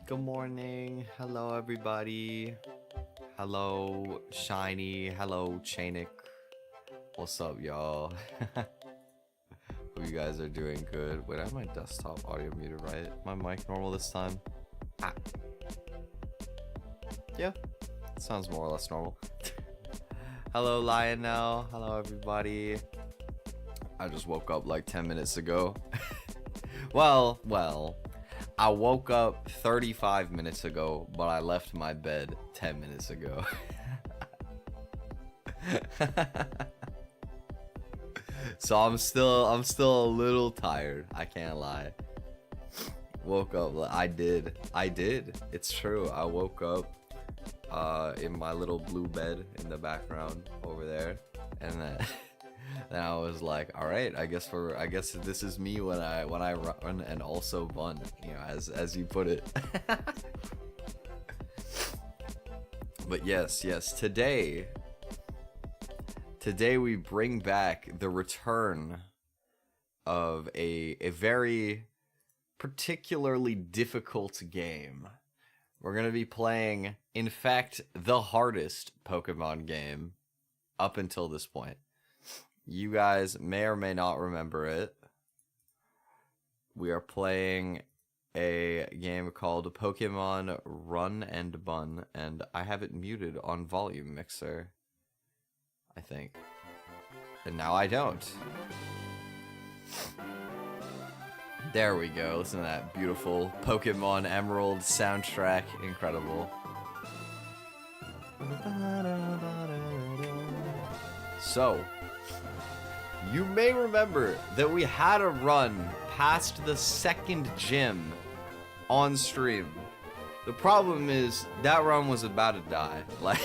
Good morning. Hello, everybody. Hello, Shiny. Hello, Chainik. What's up, y'all? Hope you guys are doing good. Wait, I have my desktop audio muted, right? My mic normal this time? Ah. Yeah, sounds more or less normal. Hello, Lionel. Hello, everybody. I just woke up like 10 minutes ago. Well, I woke up 35 minutes ago, but I left my bed 10 minutes ago. So I'm still a little tired. I can't lie. Woke up. I did. It's true. I woke up in my little blue bed in the background over there, and then I was like, all right, I guess this is me when I run and also bun, you know, as you put it. But yes, today we bring back the return of a very particularly difficult game. We're going to be playing, in fact, the hardest Pokemon game up until this point. You guys may or may not remember it. We are playing a game called Pokemon Run and Bun, and I have it muted on Volume Mixer, I think. And now I don't. There we go. Listen to that beautiful Pokemon Emerald soundtrack. Incredible. So, you may remember that we had a run past the second gym on stream. The problem is that run was about to die. Like,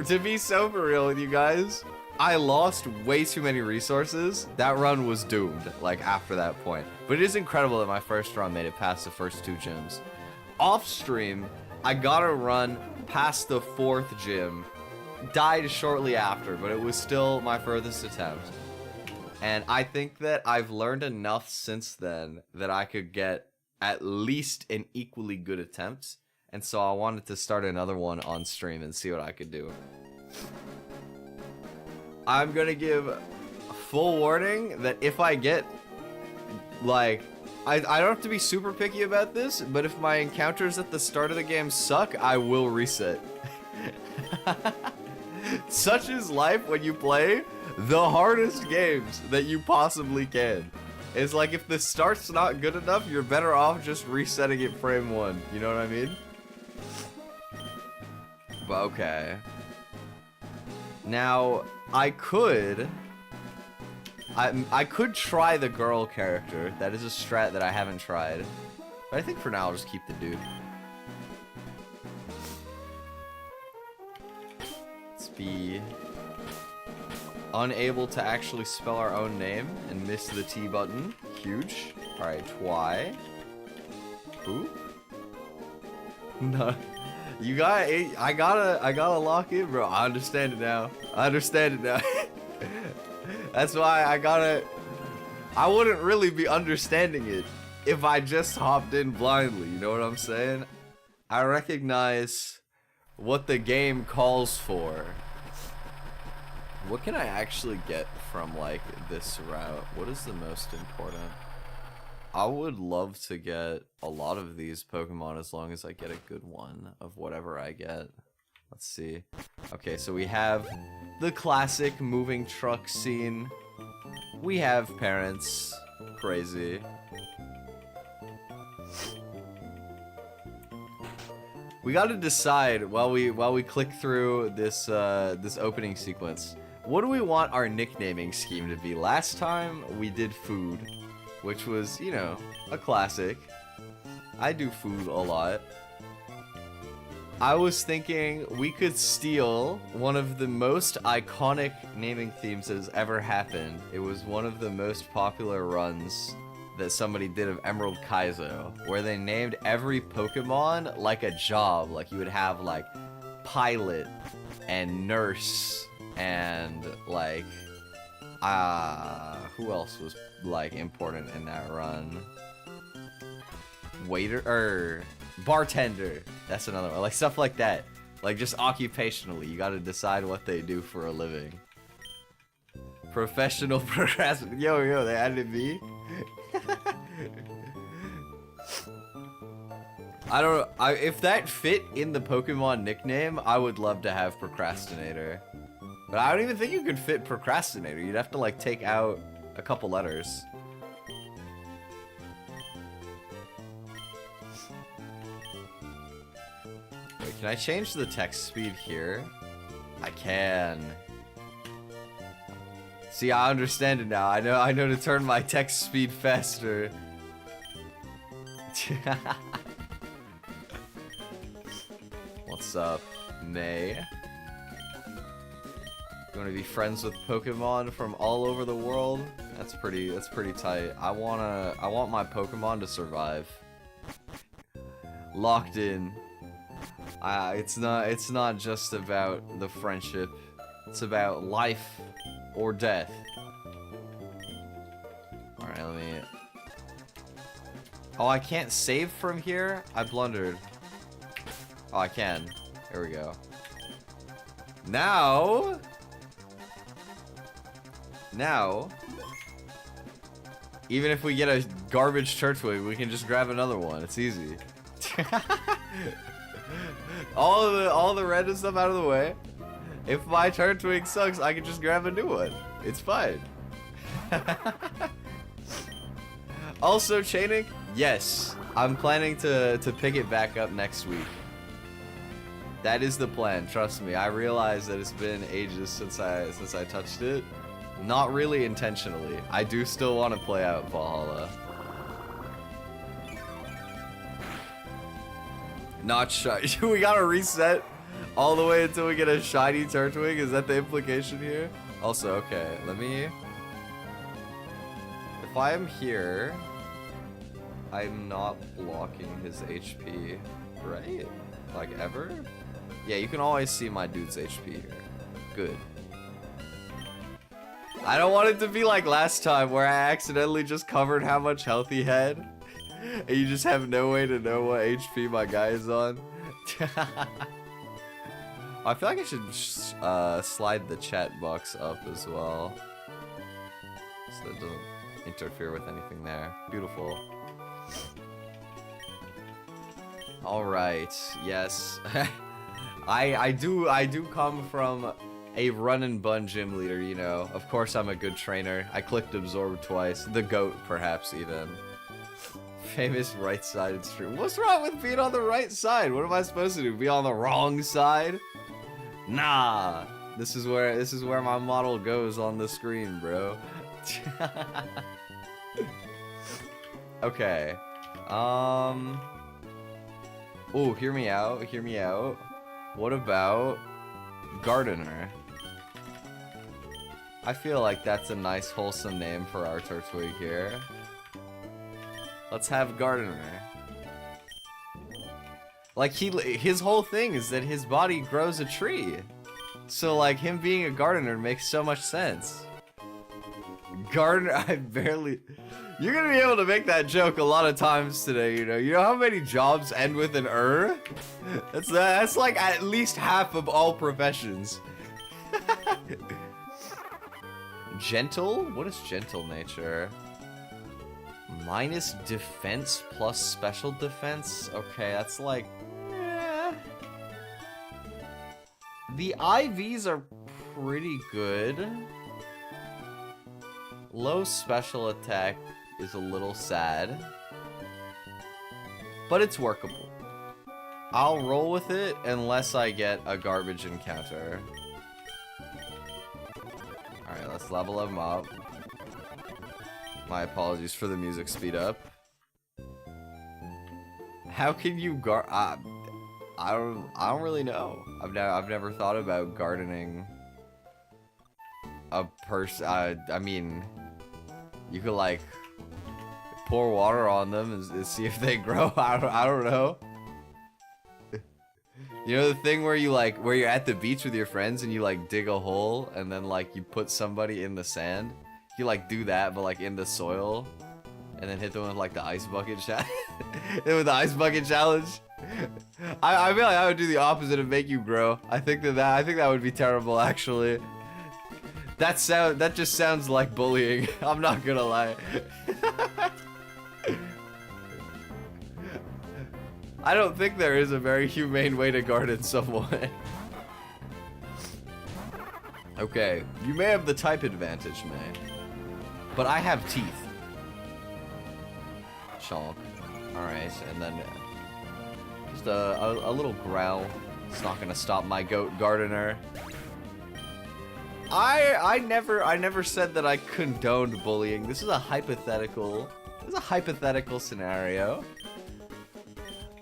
to be so for real with you guys, I lost way too many resources. That run was doomed, like, after that point. But it is incredible that my first run made it past the first two gyms. Off stream, I got a run past the fourth gym. Died shortly after, but it was still my furthest attempt. And I think that I've learned enough since then that I could get at least an equally good attempt. And so I wanted to start another one on stream and see what I could do. I'm gonna give full warning that if I get, like, I don't have to be super picky about this, but if my encounters at the start of the game suck, I will reset. Such is life when you play the hardest games that you possibly can. It's like if the start's not good enough, you're better off just resetting it frame one. You know what I mean? But okay. Now, I could try the girl character. That is a strat that I haven't tried. But I think for now I'll just keep the dude. T. Unable to actually spell our own name and miss the T button. Huge. Alright, Twi. Who? No. You got I gotta lock in, bro. I understand it now. That's why I wouldn't really be understanding it if I just hopped in blindly, you know what I'm saying? I recognize what the game calls for. What can I actually get from, like, this route? What is the most important? I would love to get a lot of these Pokemon as long as I get a good one of whatever I get. Let's see. Okay, so we have the classic moving truck scene. We have parents. Crazy. We gotta decide while we click through this this opening sequence. What do we want our nicknaming scheme to be? Last time we did food, which was, you know, a classic. I do food a lot. I was thinking we could steal one of the most iconic naming themes that has ever happened. It was one of the most popular runs that somebody did of Emerald Kaizo, where they named every Pokemon like a job. Like you would have like pilot and nurse and like who else was like important in that run? Waiter or bartender. That's another one. Like stuff like that. Like just occupationally, you gotta decide what they do for a living. Professional procrastinator. Yo, they added me. I don't know. If that fit in the Pokemon nickname, I would love to have procrastinator. But I don't even think you could fit procrastinator. You'd have to like take out a couple letters. Wait, can I change the text speed here? I can. See, I understand it now. I know to turn my text speed faster. What's up, May? You want to be friends with Pokemon from all over the world? That's pretty tight. I want my Pokemon to survive. Locked in. It's not just about the friendship. It's about life or death. Alright, let me... Oh, I can't save from here? I blundered. Oh, I can. Here we go. Now, even if we get a garbage Turtwig, we can just grab another one. It's easy. all the random stuff out of the way. If my Turtwig sucks, I can just grab a new one. It's fine. Also, chaining, yes. I'm planning to pick it back up next week. That is the plan, trust me. I realize that it's been ages since I touched it. Not really intentionally. I do still want to play out Valhalla. Not shy. We gotta reset all the way until we get a shiny Turtwig? Is that the implication here? Also, okay, let me... If I am here, I'm not blocking his HP, right? Like, ever? Yeah, you can always see my dude's HP here. Good. I don't want it to be like last time where I accidentally just covered how much health he had. And you just have no way to know what HP my guy is on. I feel like I should slide the chat box up as well, so it doesn't interfere with anything there. Beautiful. All right. Yes. I do come from a Run Bun gym leader, you know. Of course I'm a good trainer. I clicked absorb twice. The GOAT, perhaps, even. Famous right-sided stream. What's wrong with being on the right side? What am I supposed to do? Be on the wrong side? Nah. This is where my model goes on the screen, bro. Okay. Oh, hear me out. Hear me out. What about Gardener. I feel like that's a nice wholesome name for our Tortwig here. Let's have Gardener. Like his whole thing is that his body grows a tree. So like him being a gardener makes so much sense. Gardener, I barely... You're gonna be able to make that joke a lot of times today, you know? You know how many jobs end with an "er"? That's like at least half of all professions. Gentle? What is gentle nature? Minus defense plus special defense? Okay, that's like... The IVs are pretty good. Low special attack is a little sad, but it's workable. I'll roll with it unless I get a garbage encounter. Alright, let's level him up. My apologies for the music speed up. How can you I don't really know. I've never thought about gardening a person. I mean, you could like pour water on them and see if they grow. I don't know. You know the thing where you like where you're at the beach with your friends and you like dig a hole and then like you put somebody in the sand. You like do that but like in the soil and then hit them with like the ice bucket challenge. With the ice bucket challenge. I feel like I would do the opposite and make you grow. I think that would be terrible actually. That just sounds like bullying. I'm not gonna lie. I don't think there is a very humane way to garden someone. Okay, you may have the type advantage, May, but I have teeth. Chomp. Alright, and then just a little growl. It's not gonna stop my goat gardener. I never said that I condoned bullying. This is a hypothetical scenario.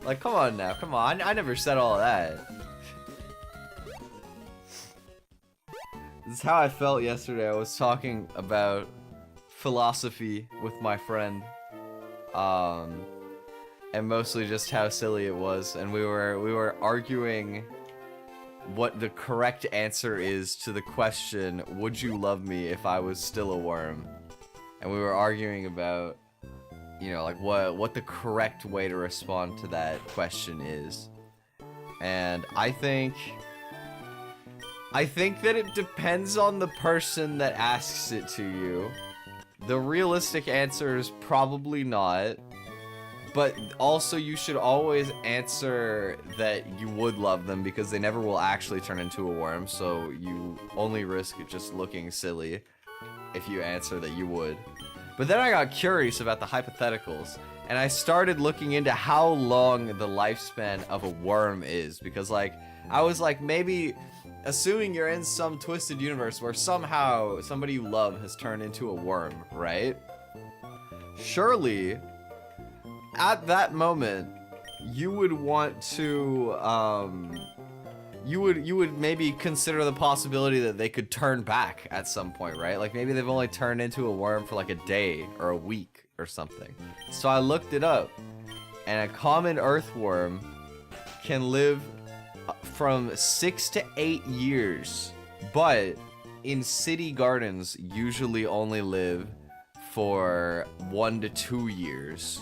Like, come on now, come on. I never said all that. This is how I felt yesterday. I was talking about philosophy with my friend. And mostly just how silly it was. And we were arguing what the correct answer is to the question, would you love me if I was still a worm? And we were arguing about, you know, like what the correct way to respond to that question is. And I think that it depends on the person that asks it to you. The realistic answer is probably not. But also you should always answer that you would love them because they never will actually turn into a worm, so you only risk just looking silly if you answer that you would. But then I got curious about the hypotheticals, and I started looking into how long the lifespan of a worm is, because like, I was like, maybe, assuming you're in some twisted universe where somehow somebody you love has turned into a worm, right? Surely, at that moment, you would want to, you would maybe consider the possibility that they could turn back at some point, right? Like maybe they've only turned into a worm for like a day or a week or something. So I looked it up, and a common earthworm can live from 6 to 8 years, but in city gardens usually only live for 1 to 2 years.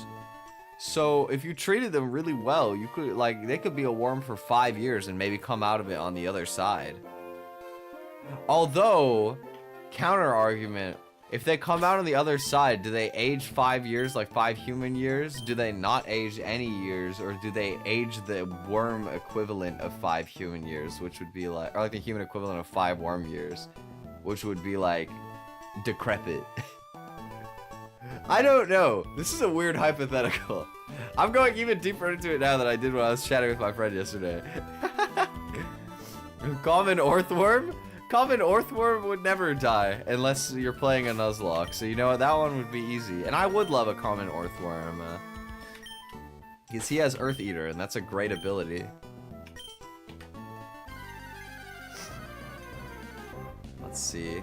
So if you treated them really well, you could, like, they could be a worm for 5 years and maybe come out of it on the other side. Although, counter argument, if they come out on the other side, do they age 5 years, like 5 human years? Do they not age any years, or do they age the worm equivalent of 5 human years, which would be like, or like the human equivalent of 5 worm years, which would be like decrepit. I don't know. This is a weird hypothetical. I'm going even deeper into it now than I did when I was chatting with my friend yesterday. Common earthworm? Common earthworm would never die unless you're playing a Nuzlocke. So you know what? That one would be easy. And I would love a common earthworm. Because he has Earth Eater, and that's a great ability. Let's see.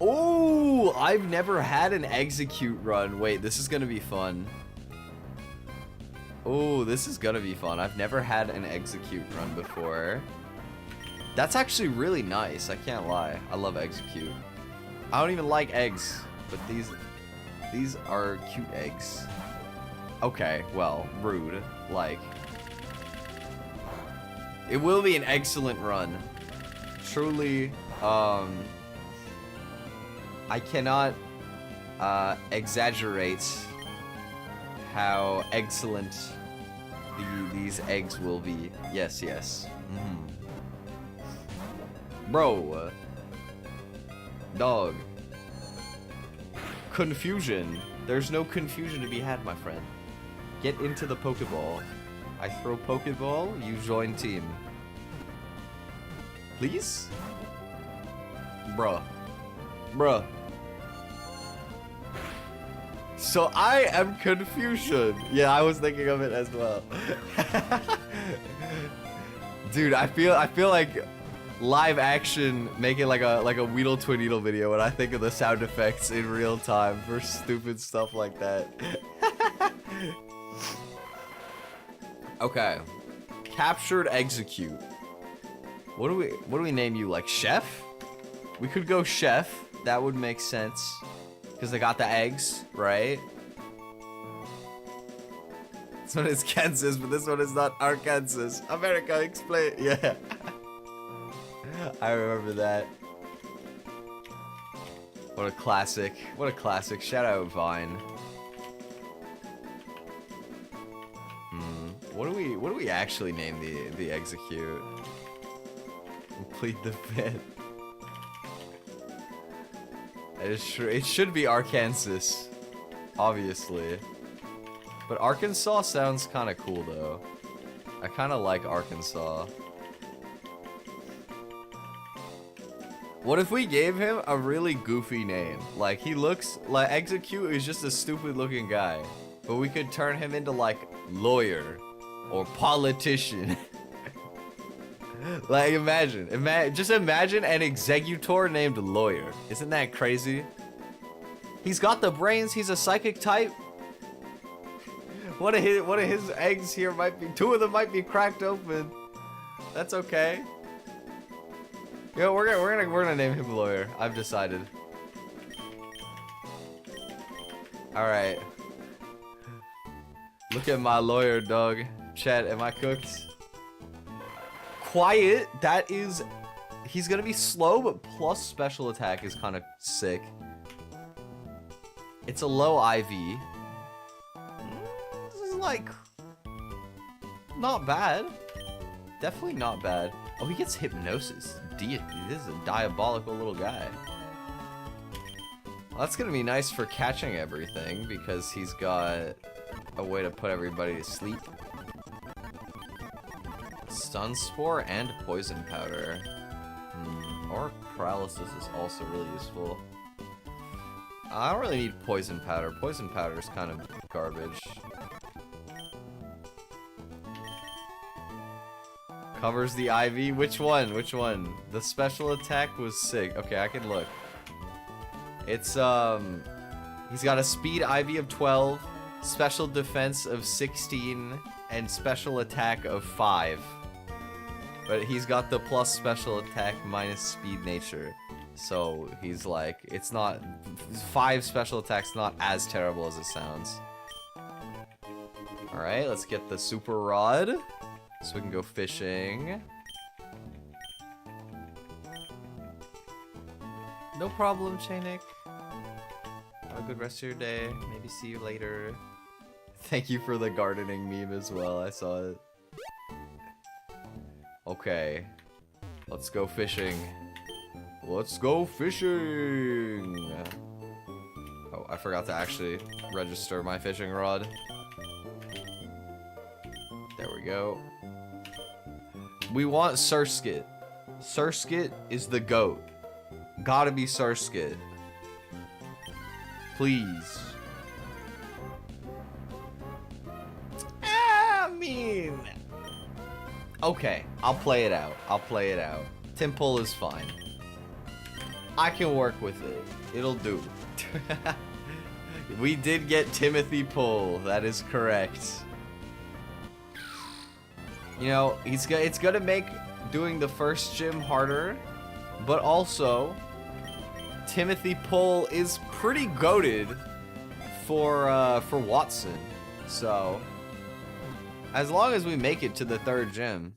Oh, I've never had an execute run. Wait, this is gonna be fun. Oh, this is gonna be fun. I've never had an execute run before. That's actually really nice. I can't lie. I love execute. I don't even like eggs, but these are cute eggs. Okay, well, rude. Like, it will be an excellent run. Truly, I cannot exaggerate how excellent these eggs will be. Yes, yes. Bro. Dog. Confusion. There's no confusion to be had, my friend. Get into the Pokeball. I throw Pokeball, you join team. Please? Bruh. Bruh. So I am confusion. Yeah, I was thinking of it as well. Dude, I feel like live action making like a Weedle Twineedle video when I think of the sound effects in real time for stupid stuff like that. Okay. Captured execute. What do we name you? Like Chef? We could go Chef. That would make sense. Because they got the eggs, right? This one is Kansas, but this one is not Arkansas. America, explain. Yeah. I remember that. What a classic. What a classic. Shout out Vine. What do we actually name the execute? Complete the bit. It should be Arkansas, obviously. But Arkansas sounds kind of cool though. I kind of like Arkansas. What if we gave him a really goofy name? Like, he looks like Execute is just a stupid looking guy. But we could turn him into like lawyer or politician. Like, just imagine an executor named Lawyer. Isn't that crazy? He's got the brains. He's a psychic type. One of his eggs here might be, 2 of them might be cracked open. That's okay. Yo, we're gonna name him Lawyer. I've decided. All right. Look at my lawyer, dog. Chat, am I cooked? Quiet, that is... He's gonna be slow, but plus special attack is kind of sick. It's a low IV. This is like... not bad. Definitely not bad. Oh, he gets hypnosis. This is a diabolical little guy. Well, that's gonna be nice for catching everything, because he's got a way to put everybody to sleep. Stun Spore and Poison Powder. Or Paralysis is also really useful. I don't really need Poison Powder. Poison Powder is kind of garbage. Covers the IV? Which one? Which one? The special attack was sick. Okay, I can look. It's, he's got a speed IV of 12, special defense of 16, and special attack of 5. But he's got the plus special attack minus speed nature. So he's like, it's not, 5 special attacks not as terrible as it sounds. Alright, let's get the super rod. So we can go fishing. No problem, Chainik. Have a good rest of your day. Maybe see you later. Thank you for the gardening meme as well. I saw it. Okay. Let's go fishing. Let's go fishing! Oh, I forgot to actually register my fishing rod. There we go. We want Surskit. Surskit is the GOAT. Gotta be Surskit. Please. I mean... Okay, I'll play it out. I'll play it out. Temple is fine. I can work with it. It'll do. We did get Timothy Pull. That is correct. You know, it's gonna make doing the first gym harder, but also Timothy Pull is pretty goated for Watson. So as long as we make it to the third gym,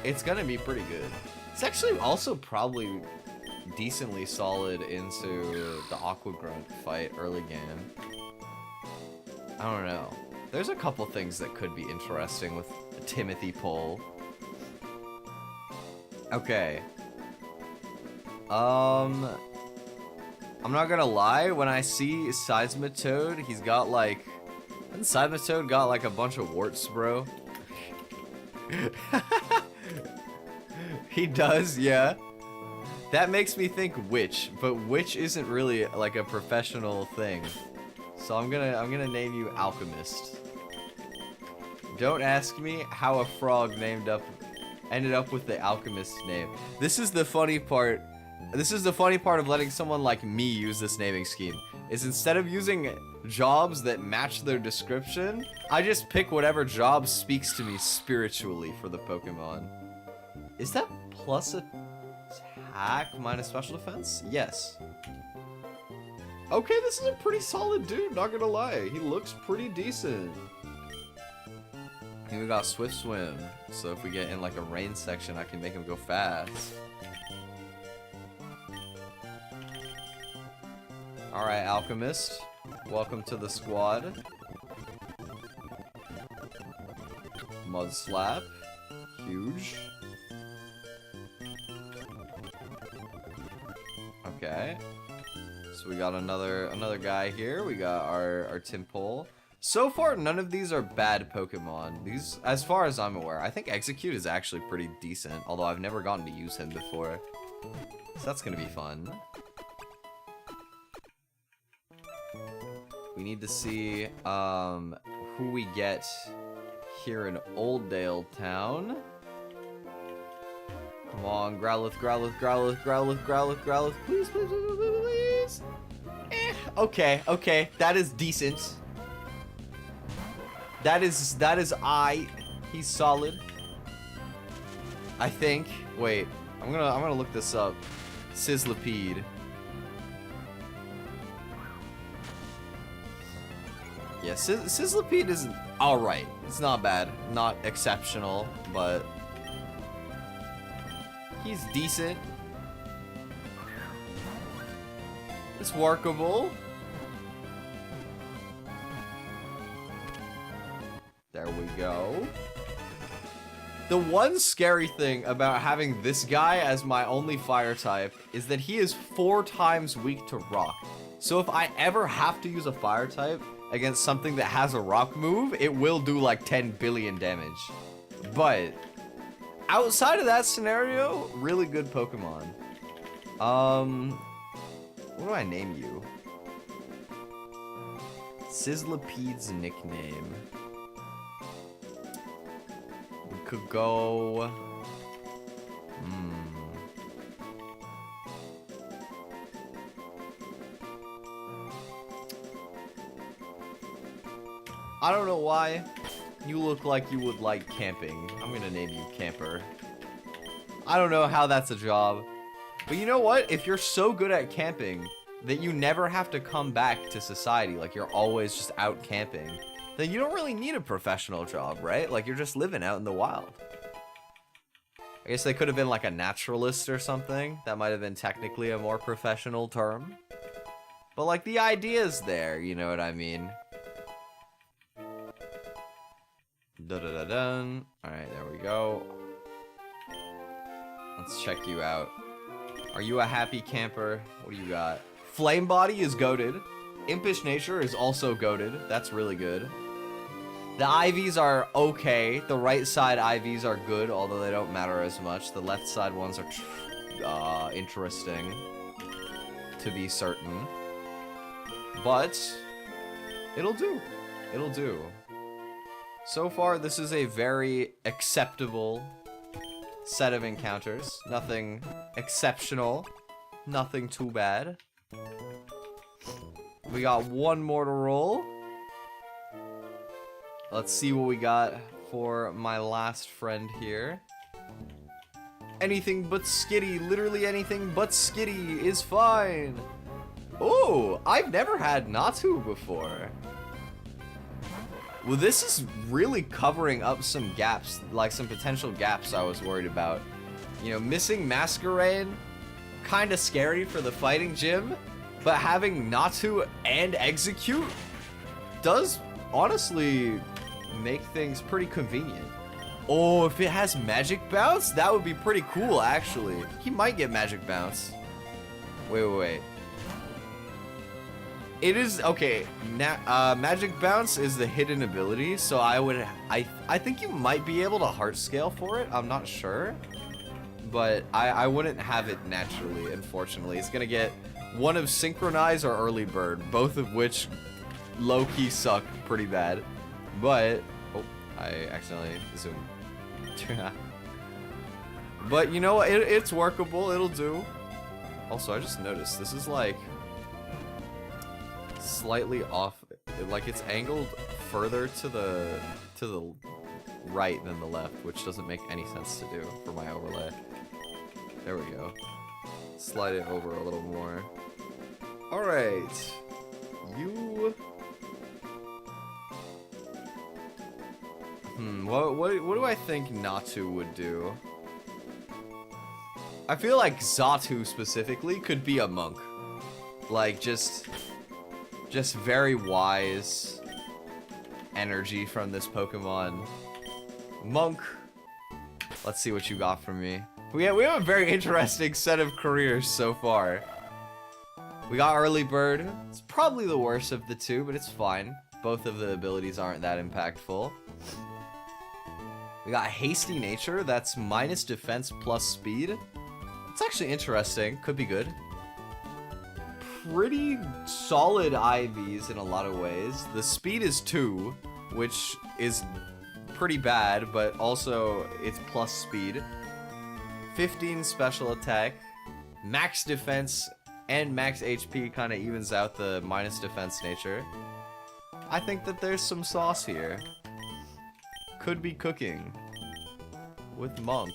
it's gonna be pretty good. It's actually also probably decently solid into the Aqua Grunt fight early game. I don't know. There's a couple things that could be interesting with Timothy Pull. Okay. I'm not gonna lie, when I see Seismitoad, he's got like... Hasn't Seismitoad got like a bunch of warts, bro? He does, yeah. That makes me think witch, but witch isn't really like a professional thing. So I'm gonna name you Alchemist. Don't ask me how a frog ended up with the Alchemist name. This is the funny part. This is the funny part of letting someone like me use this naming scheme. Is instead of using jobs that match their description, I just pick whatever job speaks to me spiritually for the Pokemon. Is that plus attack minus special defense? Yes. Okay, this is a pretty solid dude, not gonna lie. He looks pretty decent. And we got Swift Swim, so if we get in like a rain section, I can make him go fast. Alright, Alchemist. Welcome to the squad. Mud Slap. Huge. Okay. So we got another guy here. We got our Timpole. So far, none of these are bad Pokemon. These, as far as I'm aware, I think Execute is actually pretty decent, although I've never gotten to use him before. So that's gonna be fun. We need to see who we get here in Oldale Town. Come on, Growlithe, Growlithe, Growlithe, Growlithe, Growlithe, Growlithe. Please, please, please, please, please. Okay, that is decent. That is he's solid. I think. Wait, I'm gonna look this up. Sizzlipede. Yeah, Sizzlipede is alright. It's not bad. Not exceptional, but he's decent. It's workable. There we go. The one scary thing about having this guy as my only fire type is that he is 4 times weak to rock. So if I ever have to use a fire type against something that has a rock move, it will do like 10 billion damage. But outside of that scenario, really good Pokemon. What do I name you? Sizzlipede's nickname. We could go... I don't know why. You look like you would like camping. I'm gonna name you Camper. I don't know how that's a job. But you know what? If you're so good at camping that you never have to come back to society, like you're always just out camping, then you don't really need a professional job, right? Like you're just living out in the wild. I guess they could have been like a naturalist or something. That might have been technically a more professional term. But like the idea's there, you know what I mean? Da-da-da-dun. Alright, there we go. Let's check you out. Are you a happy camper? What do you got? Flame Body is goated. Impish Nature is also goated. That's really good. The IVs are okay. The right side IVs are good, although they don't matter as much. The left side ones are interesting, to be certain. But it'll do. It'll do. So far, this is a very acceptable set of encounters. Nothing exceptional. Nothing too bad. We got one more to roll. Let's see what we got for my last friend here. Anything but skitty. Literally anything but skitty is fine. Oh, I've never had Natu before. Well, this is really covering up some gaps, like some potential gaps I was worried about. You know, missing Masquerade, kinda scary for the fighting gym, but having Natu and Execute does honestly make things pretty convenient. Oh, if it has Magic Bounce, that would be pretty cool, actually. He might get Magic Bounce. Wait. It is, okay, Magic Bounce is the hidden ability, so I think you might be able to heart scale for it, I'm not sure. But I wouldn't have it naturally, unfortunately. It's gonna get one of Synchronize or Early Bird, both of which low-key suck pretty bad. But, oh, I accidentally zoomed. But you know what, it's workable, it'll do. Also, I just noticed, this is like slightly off, like it's angled further to the right than the left, which doesn't make any sense to do for my overlay. There we go. Slide it over a little more. Alright. You... What do I think Natu would do? I feel like Xatu specifically could be a monk. Like, just very wise energy from this Pokemon. Monk. Let's see what you got from me. We have a very interesting set of careers so far. We got Early Bird. It's probably the worst of the two, but it's fine. Both of the abilities aren't that impactful. We got Hasty Nature. That's minus defense plus speed. It's actually interesting. Could be good. Pretty solid IVs in a lot of ways. The speed is 2, which is pretty bad, but also it's plus speed. 15 special attack, max defense, and max HP kind of evens out the minus defense nature. I think that there's some sauce here. Could be cooking with Monk.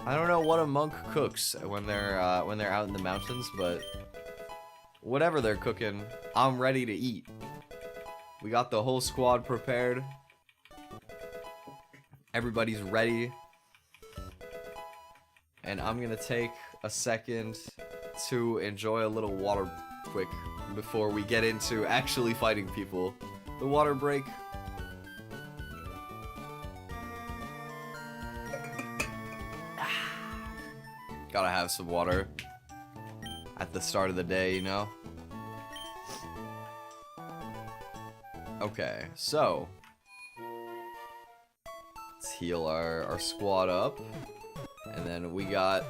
I don't know what a monk cooks when they're out in the mountains, but whatever they're cooking, I'm ready to eat. We got the whole squad prepared. Everybody's ready. And I'm gonna take a second to enjoy a little water quick before we get into actually fighting people. The water break. Gotta have some water at the start of the day, you know? Okay, so let's heal our squad up, and then we got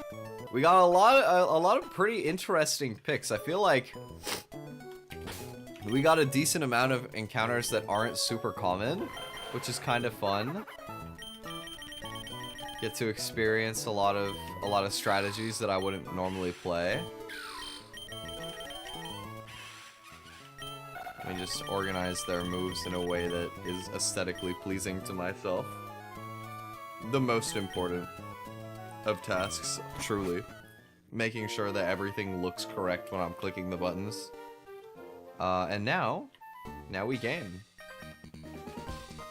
a lot of pretty interesting picks. I feel like we got a decent amount of encounters that aren't super common, which is kind of fun. Get to experience a lot of strategies that I wouldn't normally play. Let me just organize their moves in a way that is aesthetically pleasing to myself. The most important of tasks, truly. Making sure that everything looks correct when I'm clicking the buttons. And now we game.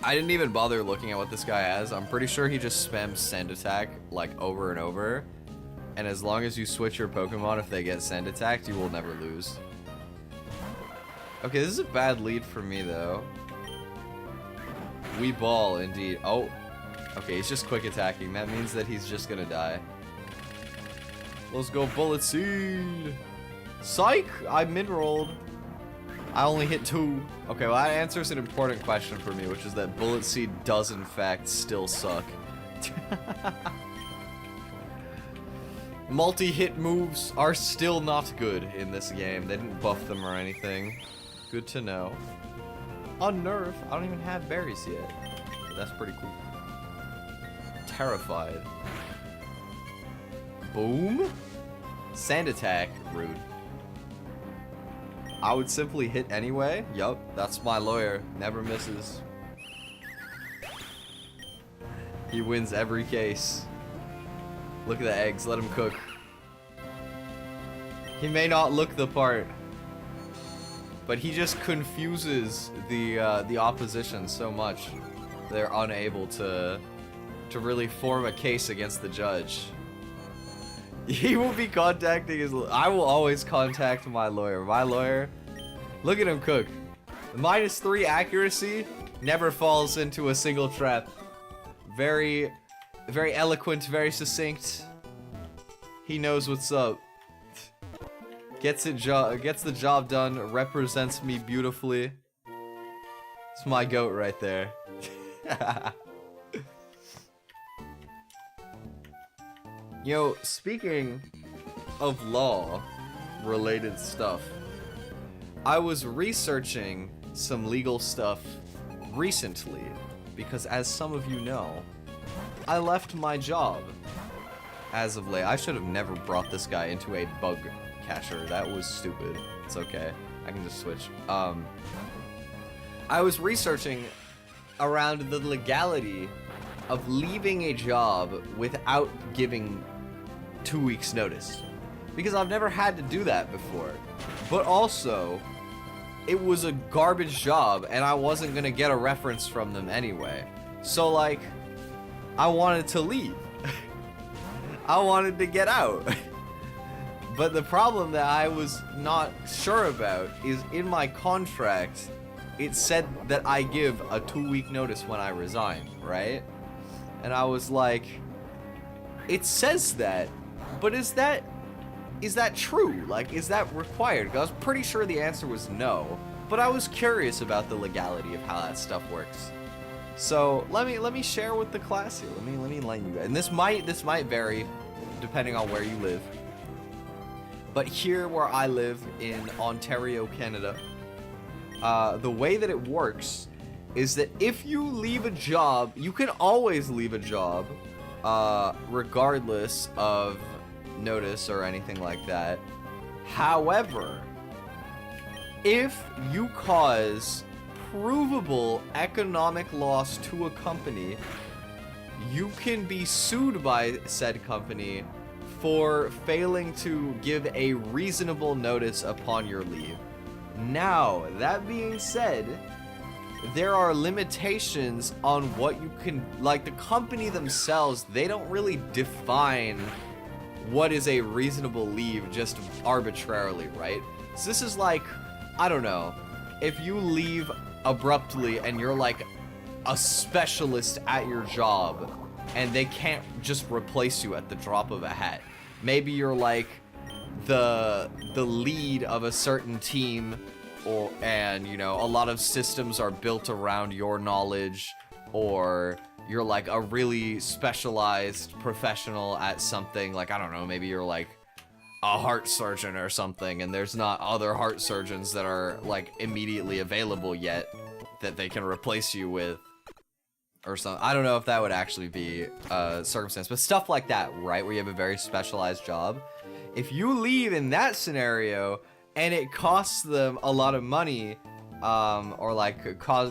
I didn't even bother looking at what this guy has. I'm pretty sure he just spams Send Attack, like, over and over. And as long as you switch your Pokemon, if they get Send Attacked, you will never lose. Okay, this is a bad lead for me, though. We ball, indeed. Oh. Okay, he's just quick attacking. That means that he's just gonna die. Let's go, Bullet Seed! Psych! I mid-rolled. I only hit 2. Okay, well that answers an important question for me, which is that Bullet Seed does in fact still suck. Multi-hit moves are still not good in this game. They didn't buff them or anything. Good to know. Unnerve. I don't even have berries yet. But that's pretty cool. Terrified. Boom. Sand attack. Rude. I would simply hit anyway. Yup, that's my lawyer. Never misses. He wins every case. Look at the eggs. Let him cook. He may not look the part, but he just confuses the opposition so much they're unable to really form a case against the judge. He will be contacting his. I will always contact my lawyer. My lawyer. Look at him cook. -3 accuracy. Never falls into a single trap. Very, very eloquent. Very succinct. He knows what's up. Gets the job done. Represents me beautifully. It's my goat right there. Yo, speaking of law-related stuff, I was researching some legal stuff recently because, as some of you know, I left my job as of late. I should have never brought this guy into a bug catcher. That was stupid. It's okay. I can just switch. I was researching around the legality of leaving a job without giving 2 weeks notice, because I've never had to do that before, but also it was a garbage job and I wasn't gonna get a reference from them anyway, so like I wanted to leave. I wanted to get out. But the problem that I was not sure about is in my contract it said that I give a 2-week notice when I resign, right? And I was like, it says that, but is that true? Like, is that required? 'Cause I was pretty sure the answer was no, but I was curious about the legality of how that stuff works. So let me share with the class here. Let me enlighten you guys. And this might vary depending on where you live. But here where I live in Ontario, Canada, the way that it works is that if you leave a job, you can always leave a job, regardless of notice or anything like that. However, if you cause provable economic loss to a company, you can be sued by said company for failing to give a reasonable notice upon your leave. Now, that being said, there are limitations on what you can, like the company themselves, they don't really define what is a reasonable leave just arbitrarily, right? So this is like, I don't know, if you leave abruptly and you're like a specialist at your job and they can't just replace you at the drop of a hat. Maybe you're like the lead of a certain team, and you know, a lot of systems are built around your knowledge, or you're like a really specialized professional at something, like I don't know, maybe you're like a heart surgeon or something, and there's not other heart surgeons that are like immediately available yet that they can replace you with or something. I don't know if that would actually be a circumstance, but stuff like that, right, where you have a very specialized job. If you leave in that scenario and it costs them a lot of money, or like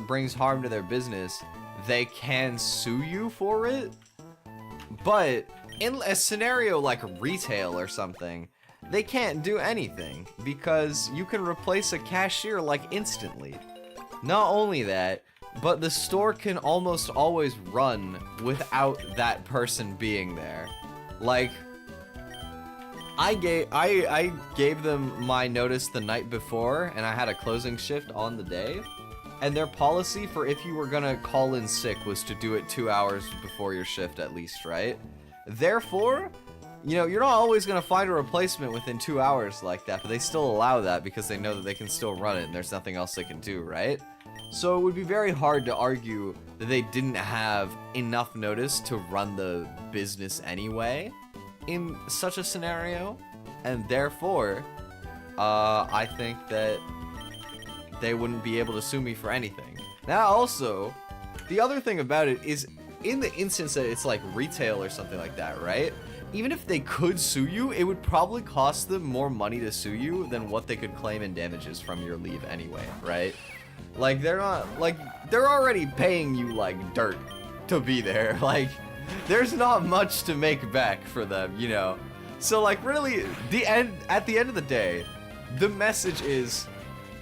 brings harm to their business, they can sue you for it. But in a scenario like retail or something, they can't do anything because you can replace a cashier like instantly. Not only that, but the store can almost always run without that person being there. Like, I gave them my notice the night before, and I had a closing shift on the day, and their policy for if you were gonna call in sick was to do it 2 hours before your shift at least, right? Therefore, you know, you're not always gonna find a replacement within 2 hours like that, but they still allow that because they know that they can still run it and there's nothing else they can do, right? So it would be very hard to argue that they didn't have enough notice to run the business anyway in such a scenario, and therefore, I think that they wouldn't be able to sue me for anything. Now also, the other thing about it is, in the instance that it's like retail or something like that, right? even if they could sue you, it would probably cost them more money to sue you than what they could claim in damages from your leave anyway, right? Like, they're not, like, they're already paying you, like, dirt to be there. Like, there's not much to make back for them, you know? So, like, really, at the end of the day, the message is,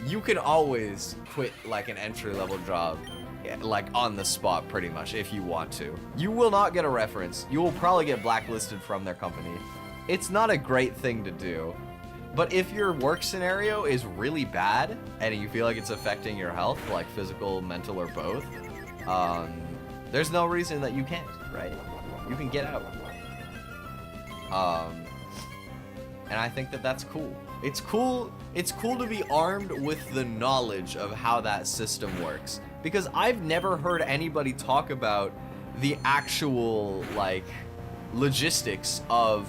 you can always quit, like, an entry-level job, like, on the spot, pretty much, if you want to. You will not get a reference. You will probably get blacklisted from their company. It's not a great thing to do. But if your work scenario is really bad, and you feel like it's affecting your health, like physical, mental, or both, there's no reason that you can't, right? You can get out. And I think that that's cool. It's cool to be armed with the knowledge of how that system works. Because I've never heard anybody talk about the actual, like, logistics of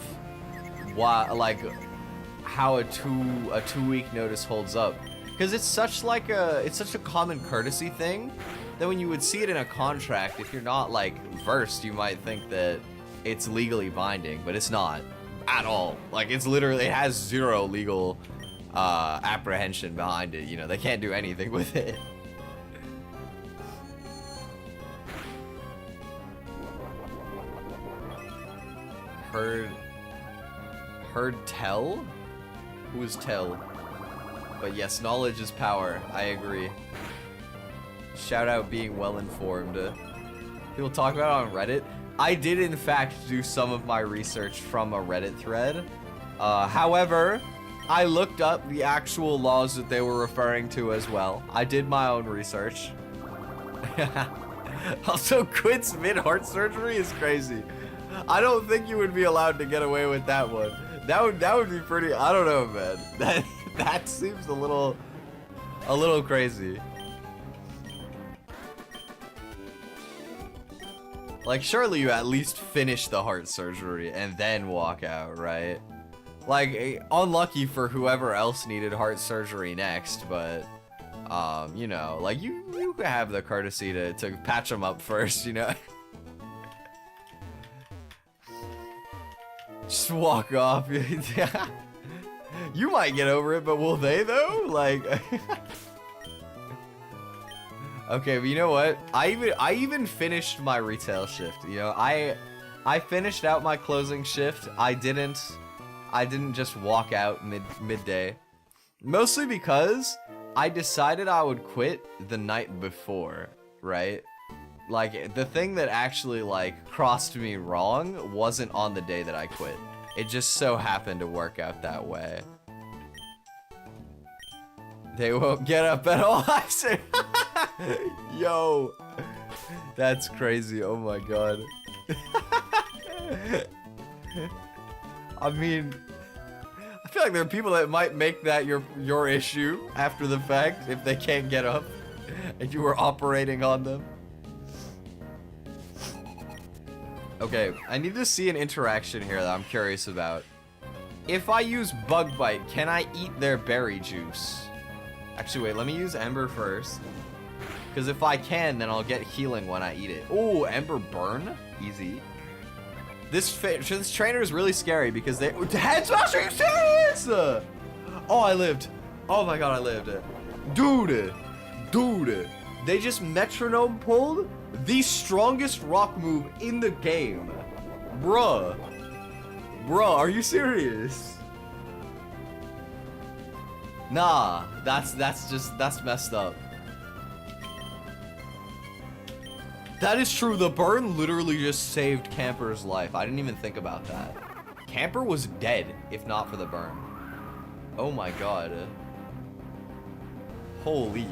why, like, how a two-week notice holds up. Because it's such a common courtesy thing that when you would see it in a contract, if you're not, like, versed, you might think that it's legally binding, but it's not at all. Like, it's literally, it has zero legal apprehension behind it, you know? They can't do anything with it. Heard tell? Who is tell? But yes, knowledge is power. I agree. Shout out being well informed. People talk about it on Reddit. I did in fact do some of my research from a Reddit thread. However, I looked up the actual laws that they were referring to as well. I did my own research. Also, quits mid-heart surgery is crazy. I don't think you would be allowed to get away with that one. That would be pretty, I don't know, man. That seems a little crazy. Like, surely you at least finish the heart surgery and then walk out, right? Like, unlucky for whoever else needed heart surgery next, but, you know, like, you have the courtesy to patch them up first, you know? Just walk off. You might get over it, but will they, though? Like... Okay, but you know what? I even finished my retail shift. You know, I finished out my closing shift. I didn't just walk out midday. Mostly because I decided I would quit the night before, right? Like, the thing that actually, like, crossed me wrong wasn't on the day that I quit. It just so happened to work out that way. They won't get up at all, I say. Yo. That's crazy, oh my god. I mean, I feel like there are people that might make that your issue after the fact if they can't get up and you were operating on them. Okay, I need to see an interaction here that I'm curious about. If I use Bug Bite, can I eat their berry juice? Actually, wait, let me use Ember first. Because if I can, then I'll get healing when I eat it. Oh, Ember Burn? Easy. This trainer is really scary because they... Head Smash, are you serious? Oh, I lived. Oh my god, I lived. Dude. They just metronome pulled the strongest rock move in the game. Bruh, are you serious? Nah, that's messed up. That is true. The burn literally just saved Camper's life. I didn't even think about that. Camper was dead if not for the burn. Oh my god. Holy.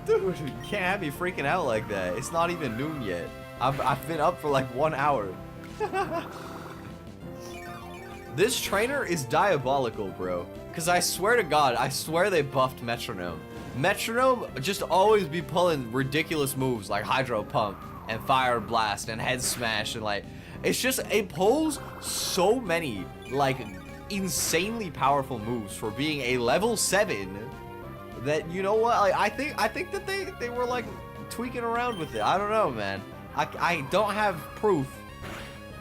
Dude, you can't have me freaking out like that. It's not even noon yet. I've been up for like 1 hour. This trainer is diabolical, bro. Because I swear to God, I swear they buffed Metronome. Metronome just always be pulling ridiculous moves like Hydro Pump and Fire Blast and Head Smash and like, it's just, it pulls so many like insanely powerful moves for being a level 7 that, you know what, like, I think that they were like tweaking around with it. I don't know, man. I don't have proof,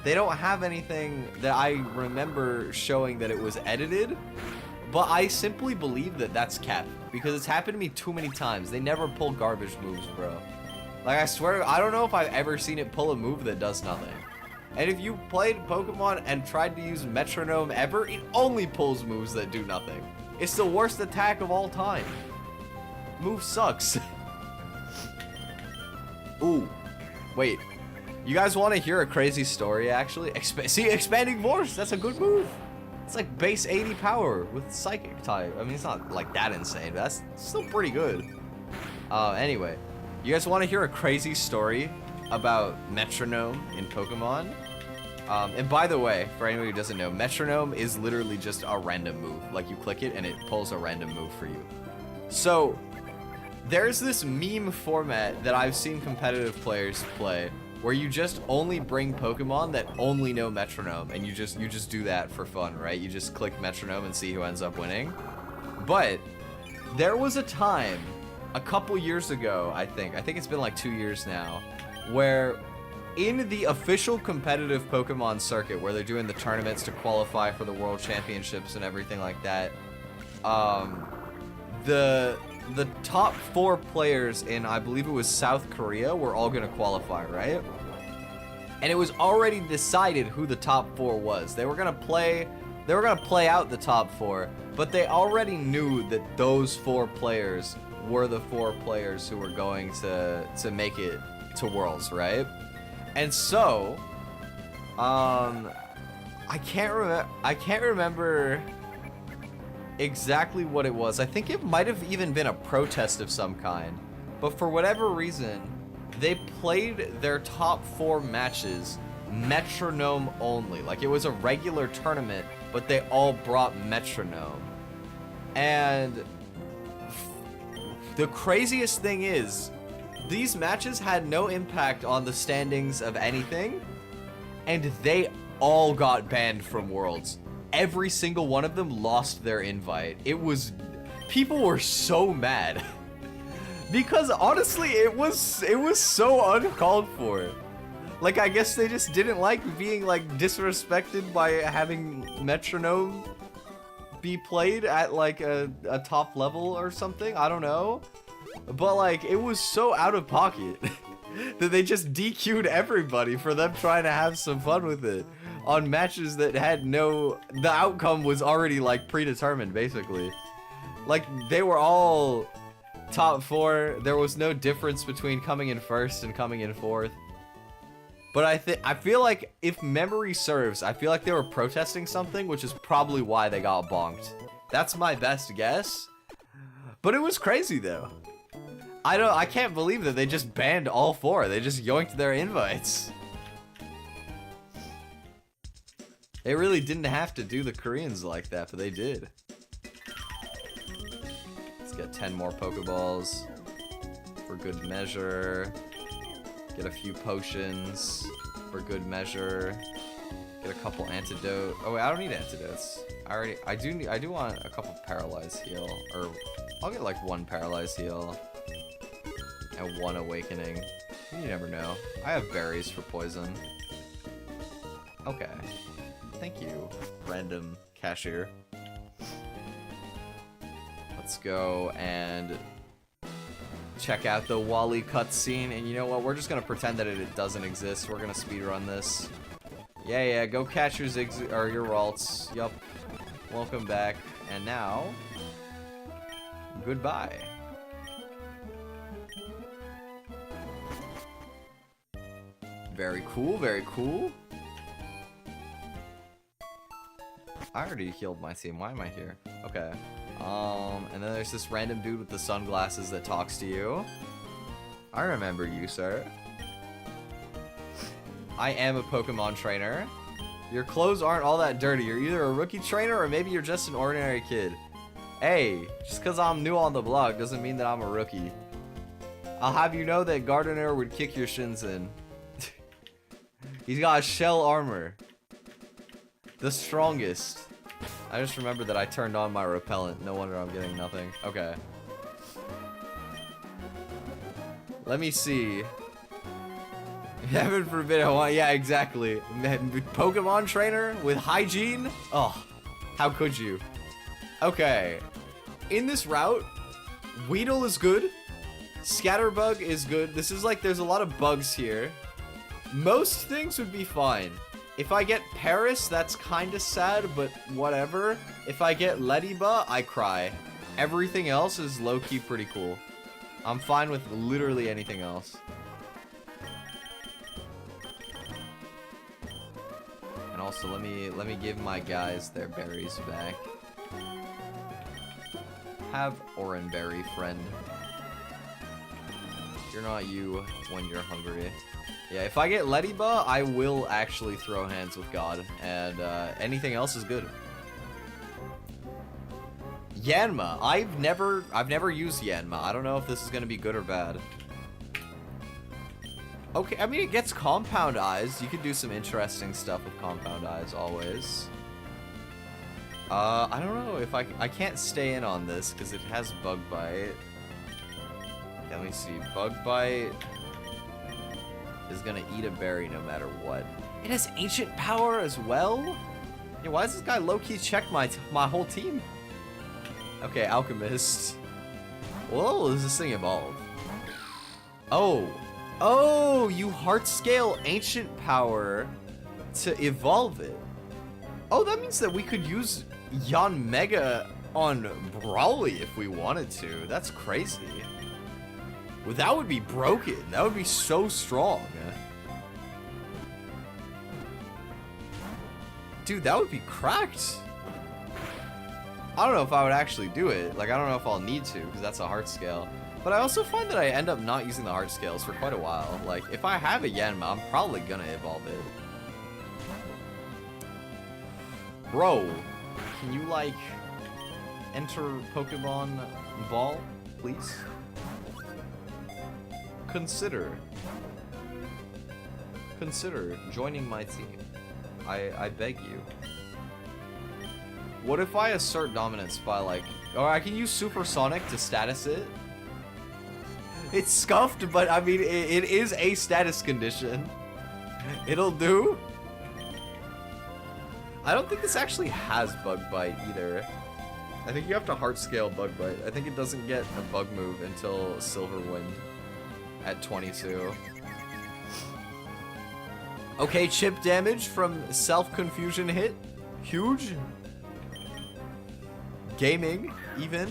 They don't have anything that I remember showing that it was edited, but I simply believe that that's kept because it's happened to me too many times. They never pull garbage moves, bro. Like, I swear, I don't know if I've ever seen it pull a move that does nothing. And if you played Pokemon and tried to use Metronome ever, it only pulls moves that do nothing. It's the worst attack of all time. Move sucks. Ooh, wait. You guys want to hear a crazy story, actually? See, Expanding Force, that's a good move. It's like base 80 power with Psychic type. I mean, it's not like that insane, but that's still pretty good. Anyway, you guys want to hear a crazy story about Metronome in Pokemon? And by the way, for anyone who doesn't know, Metronome is literally just a random move. Like, you click it and it pulls a random move for you. So, there's this meme format that I've seen competitive players play where you just only bring Pokemon that only know Metronome, and you just do that for fun, right? You just click Metronome and see who ends up winning. But there was a time a couple years ago, I think it's been like 2 years now, where in the official competitive Pokemon circuit, where they're doing the tournaments to qualify for the World Championships and everything like that, the top 4 players in, I believe it was South Korea, were all gonna qualify, right? And it was already decided who the top 4 was. They were gonna play out the top 4, but they already knew that those 4 players were the 4 players who were going to make it to Worlds, right? And so, I can't remember exactly what it was. I think it might have even been a protest of some kind. But for whatever reason, they played their top 4 matches Metronome only. Like, it was a regular tournament, but they all brought Metronome. And the craziest thing is, these matches had no impact on the standings of anything, and they all got banned from Worlds. Every single one of them lost their invite. People were so mad. Because honestly, it was so uncalled for. Like, I guess they just didn't like being like disrespected by having Metronome be played at like a top level or something. I don't know. But like, it was so out of pocket that they just DQ'd everybody for them trying to have some fun with it on matches that had the outcome was already like predetermined, basically. Like, they were all top 4. There was no difference between coming in first and coming in 4th. But I feel like, if memory serves, I feel like they were protesting something, which is probably why they got bonked. That's my best guess. But it was crazy though. I can't believe that they just banned all 4. They just yoinked their invites. They really didn't have to do the Koreans like that, but they did. Let's get 10 more Pokeballs for good measure. Get a few potions for good measure. Get a couple antidote. Oh wait, I don't need antidotes. I do want a couple paralyzed heal, or I'll get like 1 paralyzed heal and 1 awakening. You never know. I have berries for poison. Okay. Thank you, random cashier. Let's go and check out the Wally cutscene, and you know what? We're just gonna pretend that it doesn't exist. We're gonna speedrun this. Yeah, go catch your Ziggs or your Ralts. Yup. Welcome back. And now, goodbye. Very cool, very cool. I already healed my team. Why am I here? Okay. And then there's this random dude with the sunglasses that talks to you. I remember you, sir. I am a Pokemon trainer. Your clothes aren't all that dirty. You're either a rookie trainer or maybe you're just an ordinary kid. Hey, just because I'm new on the block doesn't mean that I'm a rookie. I'll have you know that Gardener would kick your shins in. He's got shell armor. The strongest. I just remembered that I turned on my repellent. No wonder I'm getting nothing. Okay. Let me see. Heaven forbid I want, yeah, exactly. Pokemon trainer with hygiene? Oh, how could you? Okay, in this route, Weedle is good. Scatterbug is good. This is like, there's a lot of bugs here. Most things would be fine. If I get Paris, that's kind of sad, but whatever. If I get Lediba, I cry. Everything else is low-key pretty cool. I'm fine with literally anything else. And also, let me give my guys their berries back. Have Oranberry, friend. You're not you when you're hungry. Yeah, if I get Lediba, I will actually throw hands with God, and anything else is good. Yanma, I've never used Yanma. I don't know if this is gonna be good or bad. Okay, I mean it gets compound eyes. You could do some interesting stuff with compound eyes always. I don't know if I can't stay in on this because it has bug bite. Let me see, bug bite is gonna eat a berry no matter what. It has ancient power as well? Yeah, why does this guy low-key check my whole team? Okay, alchemist. Whoa, does this thing evolve? Oh, you heart scale ancient power to evolve it. Oh, that means that we could use Yanmega on Brawly if we wanted to. That's crazy. Well, that would be broken. That would be so strong. Dude, that would be cracked. I don't know if I would actually do it. Like, I don't know if I'll need to, because that's a heart scale. But I also find that I end up not using the heart scales for quite a while. Like, if I have a Yanma, I'm probably gonna evolve it. Bro, can you, like, enter Pokemon Ball, please? Consider joining my team. I beg you. What if I assert dominance by like, or I can use Supersonic to status it? It's scuffed, but I mean, it is a status condition. It'll do. I don't think this actually has bug bite either. I think you have to heart scale bug bite. I think it doesn't get a bug move until Silverwind at 22. Okay, chip damage from self-confusion hit. Huge. Gaming, even.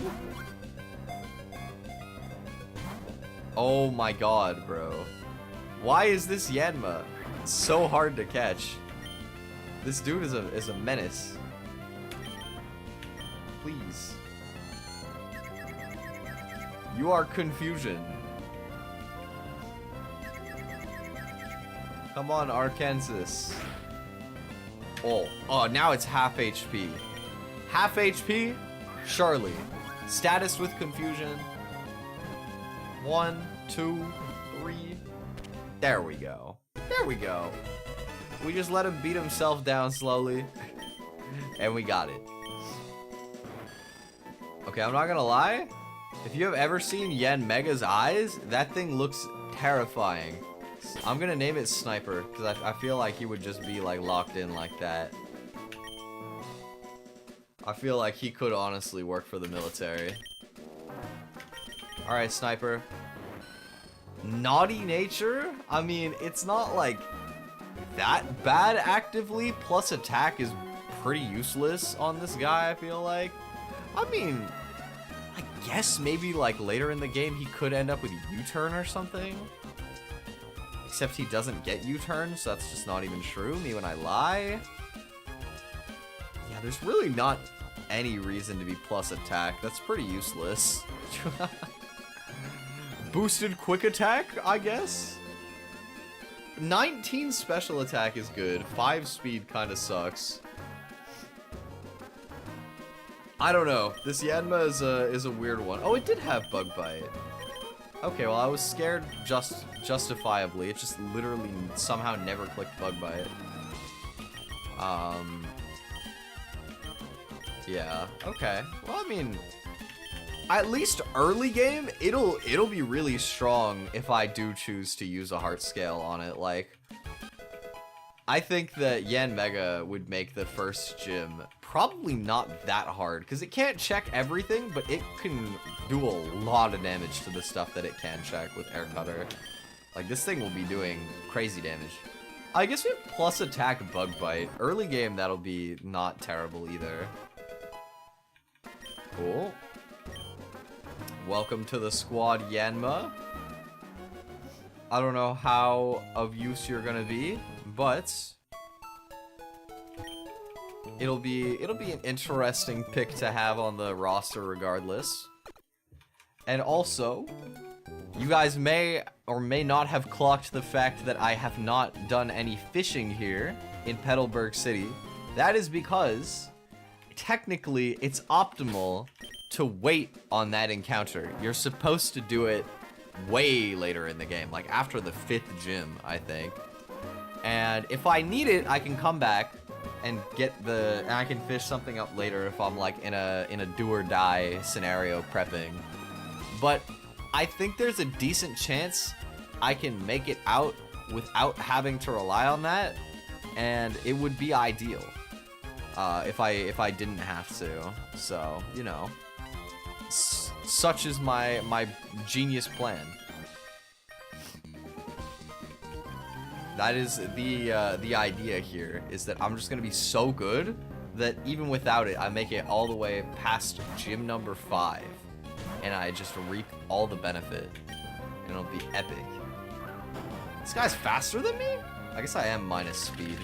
Oh my god, bro. Why is this Yanma so hard to catch? This dude is a menace. Please. You are confusion. Come on, Arkansas. Oh, now it's half HP. Half HP? Charlie. Status with confusion. 1, 2, 3. There we go. There we go. We just let him beat himself down slowly. And we got it. Okay, I'm not gonna lie. If you have ever seen Yanmega's eyes, that thing looks terrifying. I'm gonna name it Sniper, because I feel like he would just be like locked in like that. I feel like he could honestly work for the military. Alright, Sniper. Naughty nature? I mean, it's not like that bad actively, plus attack is pretty useless on this guy, I feel like. I mean, I guess maybe like later in the game he could end up with U-turn or something. Except he doesn't get U-turn, so that's just not even true. Me when I lie. Yeah, there's really not any reason to be plus attack. That's pretty useless. Boosted quick attack, I guess? 19 special attack is good. 5 speed kind of sucks. I don't know. This Yanma is a weird one. Oh, it did have bug bite. Okay, well I was scared justifiably. It just literally somehow never clicked bug bite. Yeah, okay. Well, I mean, at least early game, it'll be really strong if I do choose to use a heart scale on it. Like, I think that Yanmega would make the first gym probably not that hard, because it can't check everything, but it can do a lot of damage to the stuff that it can check with Air Cutter. Like, this thing will be doing crazy damage. I guess we have plus attack Bug Bite. Early game, that'll be not terrible either. Cool. Welcome to the squad, Yanma. I don't know how of use you're gonna be, but it'll be an interesting pick to have on the roster regardless. And also, you guys may or may not have clocked the fact that I have not done any fishing here in Petalburg City. That is because technically it's optimal to wait on that encounter. You're supposed to do it way later in the game, like after the 5th gym, I think. And if I need it, I can come back and and I can fish something up later if I'm like in a do or die scenario prepping. But I think there's a decent chance I can make it out without having to rely on that, and it would be ideal if I didn't have to. So, you know, such is my genius plan. That is the idea here, is that I'm just gonna be so good that even without it, I make it all the way past gym number 5, and I just reap all the benefit, and it'll be epic. This guy's faster than me? I guess I am minus speed.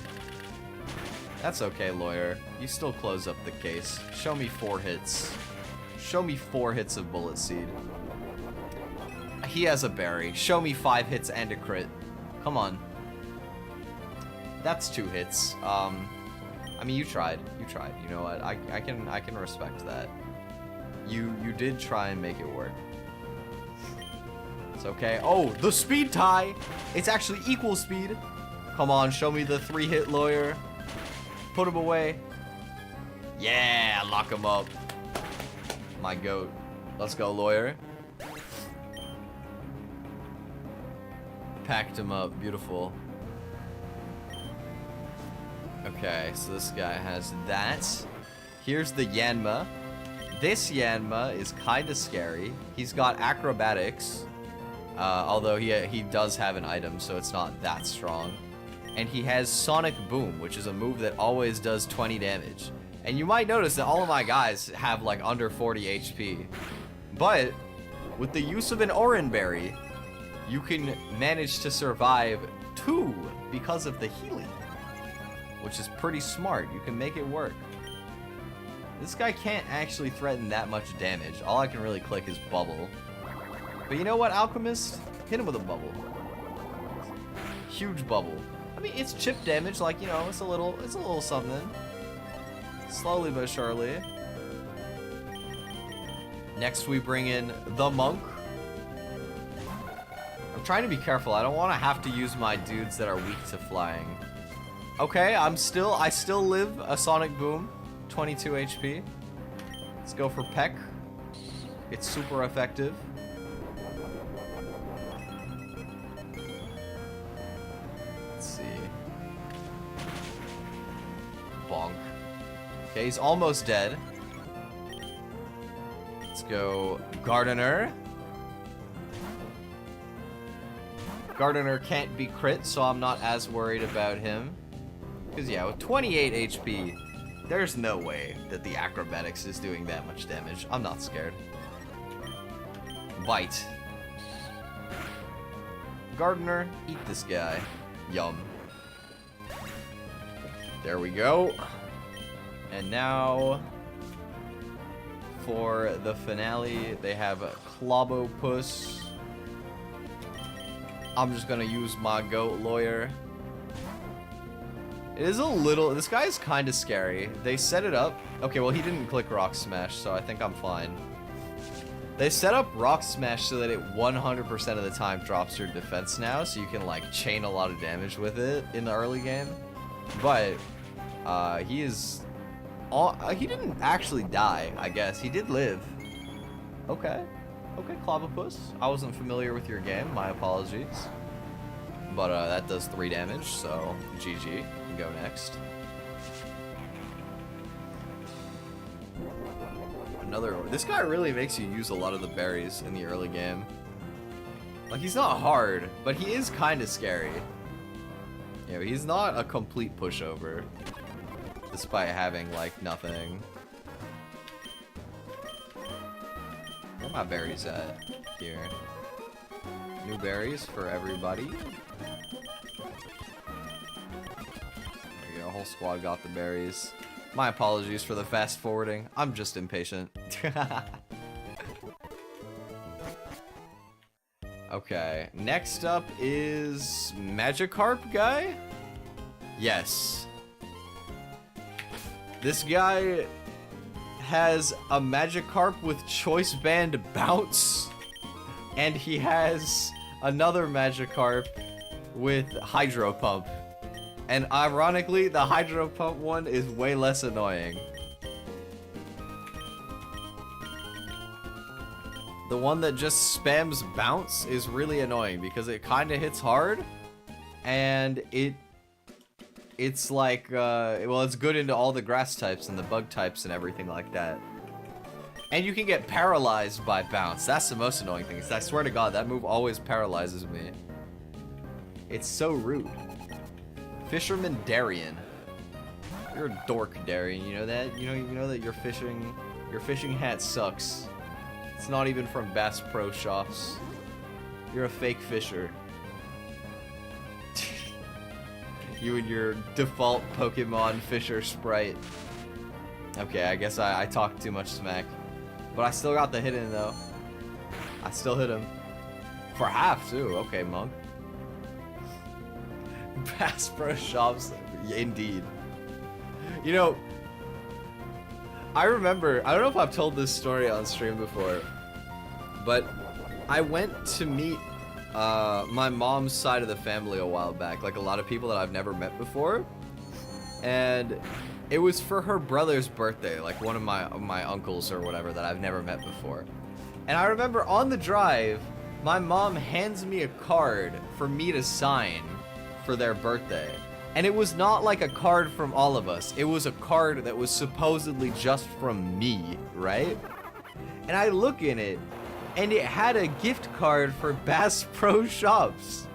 That's okay, lawyer. You still close up the case. Show me 4 hits. Show me 4 hits of bullet seed. He has a berry. Show me 5 hits and a crit. Come on. That's 2 hits. I mean, you tried. You tried. You know what? I can respect that. You did try and make it work. It's okay. Oh, the speed tie! It's actually equal speed. Come on, show me the 3-hit lawyer. Put him away. Yeah, lock him up. My goat. Let's go, lawyer. Packed him up. Beautiful. Okay, so this guy has that. Here's the Yanma. This Yanma is kind of scary. He's got acrobatics, although he does have an item, so it's not that strong. And he has Sonic Boom, which is a move that always does 20 damage. And you might notice that all of my guys have like under 40 HP. But with the use of an Oran Berry, you can manage to survive 2 because of the healing, which is pretty smart. You can make it work. This guy can't actually threaten that much damage. All I can really click is bubble. But you know what, Alchemist? Hit him with a bubble. Huge bubble. I mean, it's chip damage, like, you know, it's a little something. Slowly but surely. Next we bring in the monk. I'm trying to be careful. I don't want to have to use my dudes that are weak to flying. Okay, I still live a Sonic Boom. 22 HP. Let's go for Peck. It's super effective. Let's see. Bonk. Okay, he's almost dead. Let's go Gardener. Gardener can't be crit, so I'm not as worried about him. Because yeah, with 28 HP, there's no way that the acrobatics is doing that much damage. I'm not scared. Bite. Gardener, eat this guy. Yum. There we go. And now, for the finale, they have Clobopus. I'm just gonna use my goat lawyer. It is a little... This guy is kind of scary. They set it up... Okay, well, he didn't click Rock Smash, so I think I'm fine. They set up Rock Smash so that it 100% of the time drops your defense now, so you can, like, chain a lot of damage with it in the early game. But, he is... he didn't actually die, I guess. He did live. Okay. Okay, Clavipus. I wasn't familiar with your game. My apologies. But that does 3 damage, so GG. You can go next. Another. This guy really makes you use a lot of the berries in the early game. Like, he's not hard, but he is kind of scary. You know, he's not a complete pushover, despite having, like, nothing. Where are my berries at? Here. New berries for everybody. There you go, whole squad got the berries. My apologies for the fast forwarding. I'm just impatient. Okay, next up is Magikarp guy? Yes. This guy has a Magikarp with Choice Band Bounce, and he has another Magikarp with Hydro Pump. And ironically, the Hydro Pump one is way less annoying. The one that just spams Bounce is really annoying because it kind of hits hard, and it's like, well, it's good into all the grass types and the bug types and everything like that. And you can get paralyzed by Bounce. That's the most annoying thing. I swear to God, that move always paralyzes me. It's so rude. Fisherman Darien. You're a dork, Darien. You know that? You know that your fishing hat sucks. It's not even from Bass Pro Shops. You're a fake fisher. You and your default Pokemon Fisher sprite. Okay, I guess I talked too much smack. But I still got the hit in, though. I still hit him. For half, too. Okay, Monk. Bass Pro Shops, indeed. You know, I remember, I don't know if I've told this story on stream before, but I went to meet my mom's side of the family a while back, like a lot of people that I've never met before, and it was for her brother's birthday, like one of my uncles or whatever that I've never met before. And I remember on the drive, my mom hands me a card for me to sign for their birthday. And it was not like a card from all of us. It was a card that was supposedly just from me, right? And I look in it, and it had a gift card for Bass Pro Shops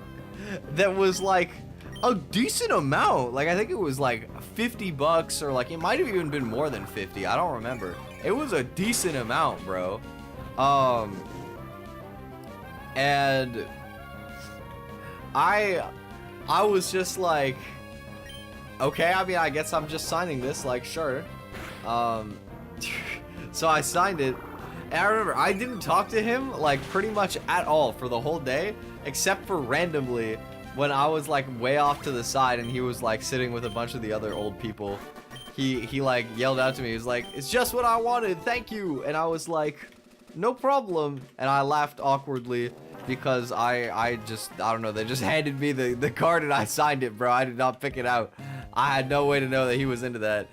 that was like a decent amount. Like, I think it was like 50 bucks, or like it might have even been more than 50. I don't remember. It was a decent amount, bro. And I was just like, okay, I mean, I guess I'm just signing this, like, sure. So I signed it, and I remember I didn't talk to him, like, pretty much at all for the whole day, except for randomly when I was, like, way off to the side and he was, like, sitting with a bunch of the other old people. He like, yelled out to me, he was like, "It's just what I wanted, thank you!" And I was like, "No problem," and I laughed awkwardly because I don't know, they just handed me the card and I signed it, bro. I did not pick it out. I had no way to know that he was into that.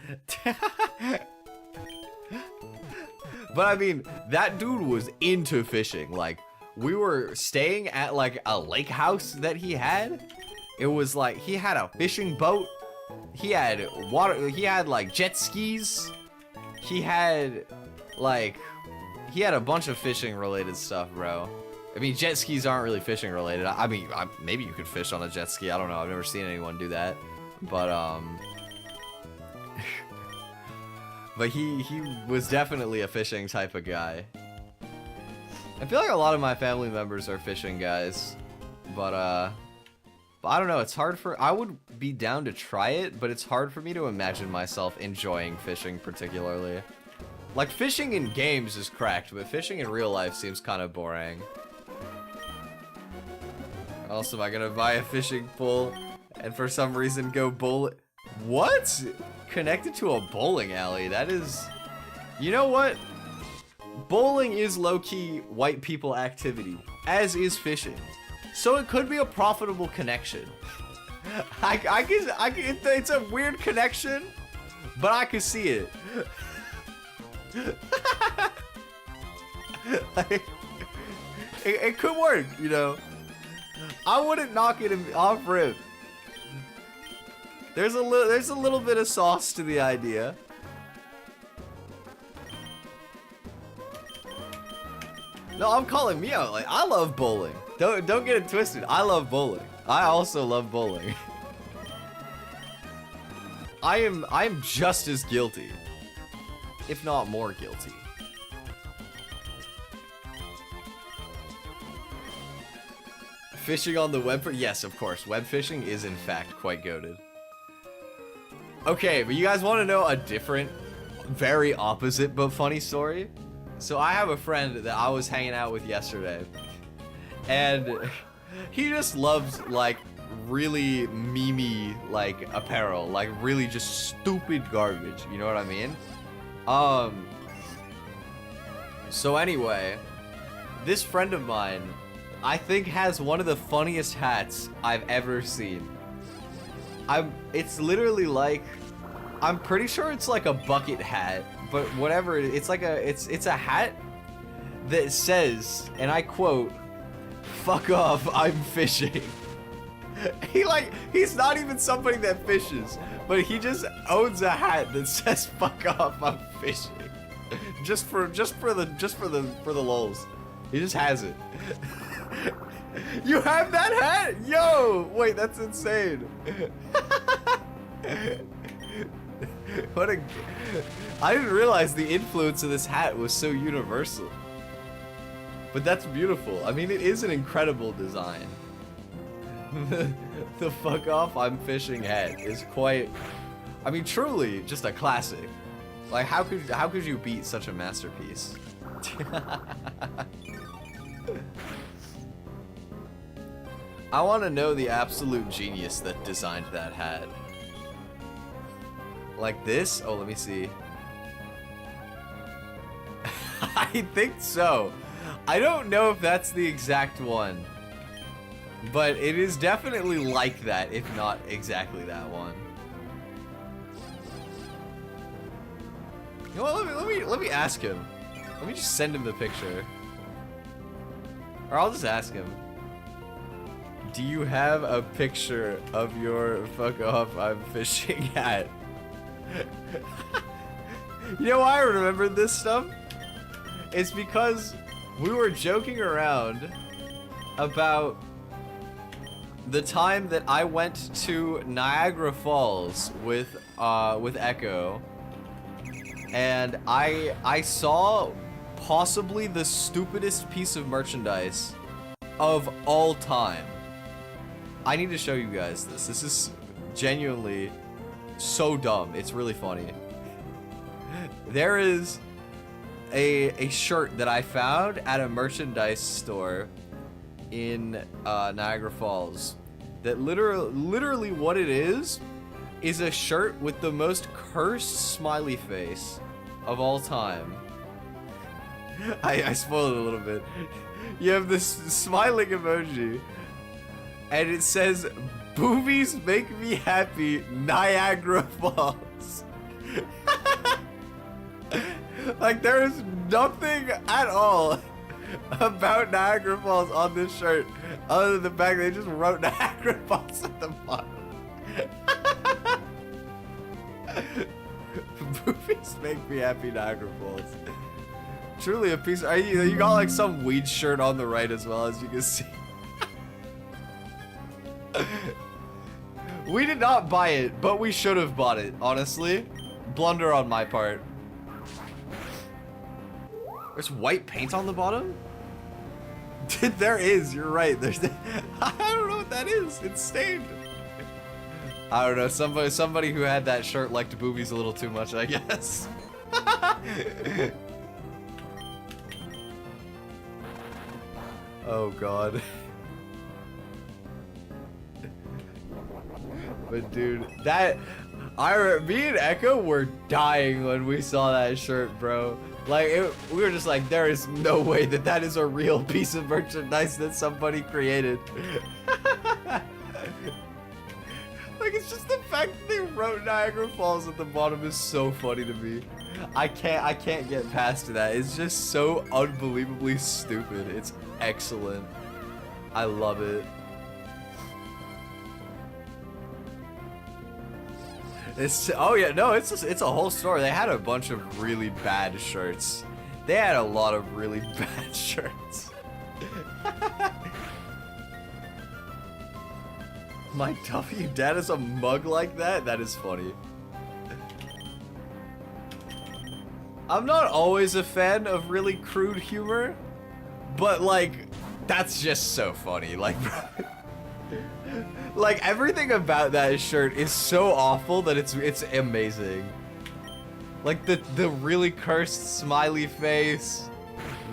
But I mean, that dude was into fishing. Like, we were staying at like a lake house that he had. It was like, he had a fishing boat. He had water, he had like jet skis. He had a bunch of fishing related stuff, bro. I mean, jet skis aren't really fishing related. I mean, maybe you could fish on a jet ski. I don't know. I've never seen anyone do that. But, but he was definitely a fishing type of guy. I feel like a lot of my family members are fishing guys. But I don't know. It's hard for... I would be down to try it, but it's hard for me to imagine myself enjoying fishing particularly. Like, fishing in games is cracked, but fishing in real life seems kind of boring. Also, am I gonna buy a fishing pole and for some reason go bowling? What? Connected to a bowling alley? That is... You know what? Bowling is low-key white people activity, as is fishing. So it could be a profitable connection. It's a weird connection, but I can see it. Like, it could work, you know. I wouldn't knock it off rip. There's a little bit of sauce to the idea. No, I'm calling me out. Like, I love bowling. Don't get it twisted. I love bowling. I also love bowling. I am just as guilty, if not more guilty. Fishing on the web? Yes, of course. Web fishing is in fact quite goated. Okay, but you guys want to know a different, very opposite but funny story? So I have a friend that I was hanging out with yesterday, and he just loves like really memey like apparel, like really just stupid garbage, you know what I mean? So anyway, this friend of mine, I think, has one of the funniest hats I've ever seen. It's literally like, I'm pretty sure it's like a bucket hat, but whatever, it's like it's a hat that says, and I quote, "Fuck off, I'm fishing." He's not even somebody that fishes, but he just owns a hat that says "Fuck off, I'm fishing." just for the lulz. He just has it. You have that hat? Yo, wait, that's insane. I didn't realize the influence of this hat was so universal. But that's beautiful. I mean, it is an incredible design. The "fuck off, I'm fishing" hat is quite, I mean, truly just a classic. Like, how could you beat such a masterpiece? I want to know the absolute genius that designed that hat. Like this? Oh, let me see. I think so. I don't know if that's the exact one, but it is definitely like that, if not exactly that one. You know what, let me ask him. Let me just send him the picture. Or I'll just ask him. Do you have a picture of your "fuck off, I'm fishing" hat? You know why I remember this stuff? It's because we were joking around about the time that I went to Niagara Falls with Echo, and I saw possibly the stupidest piece of merchandise of all time. I need to show you guys this. This is genuinely so dumb. It's really funny. There is a shirt that I found at a merchandise store in Niagara Falls that literally what it is a shirt with the most cursed smiley face of all time. I spoiled it a little bit. You have this smiling emoji, and it says, "Boobies make me happy, Niagara Falls." Like, there is nothing at all about Niagara Falls on this shirt other than the fact they just wrote Niagara Falls at the bottom. Boobies make me happy, Niagara Falls. Truly a piece. You got like some weed shirt on the right as well, as you can see. We did not buy it, but we should have bought it, honestly. Blunder on my part. There's white paint on the bottom? There is, you're right. There's I don't know what that is. It's stained. I don't know, somebody who had that shirt liked boobies a little too much, I guess. Oh god. But dude, me and Echo were dying when we saw that shirt, bro. Like, we were just like, there is no way that is a real piece of merchandise that somebody created. Like, it's It's just the fact that they wrote Niagara Falls at the bottom is so funny to me. I can't get past that. It's just so unbelievably stupid. It's excellent. I love it. It's oh yeah, no, it's a whole story. They had a bunch of really bad shirts. They had a lot of really bad shirts. My W dad is a mug like that? That is funny. I'm not always a fan of really crude humor, but like, that's just so funny. Like, like everything about that shirt is so awful that it's amazing. Like the really cursed smiley face,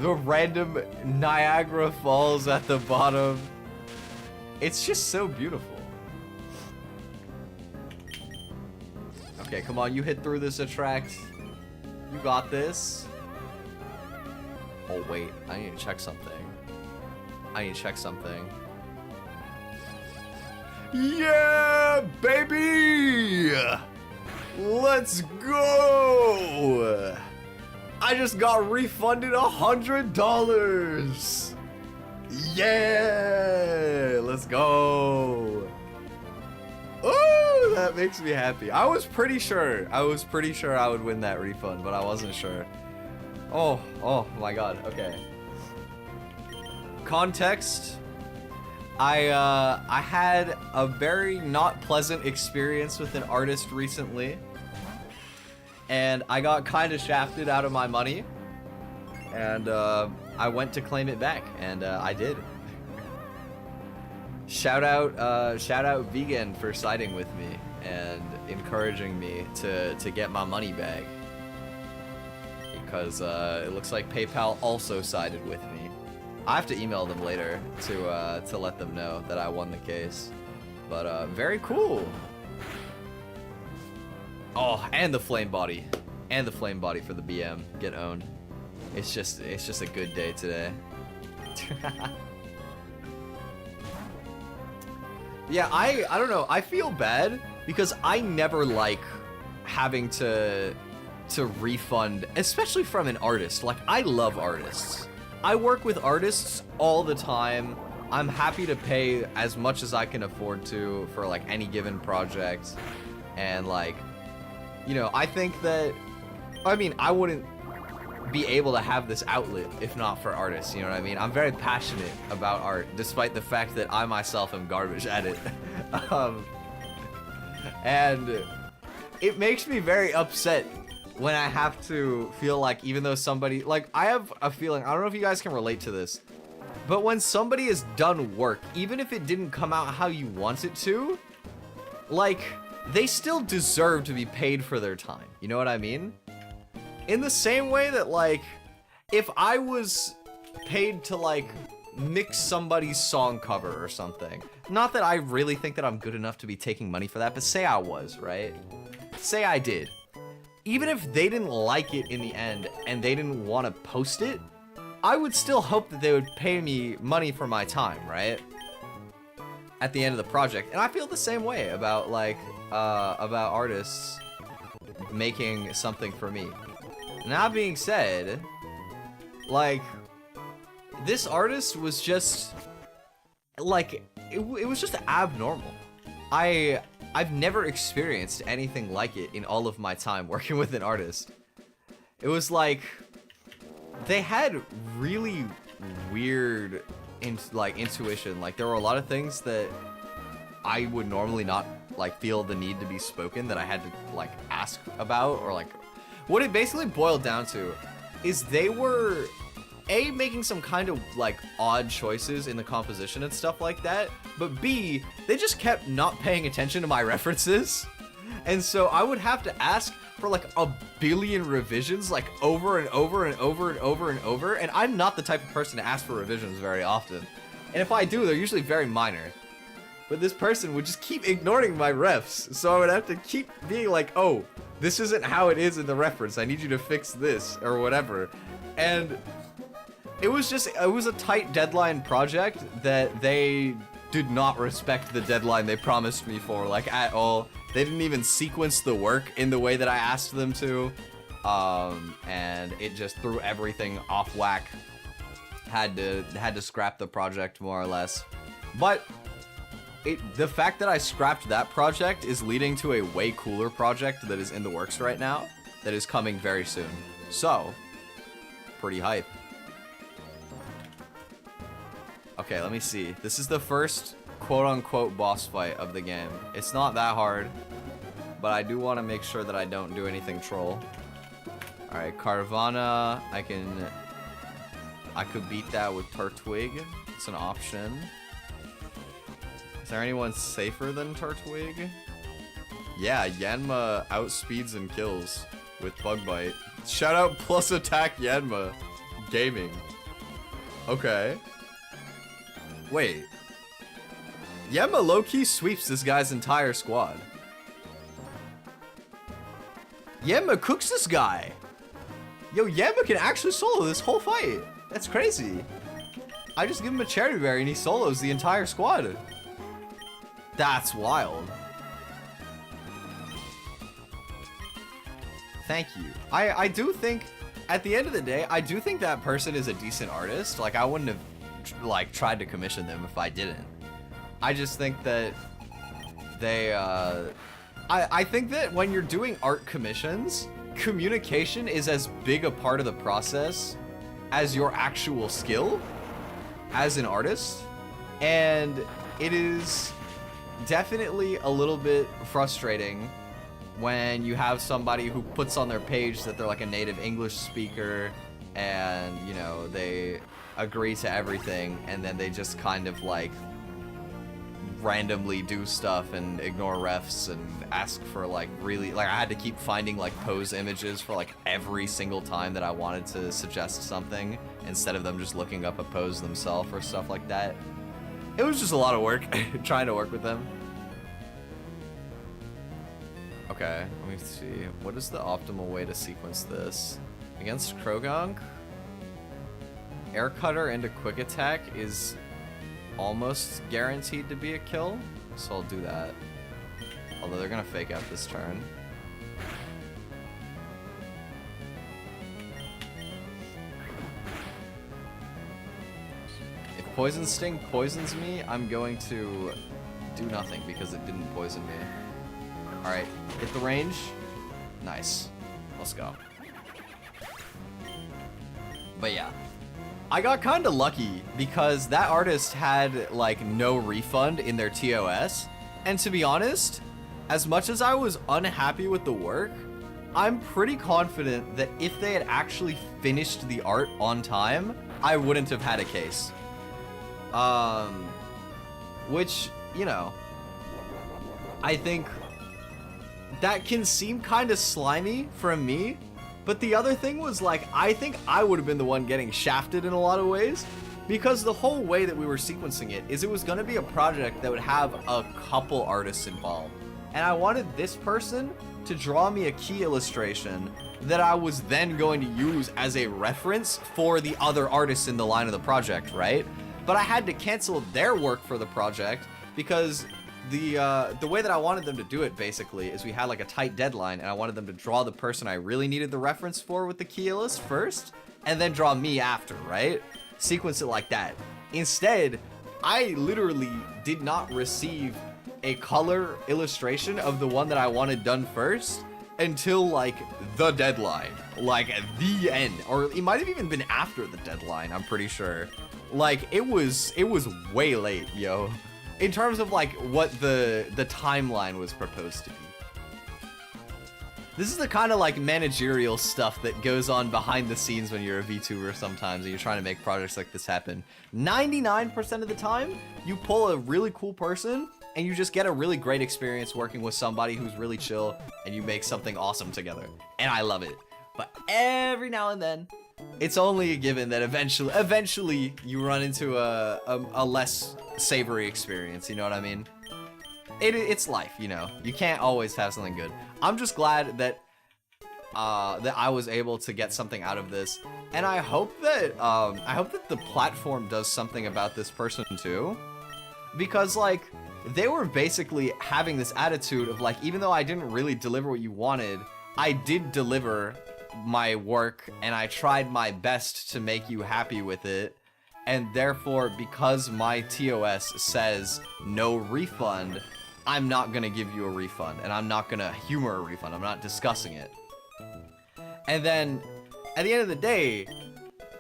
the random Niagara Falls at the bottom. It's just so beautiful. Okay, come on, you hit through this attract. You got this. Oh wait, I need to check something. Yeah, baby! Let's go! I just got refunded $100! Yeah! Let's go! Oh, that makes me happy. I was pretty sure I would win that refund, but I wasn't sure. Oh my god, okay. Context. I had a very not pleasant experience with an artist recently, and I got kind of shafted out of my money, and I went to claim it back, and I did. Shout out Vegan for siding with me and encouraging me to get my money back, because it looks like PayPal also sided with me. I have to email them later to let them know that I won the case. But very cool. Oh, and the flame body. And the flame body for the BM. Get owned. It's just a good day today. Yeah, I don't know. I feel bad because I never like having to refund, especially from an artist. Like, I love artists. I work with artists all the time. I'm happy to pay as much as I can afford to for like any given project. And like, you know, I think that, I mean, I wouldn't be able to have this outlet if not for artists, you know what I mean? I'm very passionate about art, despite the fact that I myself am garbage at it. And it makes me very upset when I have to feel like, even though somebody, like, I have a feeling, I don't know if you guys can relate to this, but when somebody has done work, even if it didn't come out how you want it to, like, they still deserve to be paid for their time. You know what I mean? In the same way that, like, if I was paid to, like, mix somebody's song cover or something, not that I really think that I'm good enough to be taking money for that, but say I was, right? Say I did. Even if they didn't like it in the end and they didn't want to post it, I would still hope that they would pay me money for my time, right? At the end of the project. And I feel the same way about, like, about artists making something for me. Now, that being said, like, this artist was just, like, it was just abnormal. I've never experienced anything like it in all of my time working with an artist. It was like, they had really weird intuition. Like, there were a lot of things that I would normally not, like, feel the need to be spoken, that I had to, like, ask about, or, like, what it basically boiled down to is they were A, making some kind of, like, odd choices in the composition and stuff like that, but B, they just kept not paying attention to my references. And so I would have to ask for, like, a billion revisions, like, over and over and over and over and over, and I'm not the type of person to ask for revisions very often. And if I do, they're usually very minor. But this person would just keep ignoring my refs, so I would have to keep being like, oh, this isn't how it is in the reference, I need you to fix this, or whatever. And it was a tight deadline project that they did not respect the deadline they promised me for, like, at all. They didn't even sequence the work in the way that I asked them to. And it just threw everything off whack. Had to scrap the project, more or less. But the fact that I scrapped that project is leading to a way cooler project that is in the works right now, that is coming very soon. So, pretty hype. Okay, let me see. This is the first quote-unquote boss fight of the game. It's not that hard, but I do want to make sure that I don't do anything troll. Alright, Carvana, I could beat that with Turtwig. It's an option. Is there anyone safer than Turtwig? Yeah, Yanma outspeeds and kills with Bug Bite. Shout out plus attack Yanma Gaming. Okay. Wait. Yanma low-key sweeps this guy's entire squad. Yanma cooks this guy. Yo, Yanma can actually solo this whole fight. That's crazy. I just give him a cherry berry and he solos the entire squad. That's wild. Thank you. I do think, at the end of the day, I do think that person is a decent artist. Like, I wouldn't have, like, tried to commission them if I didn't. I just think that they, I think that when you're doing art commissions, communication is as big a part of the process as your actual skill as an artist. And it is definitely a little bit frustrating when you have somebody who puts on their page that they're like a native English speaker and, you know, they agree to everything and then they just kind of like randomly do stuff and ignore refs and ask for like really, like I had to keep finding like pose images for like every single time that I wanted to suggest something instead of them just looking up a pose themselves or stuff like that. It was just a lot of work trying to work with them. Okay, let me see. What is the optimal way to sequence this? Against Krogunk, Air Cutter into Quick Attack is almost guaranteed to be a kill, so I'll do that. Although they're gonna fake out this turn. If Poison Sting poisons me, I'm going to do nothing because it didn't poison me. Alright, hit the range. Nice. Let's go. But yeah. I got kind of lucky because that artist had like no refund in their TOS. And to be honest, as much as I was unhappy with the work, I'm pretty confident that if they had actually finished the art on time, I wouldn't have had a case. Which, you know, I think that can seem kind of slimy from me, but the other thing was like, I think I would have been the one getting shafted in a lot of ways, because the whole way that we were sequencing it is it was going to be a project that would have a couple artists involved. And I wanted this person to draw me a key illustration that I was then going to use as a reference for the other artists in the line of the project, right? But I had to cancel their work for the project because the way that I wanted them to do it basically is we had like a tight deadline and I wanted them to draw the person I really needed the reference for with the key illust first and then draw me after, right? Sequence it like that. Instead, I literally did not receive a color illustration of the one that I wanted done first until like the deadline, like the end, or it might have even been after the deadline, I'm pretty sure. Like it was way late, yo. In terms of like what the timeline was proposed to be. This is the kind of like managerial stuff that goes on behind the scenes when you're a VTuber sometimes and you're trying to make projects like this happen. 99% of the time, you pull a really cool person and you just get a really great experience working with somebody who's really chill and you make something awesome together. And I love it. But every now and then, it's only a given that eventually you run into a less savory experience, you know what I mean? It's life, you know. You can't always have something good. I'm just glad that that I was able to get something out of this, and I hope that the platform does something about this person too. because like they were basically having this attitude of like, even though I didn't really deliver what you wanted, I did deliver my work and I tried my best to make you happy with it, and therefore because my TOS says no refund, I'm not gonna give you a refund, and I'm not gonna humor a refund. I'm not discussing it. And then at the end of the day,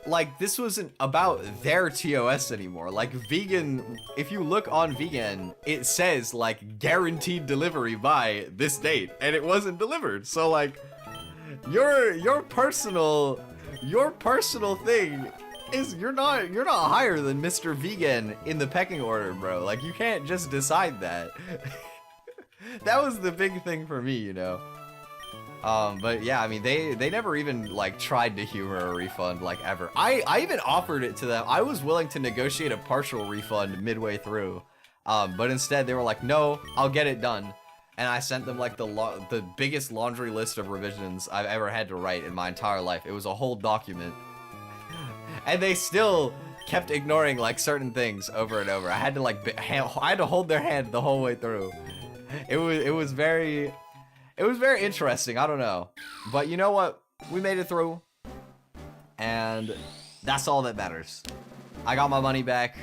like, this wasn't about their TOS anymore. Like, vegan, if you look on vegan, it says, like, guaranteed delivery by this date, and it wasn't delivered. So, like, your personal thing is you're not higher than Mr. Vegan in the pecking order, bro. Like, you can't just decide that. That was the big thing for me, you know. But yeah, I mean, they never even, like, tried to humor a refund, like, ever. I even offered it to them. I was willing to negotiate a partial refund midway through. But instead, they were like, no, I'll get it done. And I sent them, like, the biggest laundry list of revisions I've ever had to write in my entire life. It was a whole document. And they still kept ignoring, like, certain things over and over. I had to, like, I had to hold their hand the whole way through. It was very interesting, I don't know. But you know what? We made it through. And that's all that matters. I got my money back,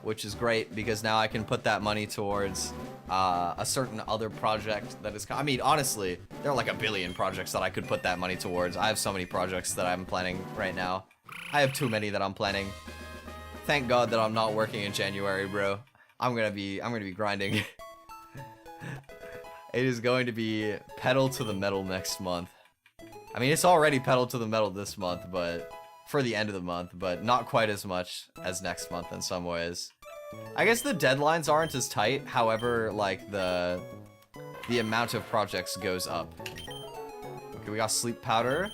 which is great because now I can put that money towards a certain other project that is... I mean, honestly, there are like a billion projects that I could put that money towards. I have so many projects that I'm planning right now. I have too many that I'm planning. Thank God that I'm not working in January, bro. I'm gonna be grinding. It is going to be pedal to the metal next month. I mean, it's already pedal to the metal this month, but for the end of the month, but not quite as much as next month in some ways. I guess the deadlines aren't as tight, however, like, the amount of projects goes up. Okay, we got sleep powder.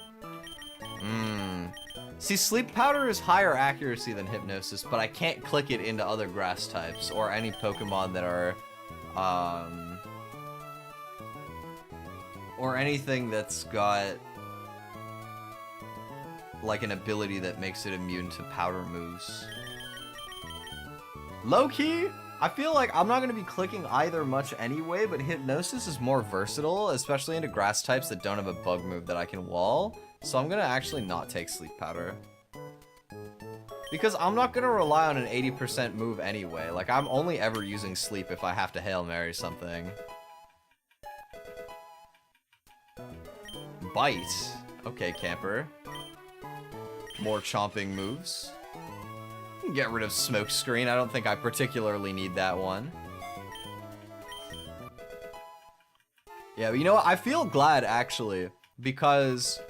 See, sleep powder is higher accuracy than hypnosis, but I can't click it into other grass types or any Pokemon that are, or anything that's got, like, an ability that makes it immune to powder moves. Low-key, I feel like I'm not going to be clicking either much anyway, but Hypnosis is more versatile, especially into grass types that don't have a bug move that I can wall. So I'm going to actually not take Sleep Powder. Because I'm not going to rely on an 80% move anyway. Like, I'm only ever using Sleep if I have to Hail Mary something. Bite. Okay, camper. More chomping moves. Get rid of Smoke Screen. I don't think I particularly need that one. Yeah, but you know what? I feel glad, actually, because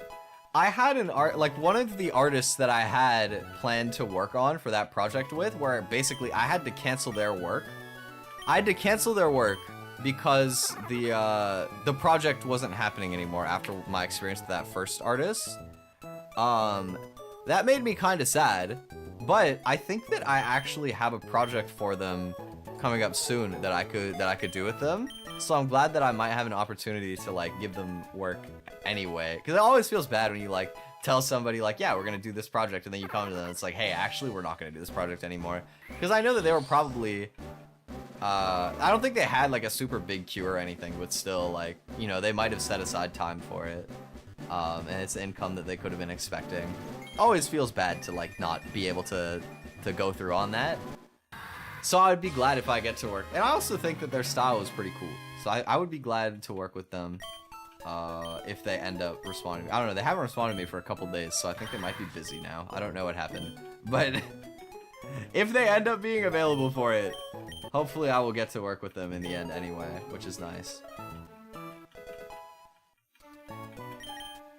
I had an one of the artists that I had planned to work on for that project with, where basically I had to cancel their work. I had to cancel their work because the project wasn't happening anymore after my experience with that first artist. That made me kind of sad, but I think that I actually have a project for them coming up soon that I could do with them. So I'm glad that I might have an opportunity to, like, give them work anyway, because it always feels bad when you, like, tell somebody, like, yeah, we're gonna do this project, and then you come to them and it's like, hey, actually we're not gonna do this project anymore, because I know that they were probably I don't think they had, like, a super big queue or anything, but still, like, you know, they might have set aside time for it, and it's income that they could have been expecting. Always feels bad to, like, not be able to go through on that. So I'd be glad if I get to work. And I also think that their style is pretty cool. So I would be glad to work with them if they end up responding. I don't know, they haven't responded to me for a couple days, so I think they might be busy now. I don't know what happened. But if they end up being available for it, hopefully I will get to work with them in the end anyway, which is nice.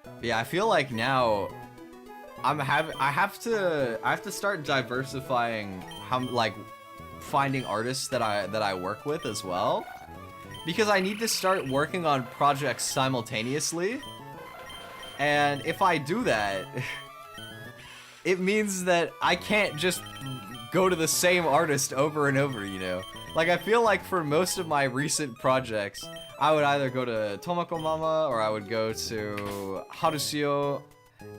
But yeah, I feel like now I have to start diversifying how, like, finding artists that I work with as well, because I need to start working on projects simultaneously, and if I do that, it means that I can't just go to the same artist over and over, you know? Like, I feel like for most of my recent projects, I would either go to Tomoko Mama or I would go to Harushio.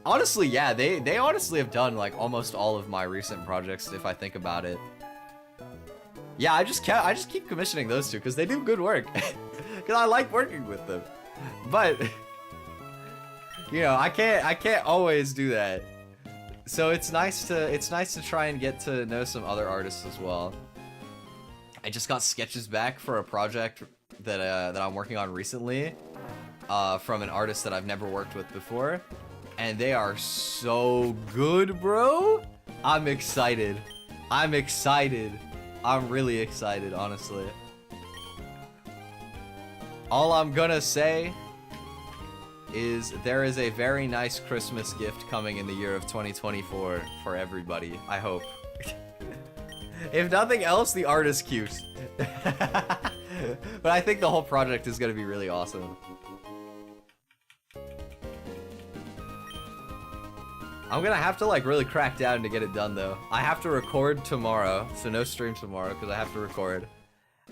Honestly, yeah, they honestly have done, like, almost all of my recent projects if I think about it. Yeah, I just keep commissioning those two because they do good work. Because I like working with them. But you know, I can't always do that. So it's nice to try and get to know some other artists as well. I just got sketches back for a project that I'm working on recently, from an artist that I've never worked with before, and they are so good, bro. I'm excited. I'm really excited, honestly. All I'm gonna say is there is a very nice Christmas gift coming in the year of 2024 for everybody, I hope. If nothing else, the art is cute. But I think the whole project is gonna be really awesome. I'm gonna have to like really crack down to get it done though. I have to record tomorrow, so no stream tomorrow because I have to record.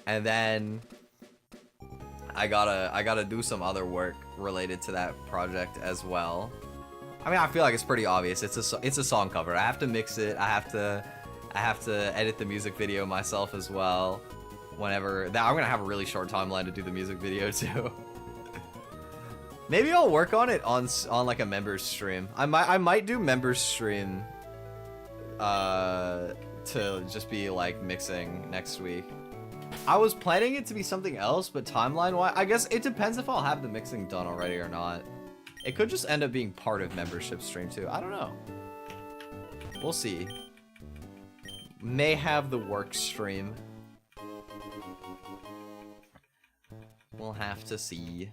And then I gotta do some other work related to that project as well. I mean, I feel like it's pretty obvious. It's a song cover. I have to mix it. I have to edit the music video myself as well. Whenever that, I'm gonna have a really short timeline to do the music video too. Maybe I'll work on it on like a members stream. I might do members stream to just be like mixing next week. I was planning it to be something else, but timeline-wise, I guess it depends if I'll have the mixing done already or not. It could just end up being part of membership stream too. I don't know. We'll see. May have the work stream. We'll have to see.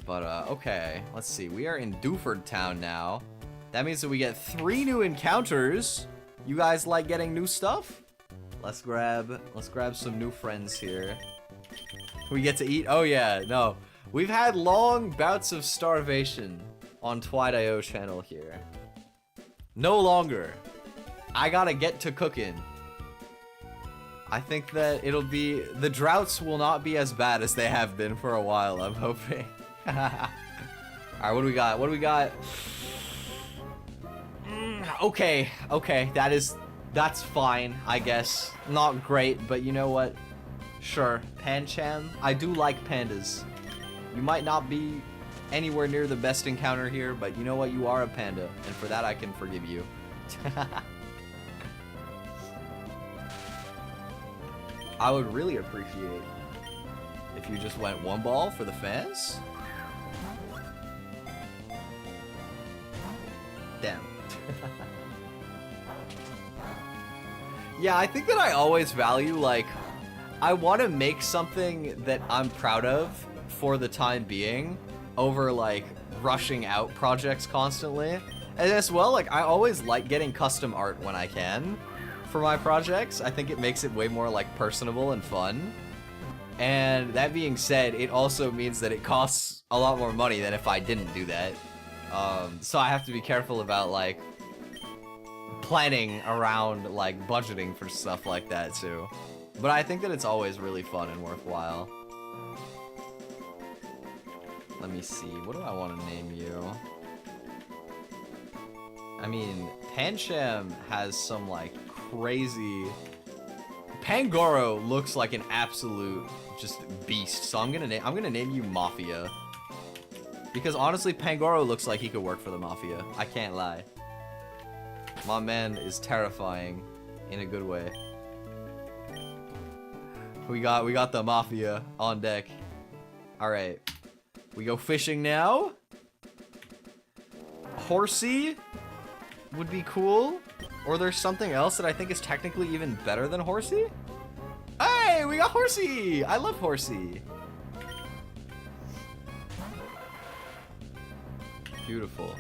But, okay. Let's see. We are in Dewford Town now. That means that we get 3 new encounters. You guys like getting new stuff? Let's grab some new friends here. We get to eat. Oh yeah, no. We've had long bouts of starvation on Twi.io channel here. No longer. I gotta get to cooking. I think that the droughts will not be as bad as they have been for a while, I'm hoping. Alright, what do we got? What do we got? Okay, that's fine, I guess. Not great, but you know what? Sure, Pancham. I do like pandas. You might not be anywhere near the best encounter here, but you know what? You are a panda, and for that I can forgive you. I would really appreciate if you just went 1 ball for the fans. Damn. Yeah, I think that I always value, like, I want to make something that I'm proud of for the time being over, like, rushing out projects constantly. And as well, like, I always like getting custom art when I can for my projects. I think it makes it way more, like, personable and fun. And that being said, it also means that it costs a lot more money than if I didn't do that. So I have to be careful about, like, planning around like budgeting for stuff like that too. But I think that it's always really fun and worthwhile. Let me see, what do I want to name you? I mean, Pancham has some like crazy... Pangoro looks like an absolute just beast, so I'm gonna name you Mafia. Because honestly, Pangoro looks like he could work for the Mafia. I can't lie. My man is terrifying in a good way. We got the Mafia on deck. Alright. We go fishing now. Horsey would be cool. Or there's something else that I think is technically even better than Horsey. Hey, we got Horsey! I love Horsey. Beautiful.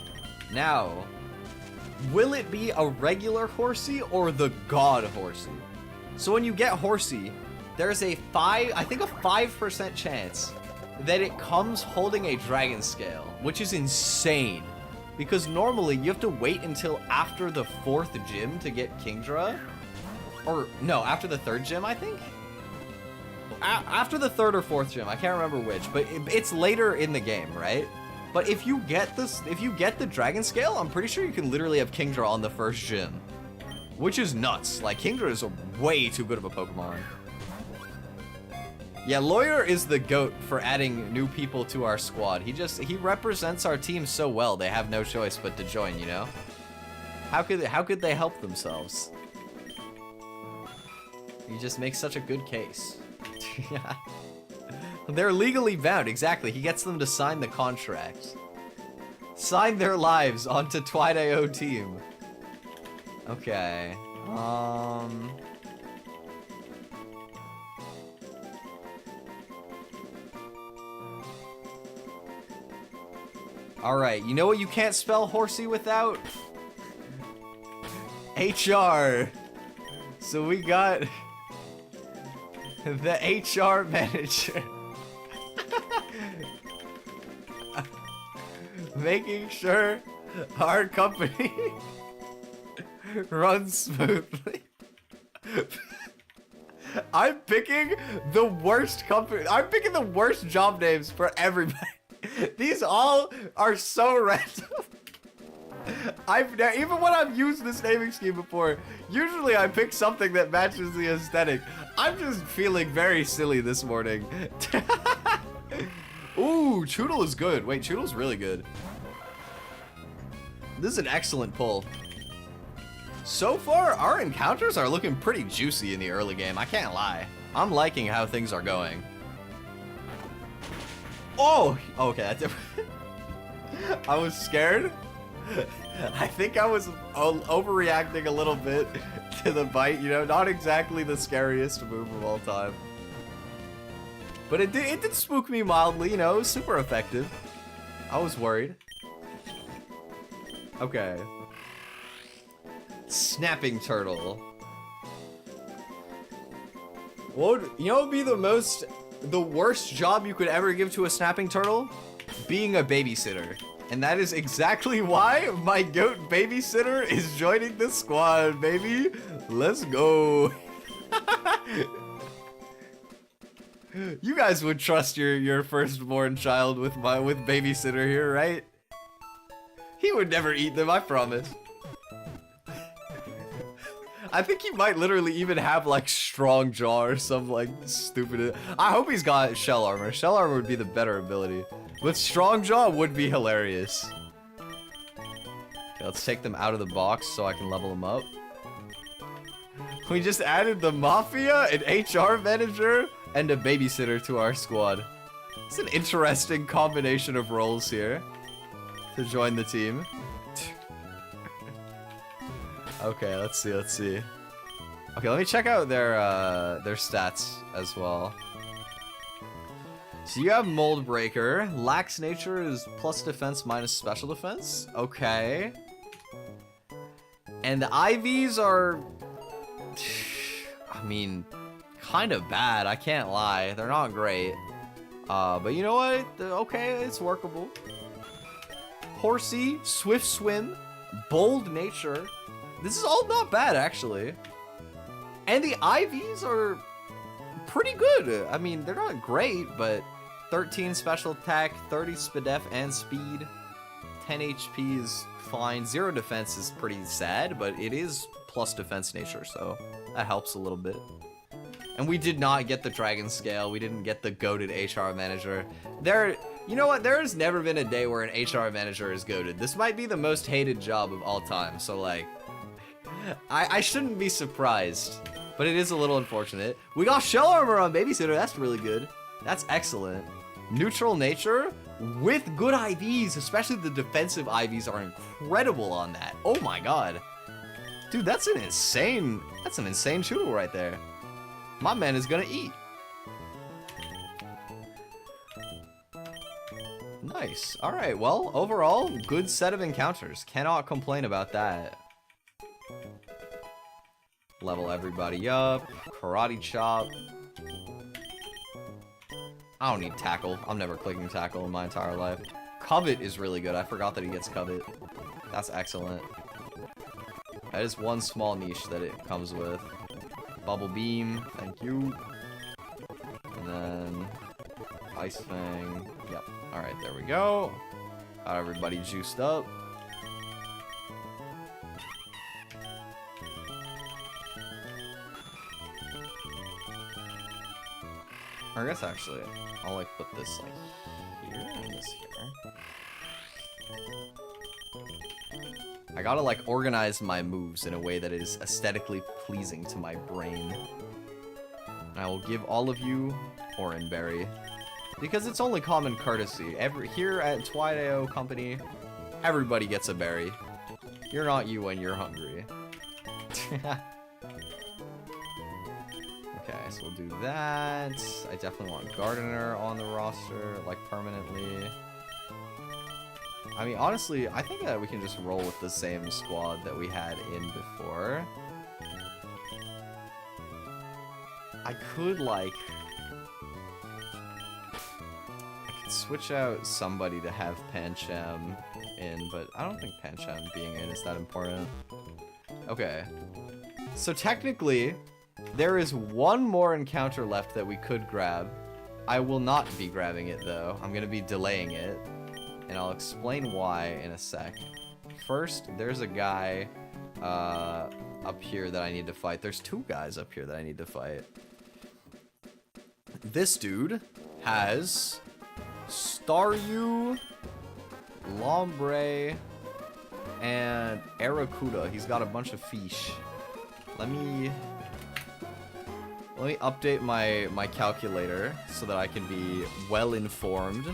Now, will it be a regular Horsey or the God Horsey? So when you get Horsey, there's a 5% chance that it comes holding a dragon scale, which is insane. Because normally you have to wait until after the 4th gym to get Kingdra. Or, no, after the 3rd gym, I think? After the 3rd or 4th gym, I can't remember which, but it's later in the game, right? But if you get the dragon scale, I'm pretty sure you can literally have Kingdra on the 1st gym. Which is nuts. Like, Kingdra is a way too good of a Pokemon. Yeah, Lawyer is the GOAT for adding new people to our squad. He represents our team so well, they have no choice but to join, you know? How could they help themselves? He just makes such a good case. Yeah. They're legally bound, exactly. He gets them to sign the contract. Sign their lives onto Twi-Yo team. Okay. Alright, you know what you can't spell horsey without? HR. So we got the HR manager. Making sure our company runs smoothly. I'm picking the worst company. I'm picking the worst job names for everybody. These all are so random. Even when I've used this naming scheme before, usually I pick something that matches the aesthetic. I'm just feeling very silly this morning. Ooh, Choodle is good. Wait, Choodle's really good. This is an excellent pull. So far, our encounters are looking pretty juicy in the early game. I can't lie. I'm liking how things are going. Oh, okay. I was scared. I think I was overreacting a little bit to the bite, you know, not exactly the scariest move of all time. But it did spook me mildly, you know, it was super effective. I was worried. Okay. Snapping turtle. What would be the worst job you could ever give to a snapping turtle? Being a babysitter. And that is exactly why my GOAT babysitter is joining the squad, baby. Let's go. You guys would trust your firstborn child with babysitter here, right? He would never eat them, I promise. I think he might literally even have like strong jaw or some like stupid. I hope he's got shell armor. Shell armor would be the better ability, but strong jaw would be hilarious. Okay, let's take them out of the box so I can level them up. We just added the mafia, an HR manager, and a babysitter to our squad. It's an interesting combination of roles here to join the team. Okay, let's see. Okay, let me check out their stats as well. So you have Mold Breaker. Lax Nature is plus defense minus special defense. Okay. And the IVs are, I mean, kind of bad. I can't lie. They're not great. But you know what? Okay, it's workable. Horsey, Swift Swim, Bold Nature. This is all not bad, actually. And the IVs are pretty good. I mean, they're not great, but 13 special attack, 30 SPDF and speed, 10 HP is fine. 0 defense is pretty sad, but it is plus defense nature, so that helps a little bit. And we did not get the Dragon Scale. We didn't get the goated HR manager. You know what? There has never been a day where an HR manager is goated. This might be the most hated job of all time, so like, I shouldn't be surprised, but it is a little unfortunate. We got shell armor on babysitter. That's really good. That's excellent. Neutral nature with good IVs, especially the defensive IVs are incredible on that. Oh my god. Dude, that's an insane Choodle right there. My man is gonna eat. Nice. Alright, well, overall, good set of encounters. Cannot complain about that. Level everybody up. Karate chop. I don't need tackle. I'm never clicking tackle in my entire life. Covet is really good. I forgot that he gets covet. That's excellent. That is one small niche that it comes with. Bubble beam. Thank you. And then Ice Fang. Yep. Alright, there we go. Got everybody juiced up. Or I guess actually, I'll like put this like here and this here. I gotta like organize my moves in a way that is aesthetically pleasing to my brain. And I will give all of you Oranberry. Because it's only common courtesy. Here at Twi Your Company, everybody gets a berry. You're not you when you're hungry. Okay, so we'll do that. I definitely want Gardener on the roster, like permanently. I mean, honestly, I think that we can just roll with the same squad that we had in before. I could, like... I could switch out somebody to have Pancham in, but I don't think Pancham being in is that important. Okay. So technically, there is one more encounter left that we could grab. I will not be grabbing it, though. I'm going to be delaying it. And I'll explain why in a sec. First, there's a guy up here that I need to fight. There's two guys up here that I need to fight. This dude has Staryu, Lombre, and Aracuda. He's got a bunch of fish. Let me update my calculator so that I can be well informed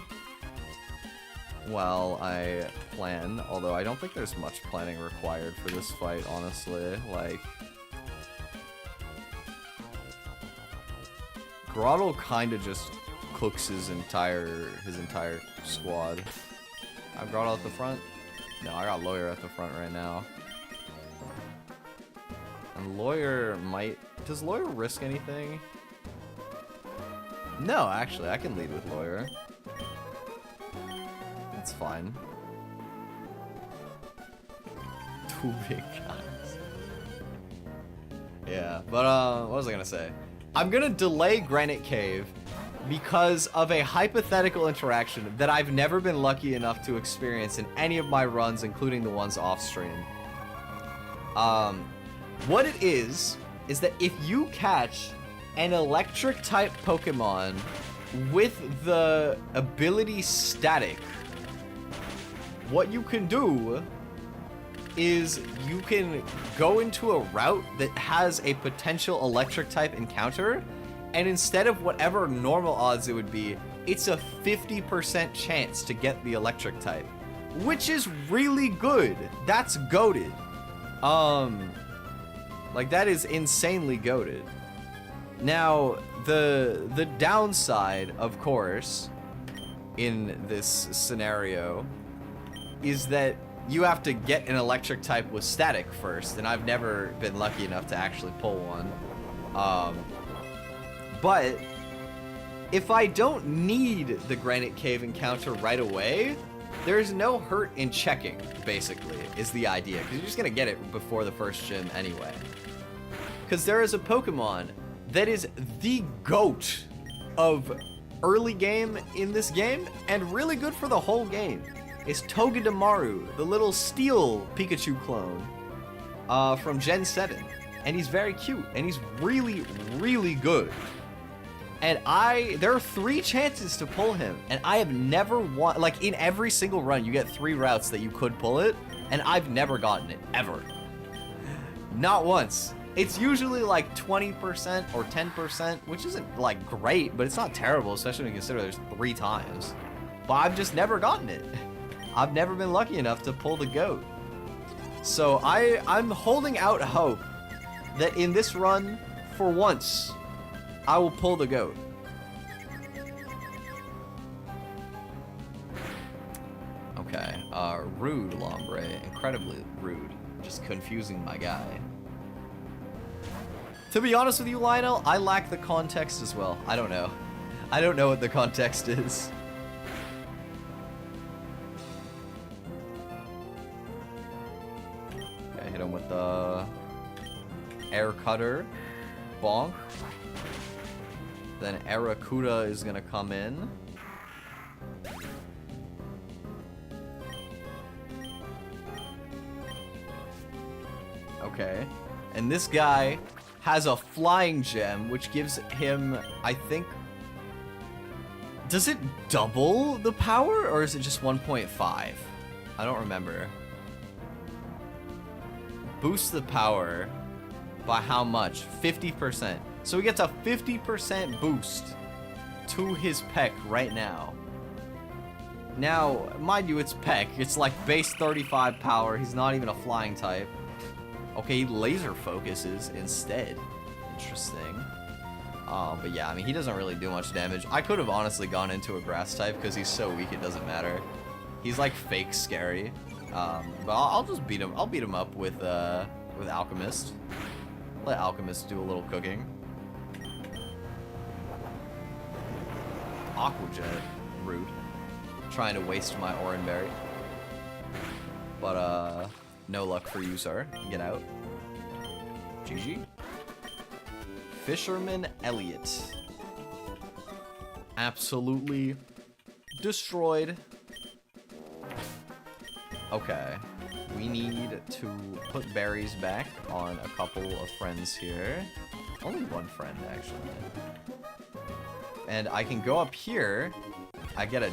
while I plan, although I don't think there's much planning required for this fight, honestly. Like, Grottle kind of just cooks his entire squad. I have Grottle at the front? No, I got Lawyer at the front right now. And Lawyer might... Does Lawyer risk anything? No, actually, I can lead with Lawyer. That's fine. Two big guys. Yeah, but what was I gonna say? I'm gonna delay Granite Cave because of a hypothetical interaction that I've never been lucky enough to experience in any of my runs, including the ones off stream. What it is that if you catch an electric type Pokemon with the ability Static, what you can do is you can go into a route that has a potential electric type encounter, and instead of whatever normal odds it would be, it's a 50% chance to get the electric type, which is really good. That's goated. Like, that is insanely goated. Now, the downside, of course, in this scenario is that you have to get an electric type with Static first, and I've never been lucky enough to actually pull one. But if I don't need the Granite Cave encounter right away, there's no hurt in checking, basically, is the idea, because you're just going to get it before the first gym anyway. Because there is a Pokemon that is the GOAT of early game in this game, and really good for the whole game. It's Togedemaru, the little steel Pikachu clone from Gen 7. And he's very cute, and he's really, really good. And there are 3 chances to pull him, and I have never won. Like, in every single run, you get 3 routes that you could pull it, and I've never gotten it, ever. Not once. It's usually like 20% or 10%, which isn't like great, but it's not terrible, especially when you consider there's 3 times. But I've just never gotten it. I've never been lucky enough to pull the GOAT. So I'm holding out hope that in this run, for once, I will pull the GOAT. Okay, rude, Lombre. Incredibly rude. Just confusing my guy. To be honest with you, Lionel, I lack the context as well. I don't know. I don't know what the context is. Okay, hit him with the air cutter. Bonk. Then Aracuda is gonna come in. Okay. And this guy has a flying gem, which gives him, I think, Does it double the power, or is it just 1.5? I don't remember. Boost the power by how much? 50%. So he gets a 50% boost to his peck right now. Now, mind you, it's peck. It's like base 35 power. He's not even a flying type. Okay, he laser focuses instead. Interesting. But yeah, I mean, he doesn't really do much damage. I could have honestly gone into a grass type because he's so weak it doesn't matter. He's like fake scary. But I'll just beat him. I'll beat him up with Alchemist. Let Alchemist do a little cooking. Aqua Jet, rude. Trying to waste my Oranberry. But no luck for you, sir. Get out. GG. Fisherman Elliot. Absolutely destroyed. Okay. We need to put berries back on a couple of friends here. Only one friend, actually. And I can go up here. I get a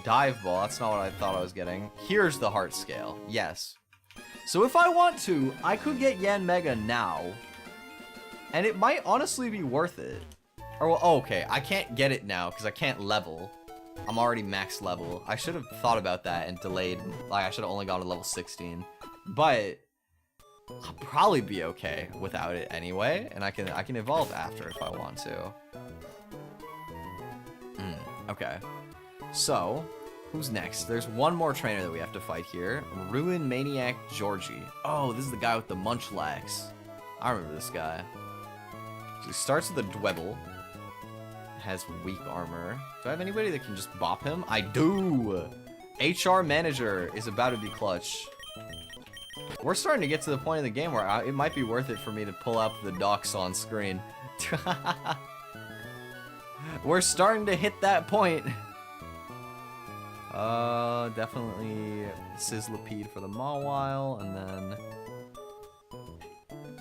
dive ball. That's not what I thought I was getting. Here's the heart scale. Yes. So if I want to, I could get Yanmega now. And it might honestly be worth it. Or, well, oh, okay. I can't get it now because I can't level. I'm already max level. I should have thought about that and delayed. Like, I should have only gone to level 16. But I'll probably be okay without it anyway. And I can evolve after if I want to. Okay. So, who's next? There's one more trainer that we have to fight here. Ruin Maniac Georgie. Oh, this is the guy with the Munchlax. I remember this guy. So he starts with a Dwebble. Has weak armor. Do I have anybody that can just bop him? I do! HR Manager is about to be clutch. We're starting to get to the point in the game where it might be worth it for me to pull up the docs on screen. We're starting to hit that point. Definitely Sizzlipede for the Mawile, and then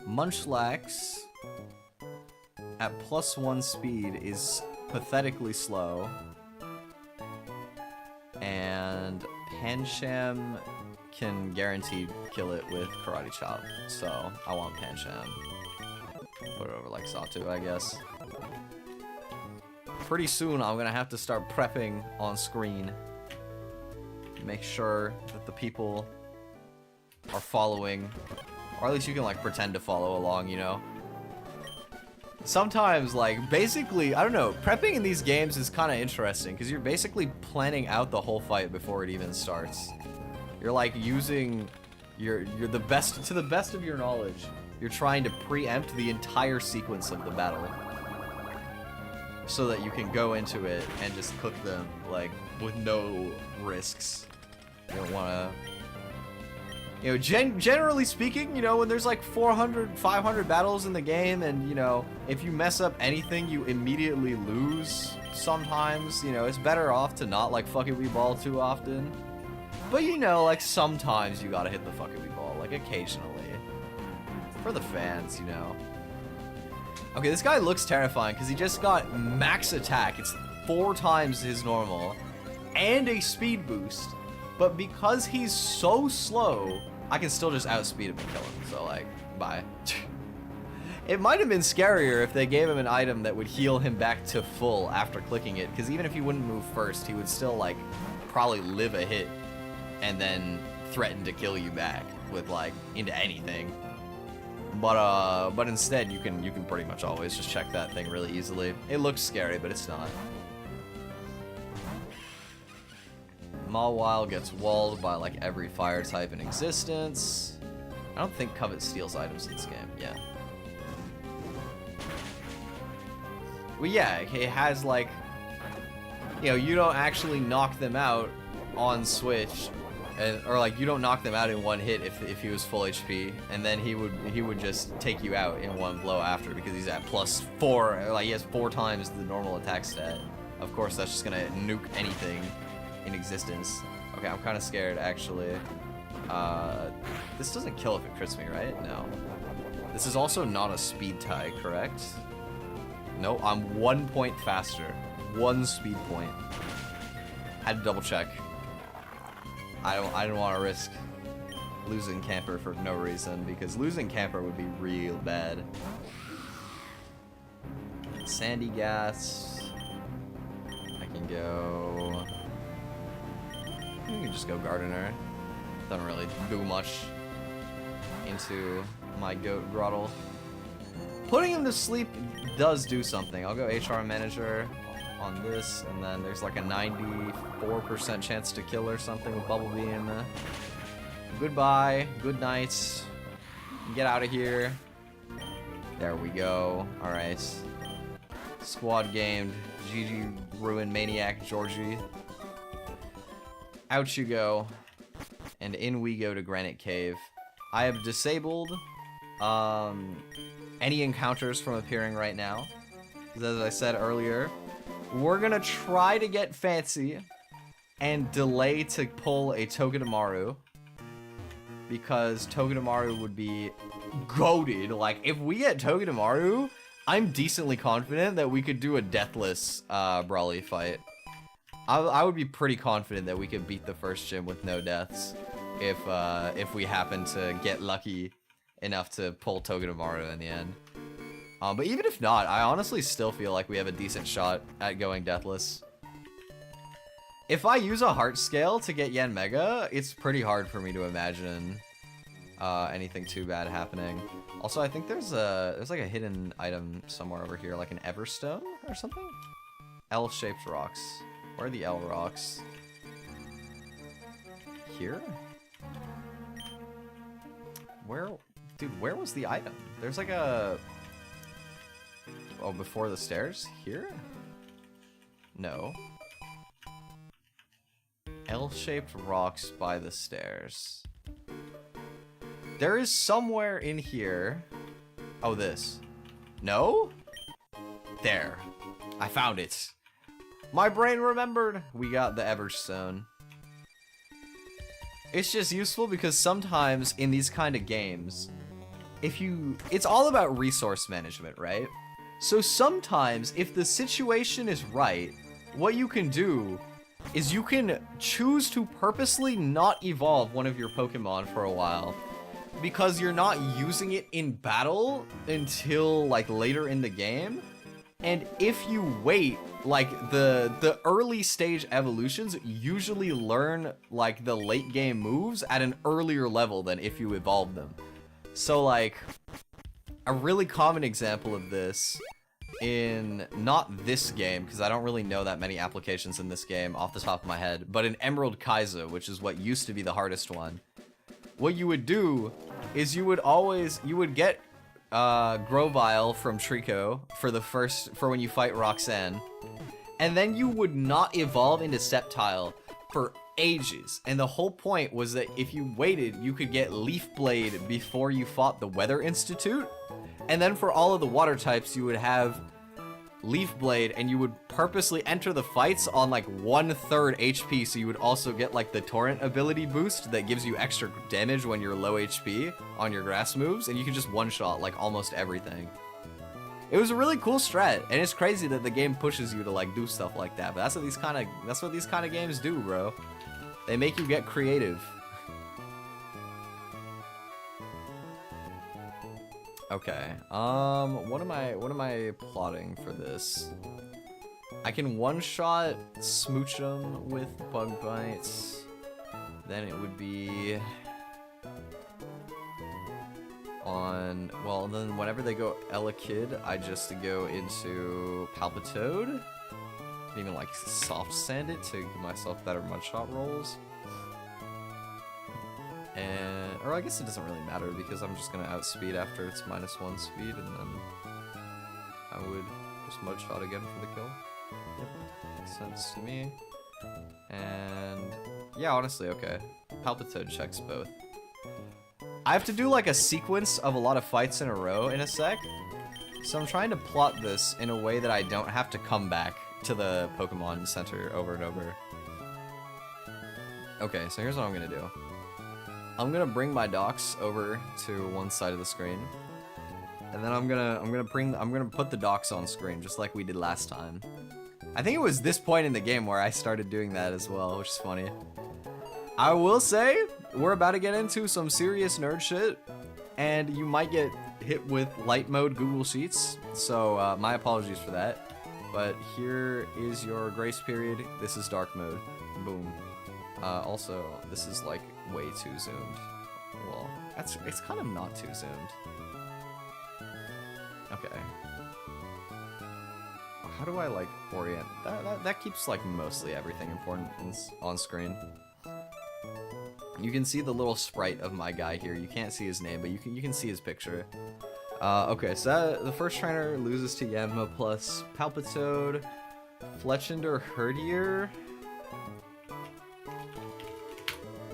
Munchlax at +1 speed is pathetically slow. And Pancham can guaranteed kill it with Karate Chop, so I want Pancham. Put it over like Satu, I guess. Pretty soon I'm gonna have to start prepping on screen. Make sure that the people are following, or at least you can like pretend to follow along, you know? Sometimes, like, basically, I don't know, prepping in these games is kind of interesting because you're basically planning out the whole fight before it even starts. You're like using you're the best, to the best of your knowledge, you're trying to preempt the entire sequence of the battle so that you can go into it and just cook them, like, with no risks. You don't want to, you know, generally speaking, you know, when there's like 400, 500 battles in the game and, you know, if you mess up anything, you immediately lose sometimes, you know, it's better off to not, like, fuck it wee ball too often. But, you know, like, sometimes you gotta hit the fuck it wee ball, like, occasionally. For the fans, you know. Okay, this guy looks terrifying because he just got max attack. It's 4 times his normal and a speed boost. But because he's so slow, I can still just outspeed him and kill him. So, like, bye. It might have been scarier if they gave him an item that would heal him back to full after clicking it. Because even if he wouldn't move first, he would still, like, probably live a hit and then threaten to kill you back with, like, into anything. But instead, you can pretty much always just check that thing really easily. It looks scary, but it's not. Mawile gets walled by like every fire type in existence. I don't think Covet steals items in this game. Yeah. Well, yeah, it has like, you know, you don't actually knock them out on switch, or like you don't knock them out in one hit if he was full HP, and then he would just take you out in one blow after because he's at +4, like he has 4 times the normal attack stat. Of course, that's just gonna nuke anything in existence. Okay, I'm kind of scared actually. This doesn't kill if it crits me, right? No. This is also not a speed tie, correct? No, I'm 1 point faster. 1 speed point. Had to double check. I didn't want to risk losing camper for no reason, because losing camper would be real bad. Sandy gas. I can go... You can just go gardener. Doesn't really do much into my goat grottle. Putting him to sleep does do something. I'll go HR manager on this, and then there's like a 94% chance to kill or something with Bubble Beam. Goodbye, good night. Get out of here. There we go. Alright. Squad gamed. GG Ruin Maniac Georgie. Out you go. And in we go to Granite Cave. I have disabled any encounters from appearing right now. As I said earlier, we're gonna try to get fancy and delay to pull a Togedemaru, because Togedemaru would be goated. Like, if we get Togedemaru, I'm decently confident that we could do a deathless Brawly fight. I would be pretty confident that we could beat the first gym with no deaths if we happen to get lucky enough to pull Togedemaru in the end. But even if not, I honestly still feel like we have a decent shot at going deathless. If I use a heart scale to get Yen Mega, it's pretty hard for me to imagine anything too bad happening. Also, I think there's like a hidden item somewhere over here, like an Everstone or something? L-shaped rocks. Where are the L rocks? Here? Where? Dude, where was the item? There's like a... Oh, before the stairs? Here? No. L-shaped rocks by the stairs. There is somewhere in here... Oh, this. No? There. I found it. My brain remembered. We got the Everstone. It's just useful because sometimes in these kind of games, it's all about resource management, right? So sometimes if the situation is right, what you can do is you can choose to purposely not evolve one of your Pokemon for a while, because you're not using it in battle until like later in the game. And if you wait, like the early stage evolutions usually learn like the late game moves at an earlier level than if you evolve them. So like a really common example of this in not this game, because I don't really know that many applications in this game off the top of my head, but in Emerald Kaizo, which is what used to be the hardest one, what you would do is you would get Grovyle from Trico for when you fight Roxanne, and then you would not evolve into Sceptile for ages. And the whole point was that if you waited, you could get Leaf Blade before you fought the Weather Institute, and then for all of the water types you would have Leaf Blade, and you would purposely enter the fights on like 1/3 HP, so you would also get like the Torrent ability boost that gives you extra damage when you're low HP on your grass moves, and you could just one-shot like almost everything. It was a really cool strat, and it's crazy that the game pushes you to like do stuff like that, but that's what these kind of games do, bro. They make you get creative. Okay, what am I plotting for this? I can one-shot Smoochum with Bug Bites. Then it would be on, well, then whenever they go Elekid, I just go into Palpitoad. Can even like soft sand it to give myself better mudshot rolls. And, or I guess it doesn't really matter because I'm just gonna outspeed after it's -1 speed, and then I would just mudshot again for the kill. Yep, makes sense to me. And yeah, honestly, okay. Palpitoad checks both. I have to do like a sequence of a lot of fights in a row in a sec, so I'm trying to plot this in a way that I don't have to come back to the Pokemon Center over and over. Okay, so here's what I'm gonna do. I'm gonna bring my docks over to one side of the screen, and then I'm gonna put the docks on screen just like we did last time. I think it was this point in the game where I started doing that as well, which is funny. I will say, we're about to get into some serious nerd shit, and you might get hit with light mode Google Sheets, so my apologies for that. But here is your grace period. This is dark mode. Boom. Also, this is like way too zoomed. Well, it's kind of not too zoomed. Okay. How do I like orient? That keeps like mostly everything important on screen. You can see the little sprite of my guy here. You can't see his name, but you can see his picture. Okay, so the first trainer loses to Yanma plus Palpitoad, Fletchender Herdier.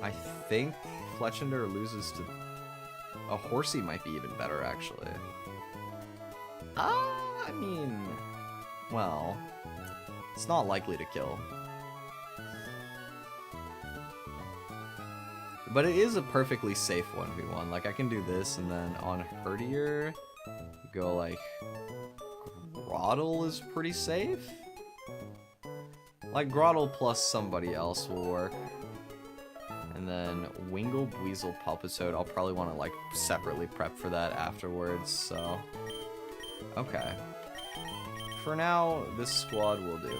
I think Fletchender loses to a Horsey might be even better actually. I mean, well, it's not likely to kill. But it is a perfectly safe 1v1. Like, I can do this, and then on Herdier, go like, Groddle is pretty safe? Like, Groddle plus somebody else will work. And then Wingle, Weasel, Palpitoad, I'll probably want to like separately prep for that afterwards, so... Okay. For now, this squad will do.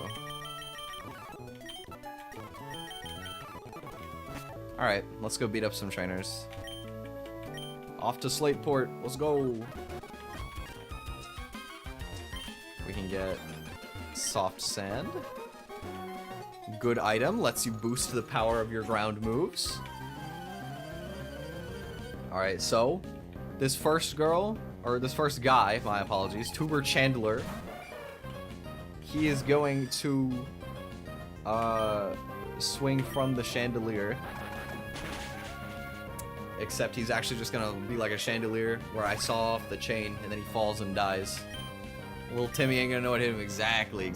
Alright, let's go beat up some trainers. Off to Slateport, let's go! We can get Soft Sand. Good item, lets you boost the power of your ground moves. Alright, so, this first girl, or this first guy, my apologies, Tuber Chandler, he is going to, swing from the chandelier. Except he's actually just gonna be like a chandelier where I saw off the chain and then he falls and dies. Little Timmy ain't gonna know what hit him exactly.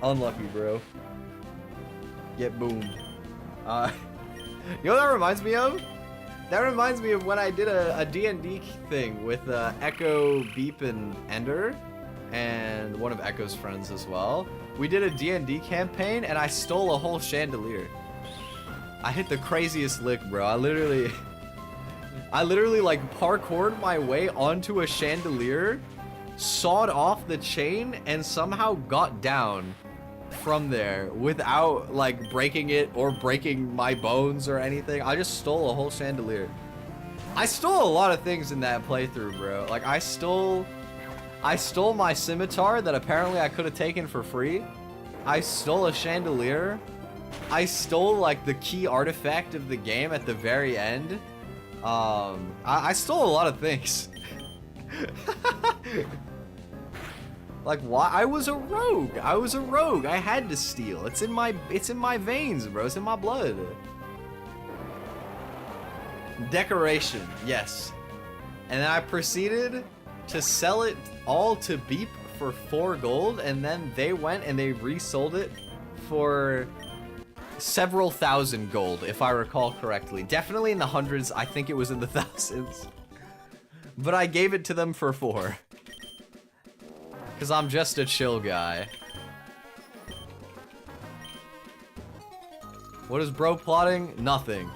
Unlucky, bro. Get boomed. You know what that reminds me of? That reminds me of when I did a D&D thing with Echo, Beep, and Ender, and one of Echo's friends as well. We did a D&D campaign and I stole a whole chandelier. I hit the craziest lick, bro. I literally like parkoured my way onto a chandelier, sawed off the chain, and somehow got down from there without like breaking it or breaking my bones or anything. I just stole a whole chandelier. I stole a lot of things in that playthrough, bro. Like I stole my scimitar that apparently I could have taken for free. I stole a chandelier. I stole like the key artifact of the game at the very end. I stole a lot of things. Like why? I was a rogue. I had to steal. It's in my veins, bro. It's in my blood. Decoration, yes. And then I proceeded to sell it all to Beep for 4 gold, and then they went and they resold it for several thousand gold, if I recall correctly. Definitely in the hundreds. I think it was in the thousands. But I gave it to them for 4. Because I'm just a chill guy. What is bro plotting? Nothing.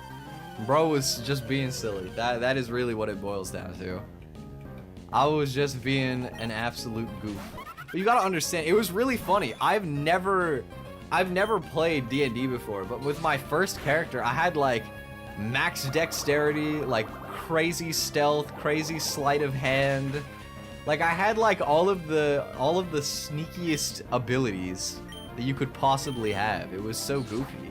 Bro was just being silly. That is really what it boils down to. I was just being an absolute goof. But you gotta understand, it was really funny. I've never played D&D before, but with my first character, I had like max dexterity, like crazy stealth, crazy sleight of hand. Like I had like all of the sneakiest abilities that you could possibly have. It was so goofy.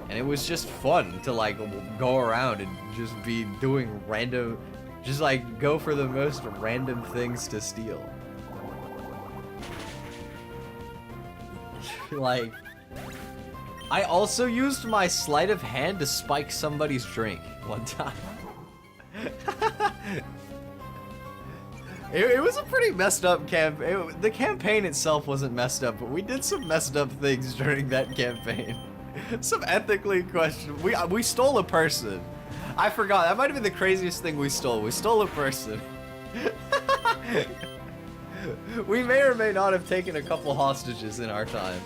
And it was just fun to like go around and just be doing random, just like go for the most random things to steal. Like, I also used my sleight of hand to spike somebody's drink one time. It was a pretty messed up campaign. The campaign itself wasn't messed up, but we did some messed up things during that campaign. Some ethically questionable. We stole a person. I forgot. That might have been the craziest thing we stole. We stole a person. We may or may not have taken a couple hostages in our time.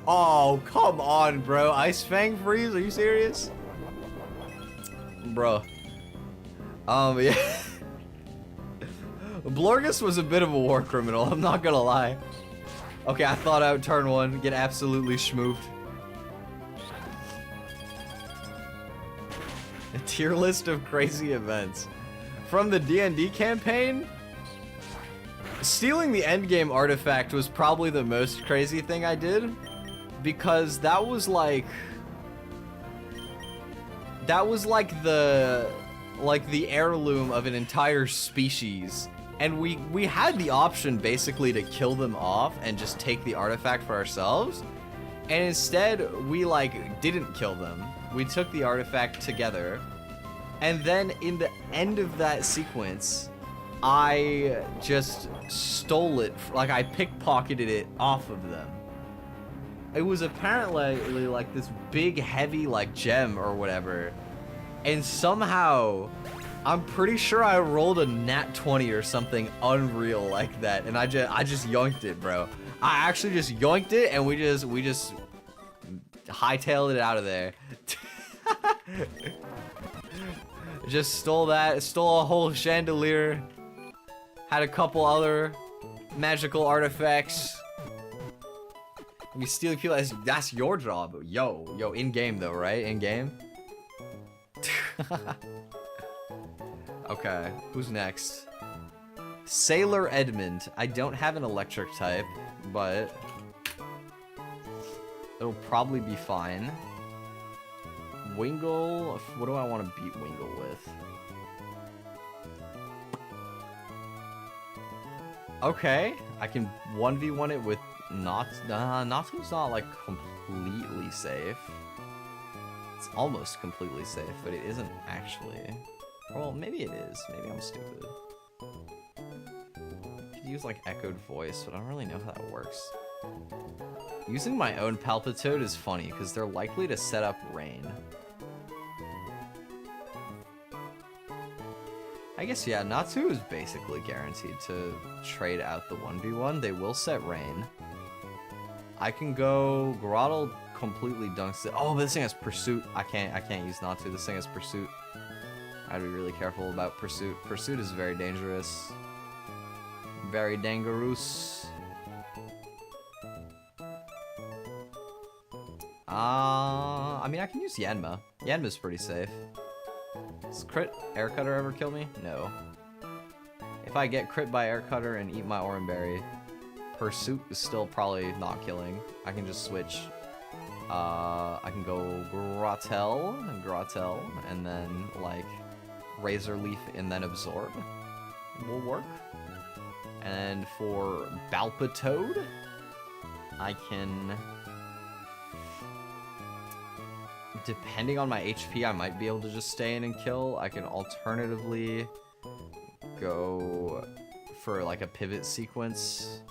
Oh, come on, bro. Ice Fang freeze? Are you serious? Bro. Yeah. Blorgus was a bit of a war criminal, I'm not gonna lie. Okay, I thought I would turn one, get absolutely schmoofed. A tier list of crazy events. From the D&D campaign, stealing the endgame artifact was probably the most crazy thing I did, because that was like the heirloom of an entire species, and we had the option basically to kill them off and just take the artifact for ourselves, and instead we like didn't kill them. We took the artifact together, and then in the end of that sequence, I just stole it, like I pickpocketed it off of them. It was apparently like this big heavy like gem or whatever, and somehow I'm pretty sure I rolled a nat 20 or something unreal like that, and I just yoinked it, bro. I actually just yoinked it, and we just hightailed it out of there. Just stole that, stole a whole chandelier, had a couple other magical artifacts. I mean, stealing people, that's your job. Yo, in-game though, right? In-game? Okay, who's next? Sailor Edmund. I don't have an electric type, but it'll probably be fine. Wingle, what do I want to beat Wingle with? Okay, I can 1v1 it with Natsu's not like completely safe. It's almost completely safe, but it isn't actually. Well, maybe it is. Maybe I'm stupid. I could use like echoed voice, but I don't really know how that works. Using my own Palpitoad is funny because they're likely to set up rain. I guess, yeah, Natsu is basically guaranteed to trade out the 1v1. They will set rain. I can go Grottle completely dunks it. Oh, but this thing has Pursuit. I can't use Natsu. This thing has Pursuit. I have to be really careful about Pursuit. Pursuit is very dangerous. Very dangerous. I mean, I can use Yanma. Yanma's pretty safe. Does crit Air Cutter ever kill me? No. If I get crit by Air Cutter and eat my Oran Berry, Pursuit is still probably not killing. I can just switch. I can go Grottel, and then like Razor Leaf and then Absorb will work. And for Balpitoad, I can, depending on my HP, I might be able to just stay in and kill. I can alternatively go for like a pivot sequence,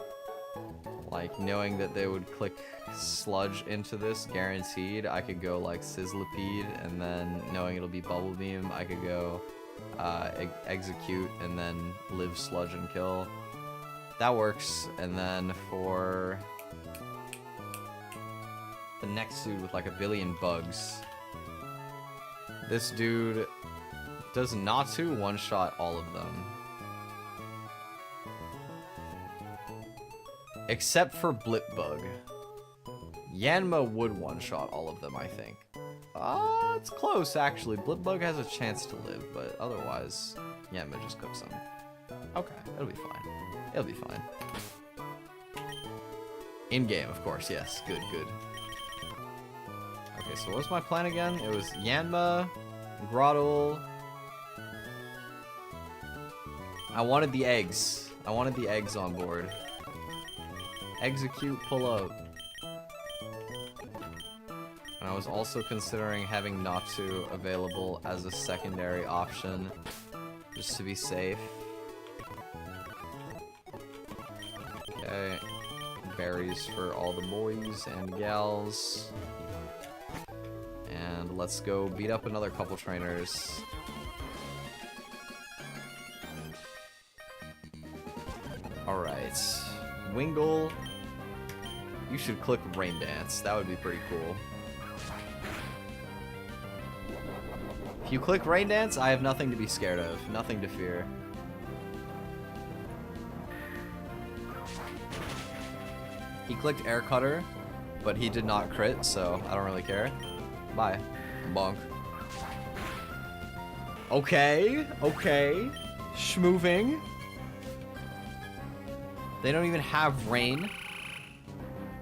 like knowing that they would click Sludge into this guaranteed. I could go like Sizzlipede, and then knowing it'll be Bubble Beam, I could go Execute and then live Sludge and kill. That works. And then for the next dude with like a billion bugs, this dude does Natsu one-shot all of them. Except for Blipbug. Yanma would one-shot all of them, I think. It's close, actually. Blipbug has a chance to live, but otherwise, Yanma just cooks them. Okay, it'll be fine. It'll be fine. In-game, of course, yes. Good, good. Okay, so what was my plan again? It was Yanma, Grottle. I wanted the eggs. I wanted the eggs on board. Execute, pull out. And I was also considering having Natsu available as a secondary option, just to be safe. Okay. Berries for all the boys and gals. And let's go beat up another couple trainers. Alright. Wingle. You should click Rain Dance. That would be pretty cool. If you click Rain Dance, I have nothing to be scared of. Nothing to fear. He clicked Air Cutter, but he did not crit, so I don't really care. Bye. Bonk. Okay. Okay. Schmoving. They don't even have rain.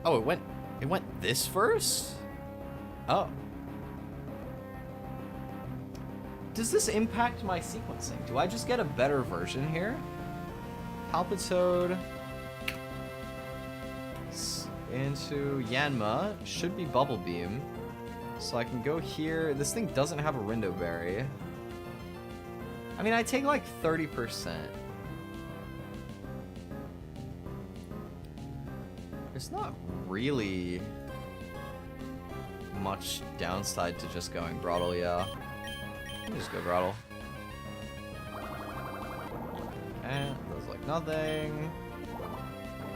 Oh, it went this first? Oh. Does this impact my sequencing? Do I just get a better version here? Palpitoad into Yanma. Should be Bubble Beam. So I can go here. This thing doesn't have a Rindo Berry. I mean, I take like 30%. There's not really much downside to just going Grottle, yeah. Let me just go Grottle. And does like nothing.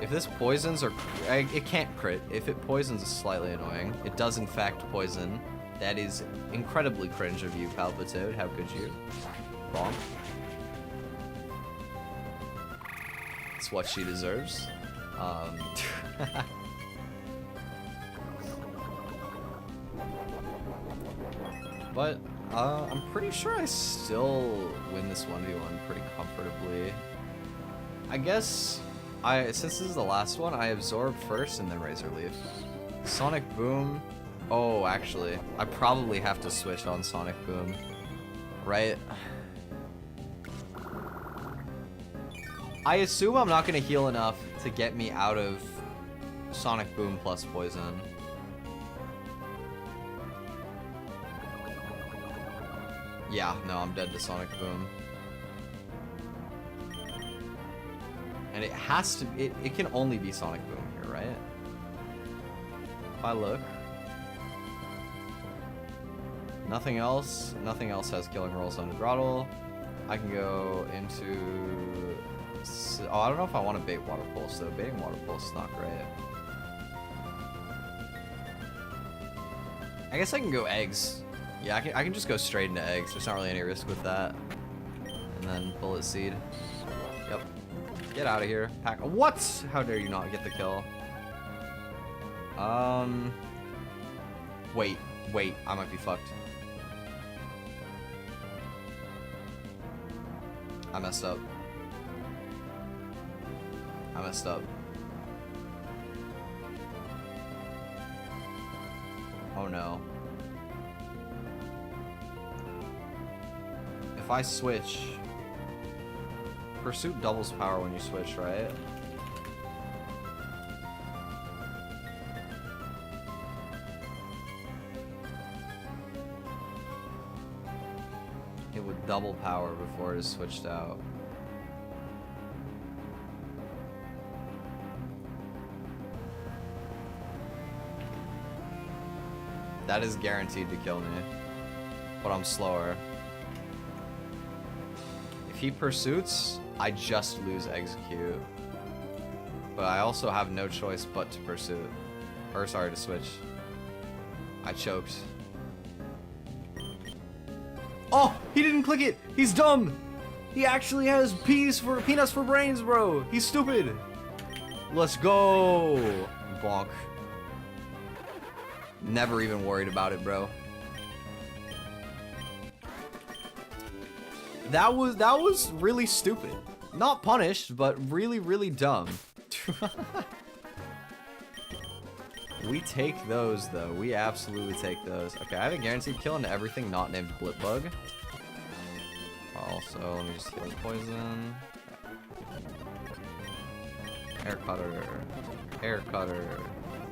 If this poisons or... it can't crit. If it poisons, it's slightly annoying. It does in fact poison. That is incredibly cringe of you, Palpitoad. How could you? Bonk. It's what she deserves. But I'm pretty sure I still win this 1v1 pretty comfortably. I guess since this is the last one, I absorb first and then Razor Leaf. Sonic Boom. Oh, actually, I probably have to switch on Sonic Boom, right? I assume I'm not gonna heal enough to get me out of Sonic Boom plus Poison. Yeah, no, I'm dead to Sonic Boom. And it has to, it can only be Sonic Boom here, right? If I look. Nothing else has killing rolls on Grottle. I can go into... Oh, I don't know if I want to bait Water Pulse, though. Baiting Water Pulse is not great. I guess I can go Eggs. Yeah, I can just go straight into Eggs. There's not really any risk with that. And then Bullet Seed. Yep. Get out of here. Pack. What? How dare you not get the kill? Wait. I might be fucked. I messed up. Oh no. If I switch... Pursuit doubles power when you switch, right? It would double power before it is switched out. That is guaranteed to kill me, but I'm slower. If he pursuits, I just lose Execute. But I also have no choice but to pursue. Or sorry, to switch. I choked. Oh, he didn't click it. He's dumb. He actually has peanuts for brains, bro. He's stupid. Let's go. Bonk. Never even worried about it, bro. That was really stupid. Not punished, but really, really dumb. We take those, though. We absolutely take those. Okay, I have a guaranteed kill into everything not named Blipbug. Also, let me just heal poison. Air Cutter. Air Cutter.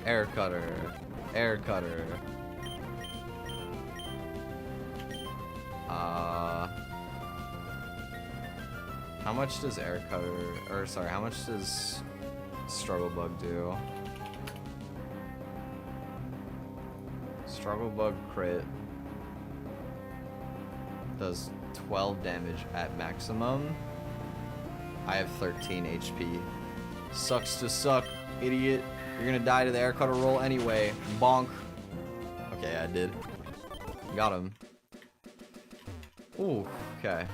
Air Cutter. Air Cutter. How much does Air Cutter, or sorry, how much does Struggle Bug do? Struggle Bug crit does 12 damage at maximum. I have 13 HP. Sucks to suck, idiot. You're gonna die to the air cutter roll anyway. Bonk. Okay, I did. Got him. Ooh, okay.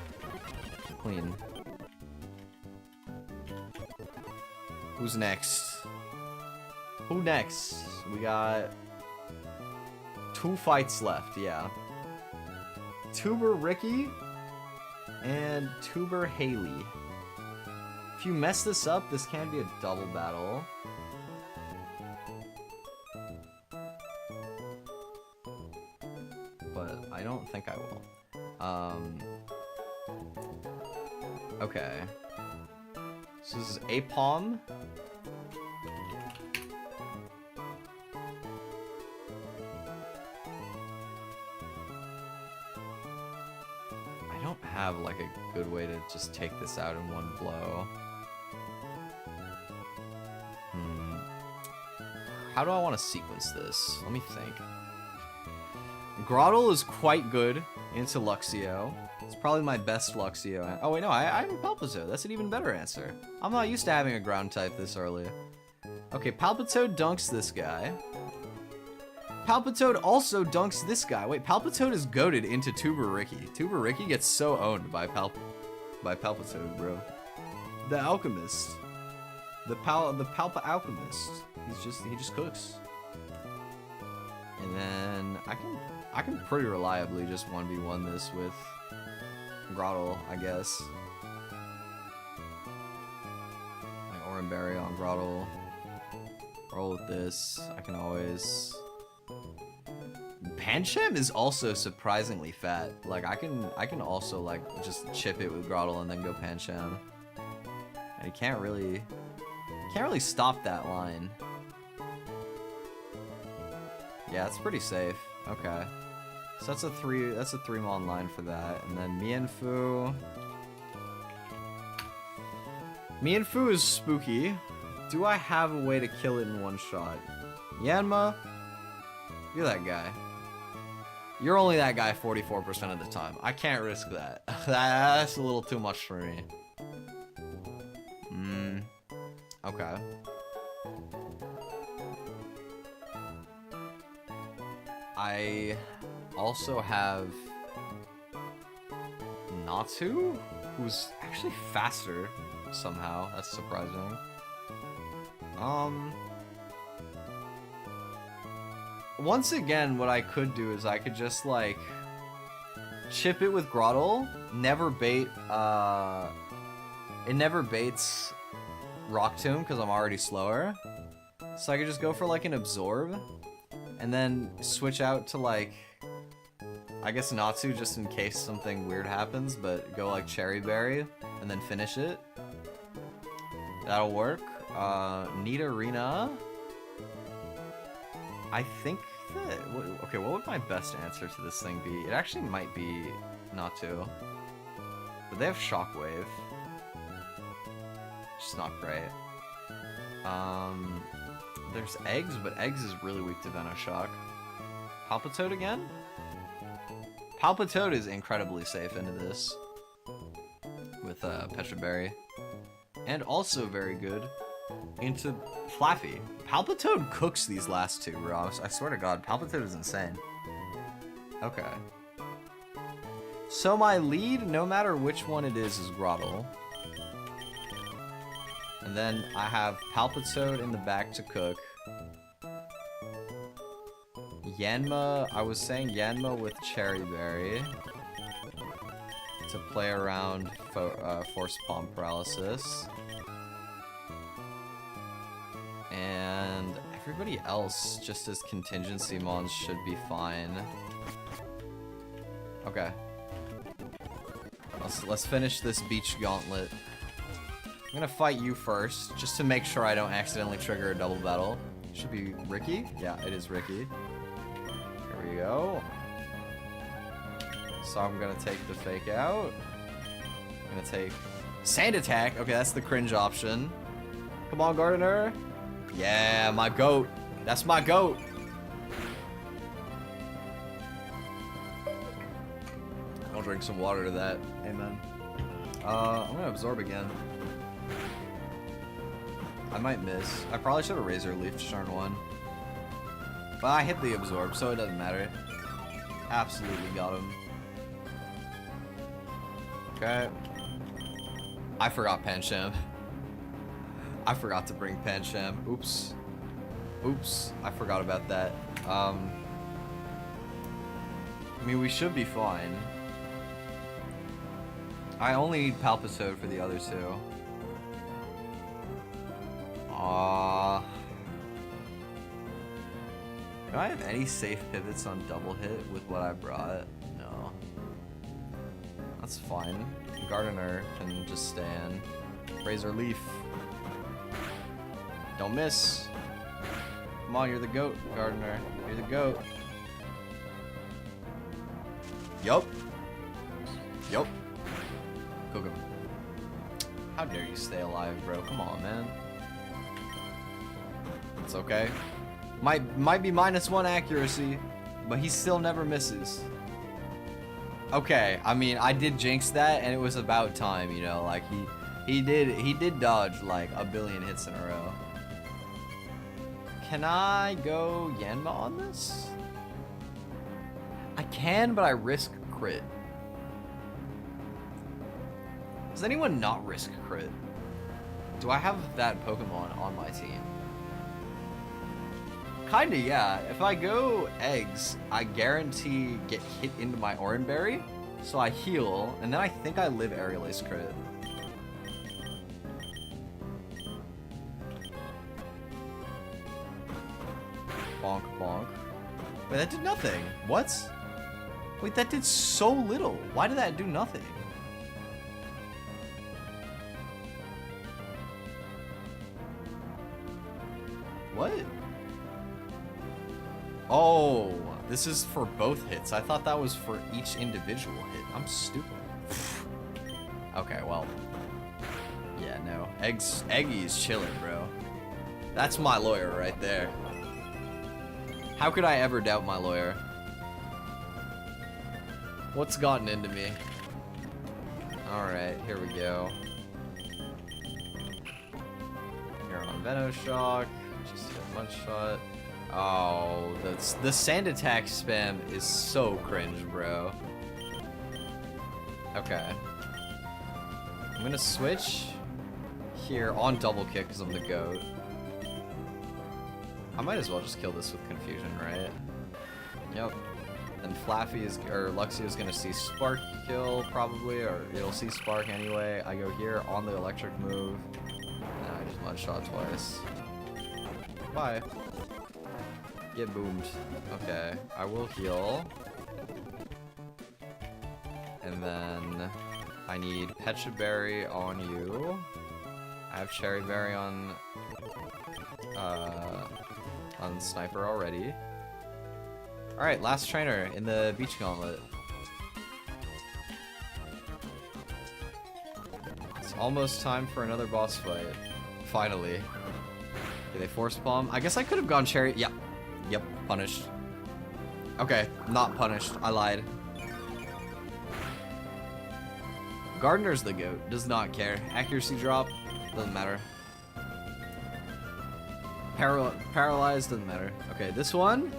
Clean. Who's next? Who next? We got 2 fights left, yeah. Tuber Ricky and Tuber Haley. If you mess this up, this can be a double battle. But I don't think I will. Okay. So this is Apom. I don't have like a good way to just take this out in one blow. How do I want to sequence this? Let me think. Grottle is quite good into Luxio. It's probably my best Luxio. Oh wait, no, I'm Palpitoad. That's an even better answer. I'm not used to having a ground type this early. Okay, Palpitoad dunks this guy. Palpitoad also dunks this guy. Wait, Palpitoad is goated into Tuber Ricky. Tuber Ricky gets so owned by Palpitoad, bro. The Alchemist. The Palpa Alchemist. He just cooks. And then I can pretty reliably just 1v1 this with Grottle, I guess. Like Oran Berry on Grottle. Roll with this. I can always. Pancham is also surprisingly fat. Like I can also like just chip it with Grottle and then go Pancham. And you can't really stop that line. Yeah, it's pretty safe. Okay. So that's a 3-mon line for that. And then Mienfu. Mienfu is spooky. Do I have a way to kill it in one shot? Yanma, you're that guy. You're only that guy 44% of the time. I can't risk that. That's a little too much for me. Okay. I also have Natsu, who's actually faster somehow. That's surprising. Once again, what I could do is I could just like chip it with Grottle. Never bait. It never baits Rock Tomb because I'm already slower. So I could just go for like an Absorb. And then switch out to like, I guess Natsu just in case something weird happens, but go like Cherry Berry and then finish it. That'll work. Nidorina. I think that, okay, what would my best answer to this thing be? It actually might be Natsu. But they have Shockwave. Which is not great. There's Eggs, but Eggs is really weak to Venoshock. Palpitoad again? Palpitoad is incredibly safe into this. With Petra Berry. And also very good into Flaffy. Palpitoad cooks these last two, bro. I swear to God, Palpitoad is insane. Okay. So my lead, no matter which one it is Grottle. And then I have Palpitoad in the back to cook. Yanma, I was saying Yanma with Cherry Berry to play around Force Palm Paralysis. And everybody else, just as contingency mons, should be fine. Okay. Let's finish this beach gauntlet. I'm gonna fight you first, just to make sure I don't accidentally trigger a double battle. Should be Ricky? Yeah, it is Ricky. Here we go. So I'm gonna take the fake out. I'm gonna take Sand Attack. Okay, that's the cringe option. Come on, Gardener. Yeah, my goat. That's my goat. I'll drink some water to that. Amen. I'm gonna Absorb again. I might miss. I probably should have Razor Leaf turn 1. But I hit the absorb, so it doesn't matter. Absolutely got him. Okay. I forgot Pancham. I forgot to bring Pancham. Oops. Oops. I forgot about that. I mean, we should be fine. I only need Palpisode for the other two. Do I have any safe pivots on double hit with what I brought? No. That's fine. Gardener can just stand. Razor Leaf. Don't miss. Come on, you're the GOAT, Gardener. You're the GOAT. Yup. Yup. Cook him. How dare you stay alive, bro? Come on, man. It's okay. Might be -1 accuracy, but he still never misses. Okay, I mean, I did jinx that, and it was about time, you know, like he did dodge like a billion hits in a row. Can I go Yanma on this? I can, but I risk crit. Does anyone not risk crit? Do I have that Pokemon on my team? Kinda, yeah. If I go eggs, I guarantee get hit into my Oranberry, so I heal, and then I think I live Aerial Ace crit. Bonk, bonk. Wait, that did nothing. What? Wait, that did so little. Why did that do nothing? What? Oh, this is for both hits. I thought that was for each individual hit. I'm stupid. Okay, well. Yeah, no. Eggy is chilling, bro. That's my lawyer right there. How could I ever doubt my lawyer? What's gotten into me? Alright, here we go. Here on Venoshock. Just get one shot. Oh, the sand attack spam is so cringe, bro. Okay. I'm gonna switch here on double kick because I'm the GOAT. I might as well just kill this with confusion, right? Yep. And Flaffy is, or Luxio is gonna see Spark kill probably, or it'll see Spark anyway. I go here on the electric move, and I just one-shot twice. Bye. Get boomed. Okay, I will heal. And then I need Pecha Berry on you. I have Cherry Berry on Sniper already. Alright, last trainer in the Beach Gauntlet. It's almost time for another boss fight. Finally. Okay, they force palm. I guess I could have gone Cherry. Yep. Yep, punished. Okay, not punished. I lied. Gardener's the GOAT. Does not care. Accuracy drop. Doesn't matter. Paralyzed. Doesn't matter. Okay, this one.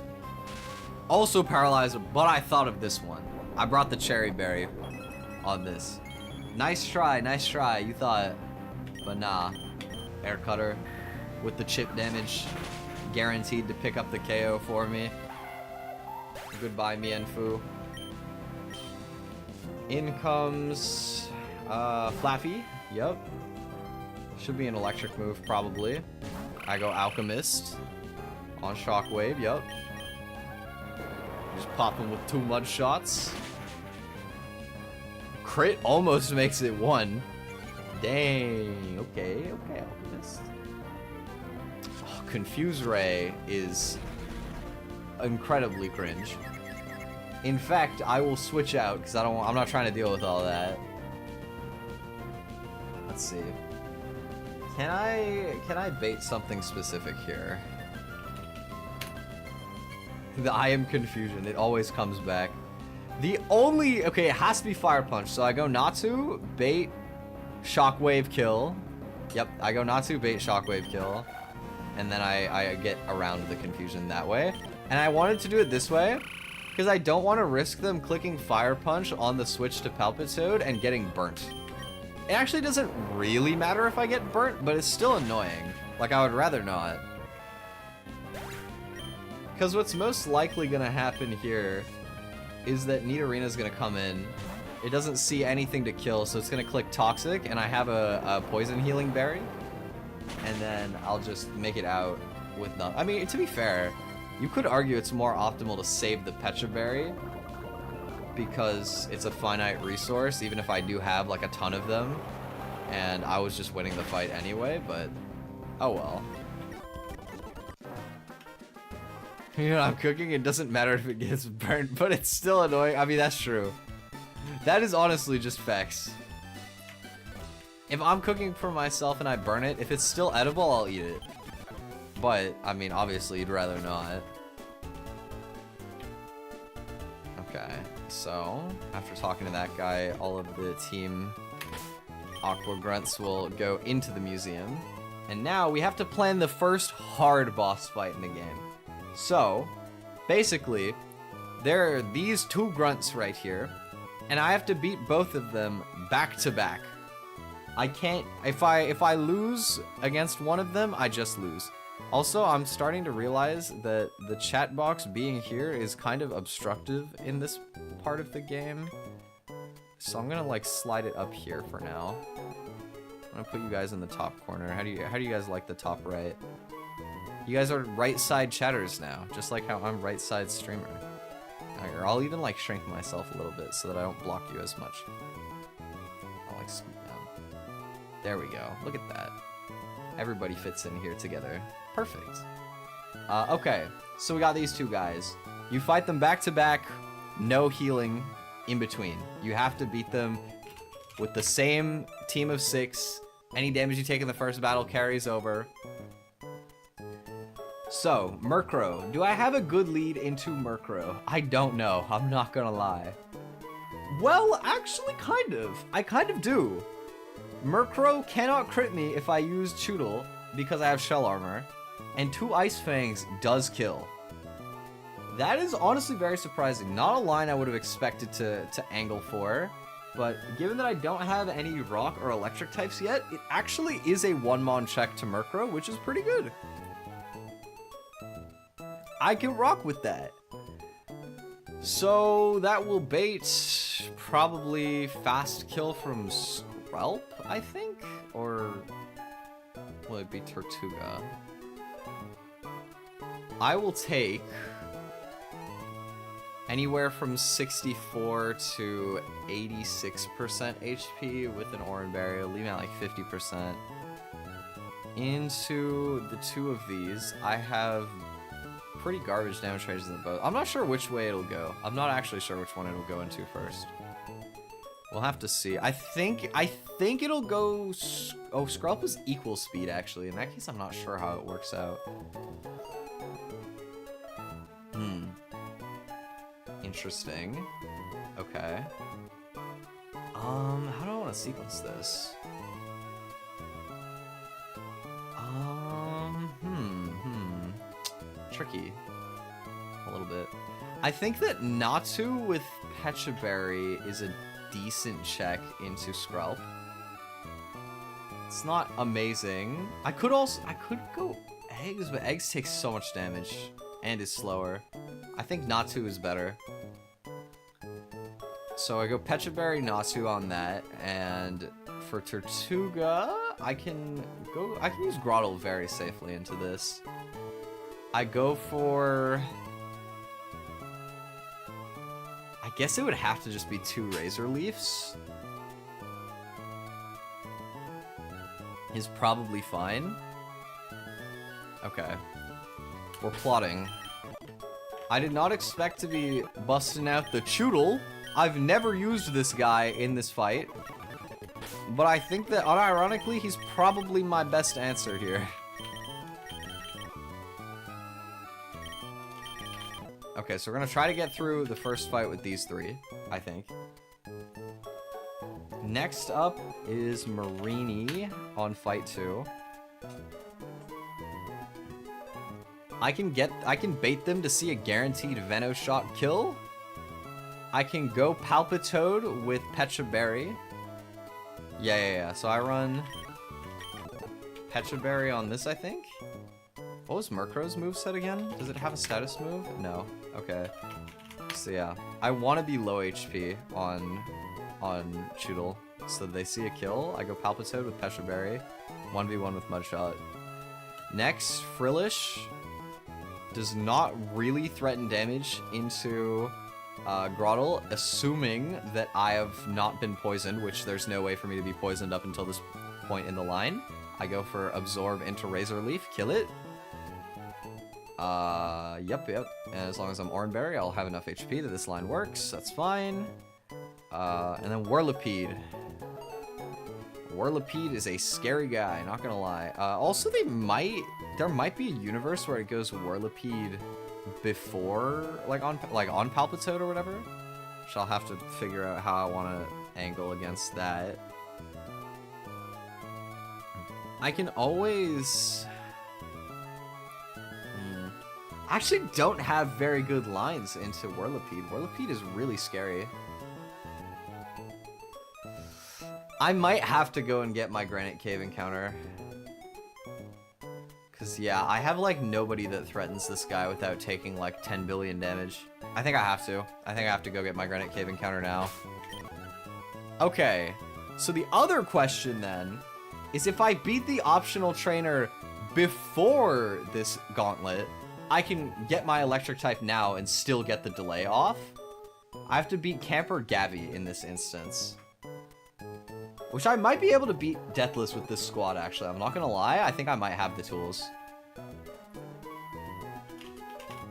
Also paralyzed, but I thought of this one. I brought the Cherry Berry on this. Nice try. Nice try. You thought. But nah. Air Cutter with the chip damage. Guaranteed to pick up the KO for me. Goodbye, Mienfu. In comes Flaffy. Yep. Should be an electric move, probably. I go Alchemist on Shockwave. Yep. Just pop him with 2 mud shots. Crit almost makes it 1. Dang. Okay, okay, Alchemist. Confuse Ray is incredibly cringe. In fact, I will switch out because I'm not trying to deal with all that. Let's see. Can I bait something specific here? The I am confusion. It always comes back. The only okay, it has to be Fire Punch. So I go Natsu, bait, Shockwave kill. Yep, I go Natsu, bait, shockwave, kill. And then I get around the confusion that way. And I wanted to do it this way because I don't want to risk them clicking Fire Punch on the switch to Palpitoad and getting burnt. It actually doesn't really matter if I get burnt, but it's still annoying. Like, I would rather not. Because what's most likely going to happen here is that Nidorina's going to come in. It doesn't see anything to kill, so it's going to click Toxic, and I have a Poison Healing Berry. And then I'll just make it out with nothing. I mean, to be fair, you could argue it's more optimal to save the Pecha Berry because it's a finite resource, even if I do have like a ton of them. And I was just winning the fight anyway, but oh well. You know, I'm cooking, it doesn't matter if it gets burnt, but it's still annoying. I mean, that's true. That is honestly just facts. If I'm cooking for myself and I burn it, if it's still edible, I'll eat it. But, I mean, obviously, you'd rather not. Okay, so, after talking to that guy, all of the team Aqua Grunts will go into the museum. And now we have to plan the first hard boss fight in the game. So, basically, there are these two grunts right here, and I have to beat both of them back to back. I can't, if I lose against one of them, I just lose. Also, I'm starting to realize that the chat box being here is kind of obstructive in this part of the game. So I'm gonna like slide it up here for now. I'm gonna put you guys in the top corner. How do you guys like the top right? You guys are right side chatters now, just like how I'm right side streamer. Or I'll even like shrink myself a little bit so that I don't block you as much. I'll like scoot down. There we go. Look at that. Everybody fits in here together. Perfect. Okay, so we got these two guys. You fight them back to back, no healing in between. You have to beat them with the same team of 6. Any damage you take in the first battle carries over. So, Murkrow. Do I have a good lead into Murkrow? I don't know. I'm not gonna lie. Well, actually, kind of. I kind of do. Murkrow cannot crit me if I use Choodle because I have Shell Armor. And 2 Ice Fangs does kill. That is honestly very surprising. Not a line I would have expected to angle for. But given that I don't have any Rock or Electric types yet, it actually is a 1-mon check to Murkrow, which is pretty good. I can rock with that. So that will bait probably fast kill from Skrelp, I think? Or will it be Tortuga? I will take anywhere from 64 to 86% HP with an Oran Berry. Leave me at like 50%. Into the 2 of these, I have pretty garbage damage ranges in the both. I'm not sure which way it'll go. I'm not actually sure which one it'll go into first. We'll have to see. I think it'll go... Oh, Skrelp is equal speed, actually. In that case, I'm not sure how it works out. Interesting. Okay. How do I want to sequence this? Tricky. A little bit. I think that Natsu with Pecha Berry is a decent check into Skrelp. It's not amazing. I could go Eggs, but Eggs takes so much damage and is slower. I think Natsu is better. So I go Pecha Berry, Natsu on that, and for Tortuga, I can use Grottle very safely into this. I go for... I guess it would have to just be 2 Razor Leafs. Is probably fine. Okay. We're plotting. I did not expect to be busting out the Choodle. I've never used this guy in this fight. But I think that, unironically, he's probably my best answer here. Okay, so we're gonna try to get through the first fight with these 3, I think. Next up is Marini on fight 2. I can bait them to see a guaranteed Venoshock kill. I can go Palpitoad with Petraberry. Yeah. So I run Petraberry on this, I think. What was Murkrow's moveset again? Does it have a status move? No. Okay. So yeah, I want to be low HP on Choodle. So they see a kill. I go Palpitoad with Petraberry. 1v1 with Mudshot. Next, Frillish does not really threaten damage into Groddle, assuming that I have not been poisoned, which there's no way for me to be poisoned up until this point in the line. I go for Absorb into Razor Leaf, kill it. Yep. And as long as I'm Oranberry, I'll have enough HP that this line works. That's fine. And then Whirlipede. Whirlipede is a scary guy, not gonna lie. Also, there might be a universe where it goes Whirlipede before, like on Palpitoad or whatever. So I'll have to figure out how I want to angle against that. I can always... I actually don't have very good lines into Whirlipede. Whirlipede is really scary. I might have to go and get my Granite Cave encounter. Cause yeah, I have like nobody that threatens this guy without taking like 10 billion damage. I think I have to. I think I have to go get my Granite Cave encounter now. Okay, so the other question then is if I beat the optional trainer before this gauntlet, I can get my electric type now and still get the delay off. I have to beat Camper Gabby in this instance. Which I might be able to beat Deathless with this squad, actually. I'm not gonna lie, I think I might have the tools.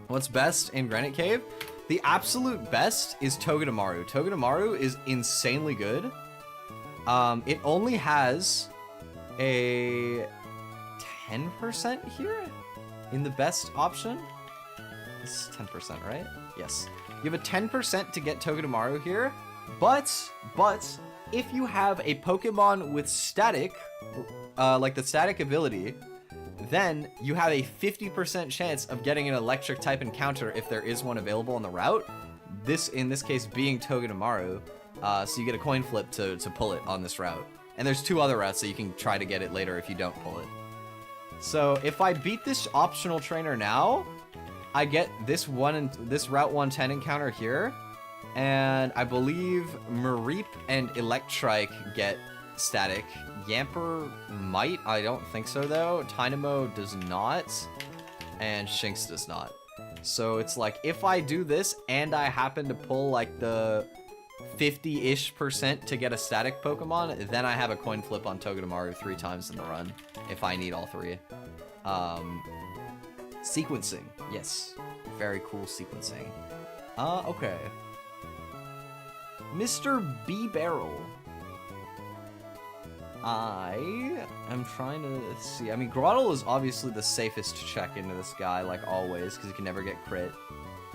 What's best in Granite Cave? The absolute best is Togedemaru. Togedemaru is insanely good. It only has a 10% here in the best option. This is 10%, right? Yes. You have a 10% to get Togedemaru here, but if you have a Pokemon with static, like the static ability, then you have a 50% chance of getting an electric type encounter if there is one available on the route. This, in this case, being Togedemaru, so you get a coin flip to pull it on this route. And there's 2 other routes, so you can try to get it later if you don't pull it. So if I beat this optional trainer now, I get this Route 110 encounter here. And I believe Mareep and Electrike get static. Yamper might, I don't think so though. Tynamo does not, and Shinx does not. So it's like, if I do this and I happen to pull like the 50-ish% to get a static Pokemon, then I have a coin flip on Togedemaru 3 times in the run, if I need all 3. Sequencing, yes. Very cool sequencing. Okay. Mr. B Barrel. I am trying to see. I mean, Groddle is obviously the safest to check into this guy, like always, because you can never get crit,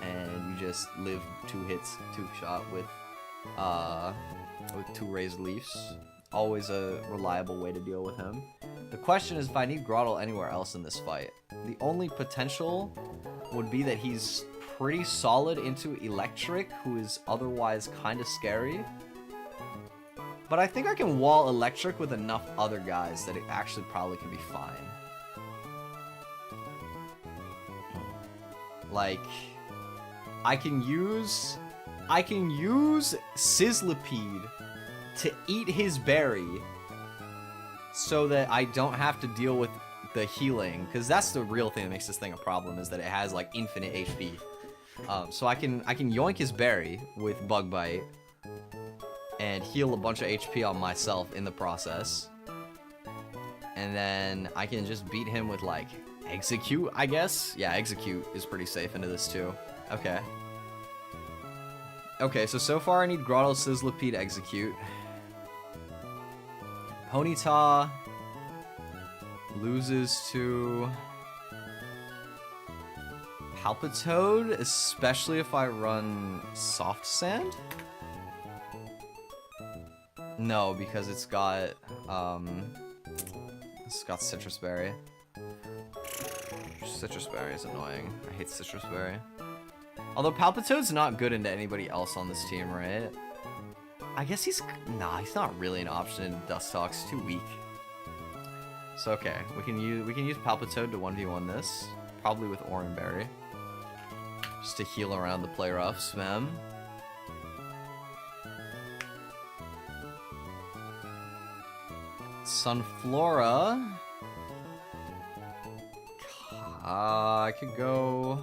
and you just live 2 hits, 2 shot with 2 raised leafs. Always a reliable way to deal with him. The question is if I need Groddle anywhere else in this fight. The only potential would be that he's pretty solid into Electric, who is otherwise kind of scary. But I think I can wall Electric with enough other guys that it actually probably can be fine. Like, I can use Sizzlipede to eat his berry so that I don't have to deal with the healing, because that's the real thing that makes this thing a problem, is that it has like infinite HP. So I can yoink his berry with Bug Bite and heal a bunch of HP on myself in the process. And then I can just beat him with like Execute, I guess? Yeah, Execute is pretty safe into this too. Okay. Okay, so far I need Groddle, Sizzlipede, Execute. Ponyta loses to Palpitoad, especially if I run Soft Sand. No, because it's got citrus berry. Citrus berry is annoying. I hate citrus berry. Although Palpitoad's not good into anybody else on this team, right? I guess he's not really an option in Dust Talks. Too weak. So okay, we can use Palpitoad to 1v1 this, probably with Oranberry, just to heal around the play roughs, man. Sunflora. I could go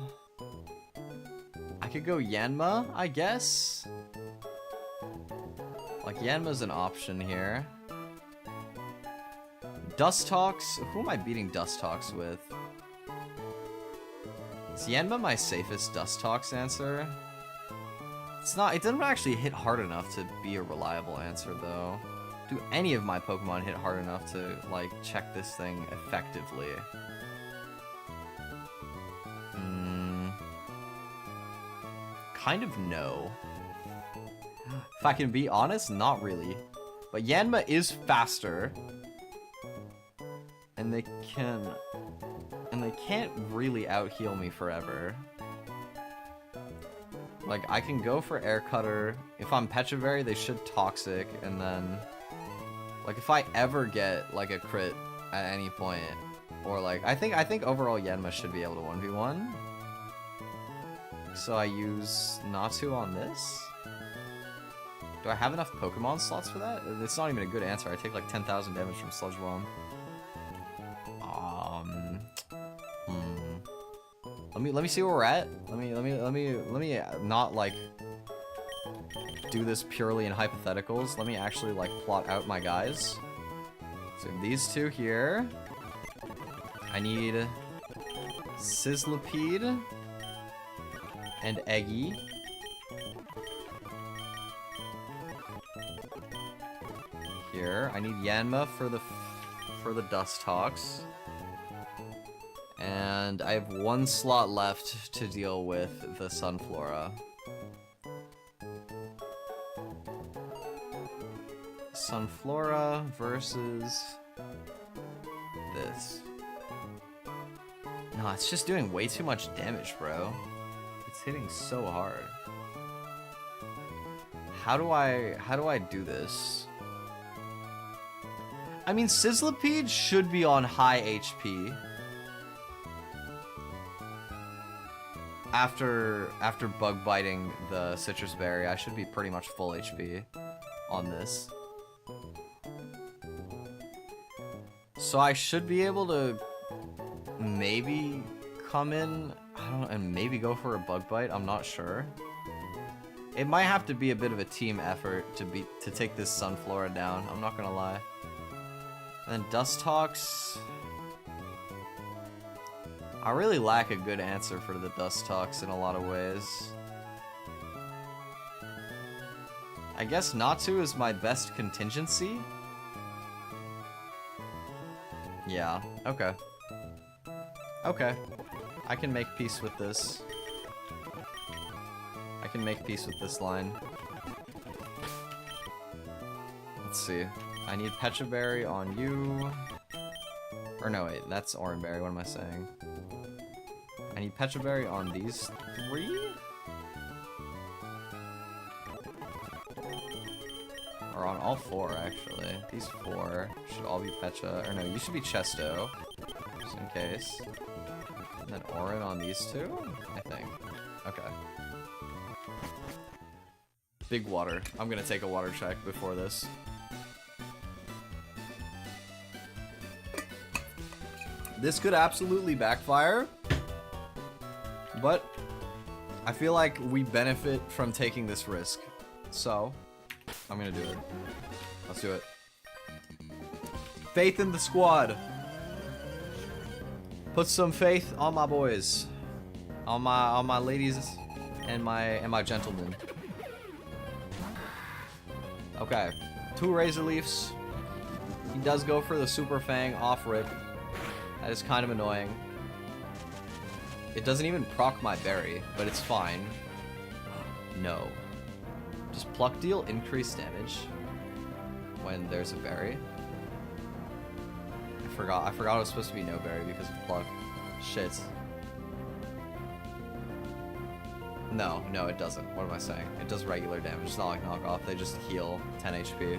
Yanma, I guess. Like, Yanma's an option here. Dust Talks? Who am I beating Dust Talks with? Is Yanma my safest Dust Talks answer? It's not, it doesn't actually hit hard enough to be a reliable answer, though. Do any of my Pokemon hit hard enough to, like, check this thing effectively? Kind of no. If I can be honest, not really. But Yanma is faster. And they can't really out-heal me forever. Like, I can go for Air Cutter. If I'm Petriberry, they should Toxic, and then... Like, if I ever get, like, a crit at any point, or, like... I think overall Yanma should be able to 1v1. So I use Natu on this? Do I have enough Pokemon slots for that? It's not even a good answer. I take, like, 10,000 damage from Sludge Bomb. Let me see where we're at. Let me not like do this purely in hypotheticals. Let me actually like plot out my guys. So these two here. I need Sizzlipede and Eggy. Here, I need Yanma for the Dust Talks. And I have one slot left to deal with the Sunflora. Sunflora versus this. No, it's just doing way too much damage, bro. It's hitting so hard. How do I do this? I mean, Sizzlipede should be on high HP. After bug biting the citrus berry, I should be pretty much full HP on this. So I should be able to maybe come in, I don't know, and maybe go for a bug bite. I'm not sure. It might have to be a bit of a team effort to take this Sunflora down. I'm not gonna lie. And then Dust Talks. I really lack a good answer for the Dust Talks in a lot of ways. I guess Natu is my best contingency? Yeah, okay. Okay. I can make peace with this. I can make peace with this line. Let's see. I need Petriberry on you. Or no, wait, that's Oranberry, what am I saying? I need Petriberry on these three? Or on all four, actually. These four should all be Pecha. Or no, you should be Chesto, just in case. And then Oran on these two, I think. Okay. Big water. I'm gonna take a water check before this. This could absolutely backfire, but I feel like we benefit from taking this risk. So, I'm gonna do it. Let's do it. Faith in the squad. Put some faith on my boys. On my ladies and my gentlemen. Okay. 2 Razor Leafs. He does go for the Super Fang off rip. That is kind of annoying. It doesn't even proc my berry, but it's fine. No. Does Pluck deal increased damage? when there's a berry. I forgot it was supposed to be no berry because of pluck. Shit. No, it doesn't. What am I saying? It does regular damage. It's not like knockoff. They just heal 10 HP.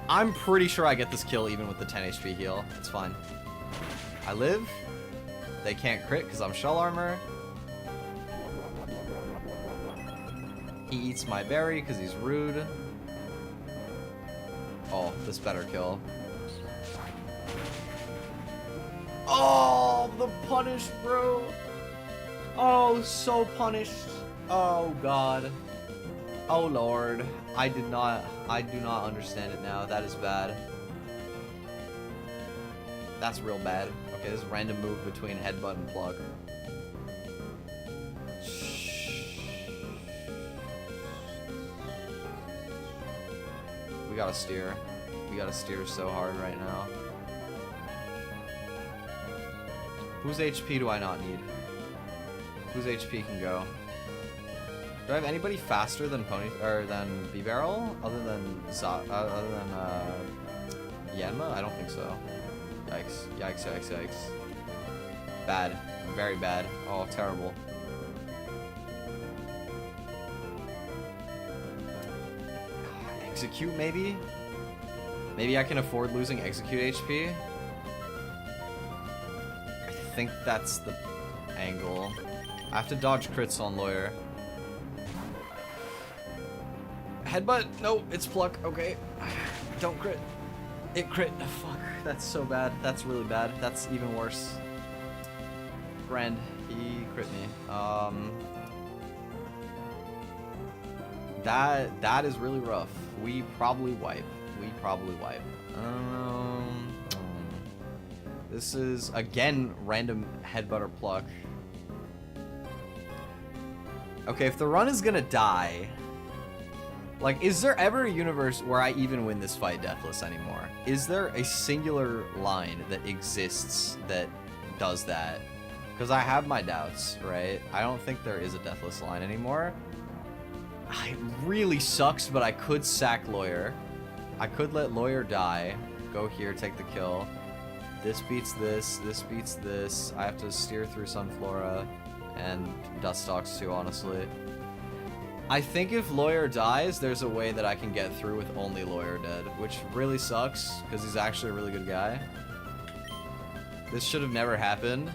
I'm pretty sure I get this kill even with the 10 HP heal. It's fine. I live. They can't crit because I'm shell armor. He eats my berry because he's rude. Oh, this better kill. Oh, the punish, bro. Oh, so punished. Oh, God. Oh, Lord. I do not understand it now. That is bad. That's real bad. Okay, this random move between headbutt and plug. We gotta steer. We gotta steer so hard right now. Whose HP do I not need? Whose HP can go? Do I have anybody faster than than B-Barrel? Other than Yanma? I don't think so. Yikes. Yikes, yikes, yikes. Bad. Very bad. Oh, terrible. Execute, maybe? Maybe I can afford losing execute HP? I think that's the angle. I have to dodge crits on Lawyer. Headbutt? No, it's pluck. Okay. Don't crit. It crit. Oh, fuck. That's so bad. That's really bad. That's even worse. Grand. He crit me. That is really rough. We probably wipe. This is, again, random headbutt or pluck. Okay, if the run is gonna die... Like, is there ever a universe where I even win this fight deathless anymore? Is there a singular line that exists that does that? Because I have my doubts, right? I don't think there is a deathless line anymore. It really sucks, but I could sack Lawyer. I could let Lawyer die. Go here, take the kill. This beats this. This beats this. I have to steer through Sunflora and Dustox too, honestly. I think if Lawyer dies, there's a way that I can get through with only Lawyer dead, which really sucks, because he's actually a really good guy. This should have never happened,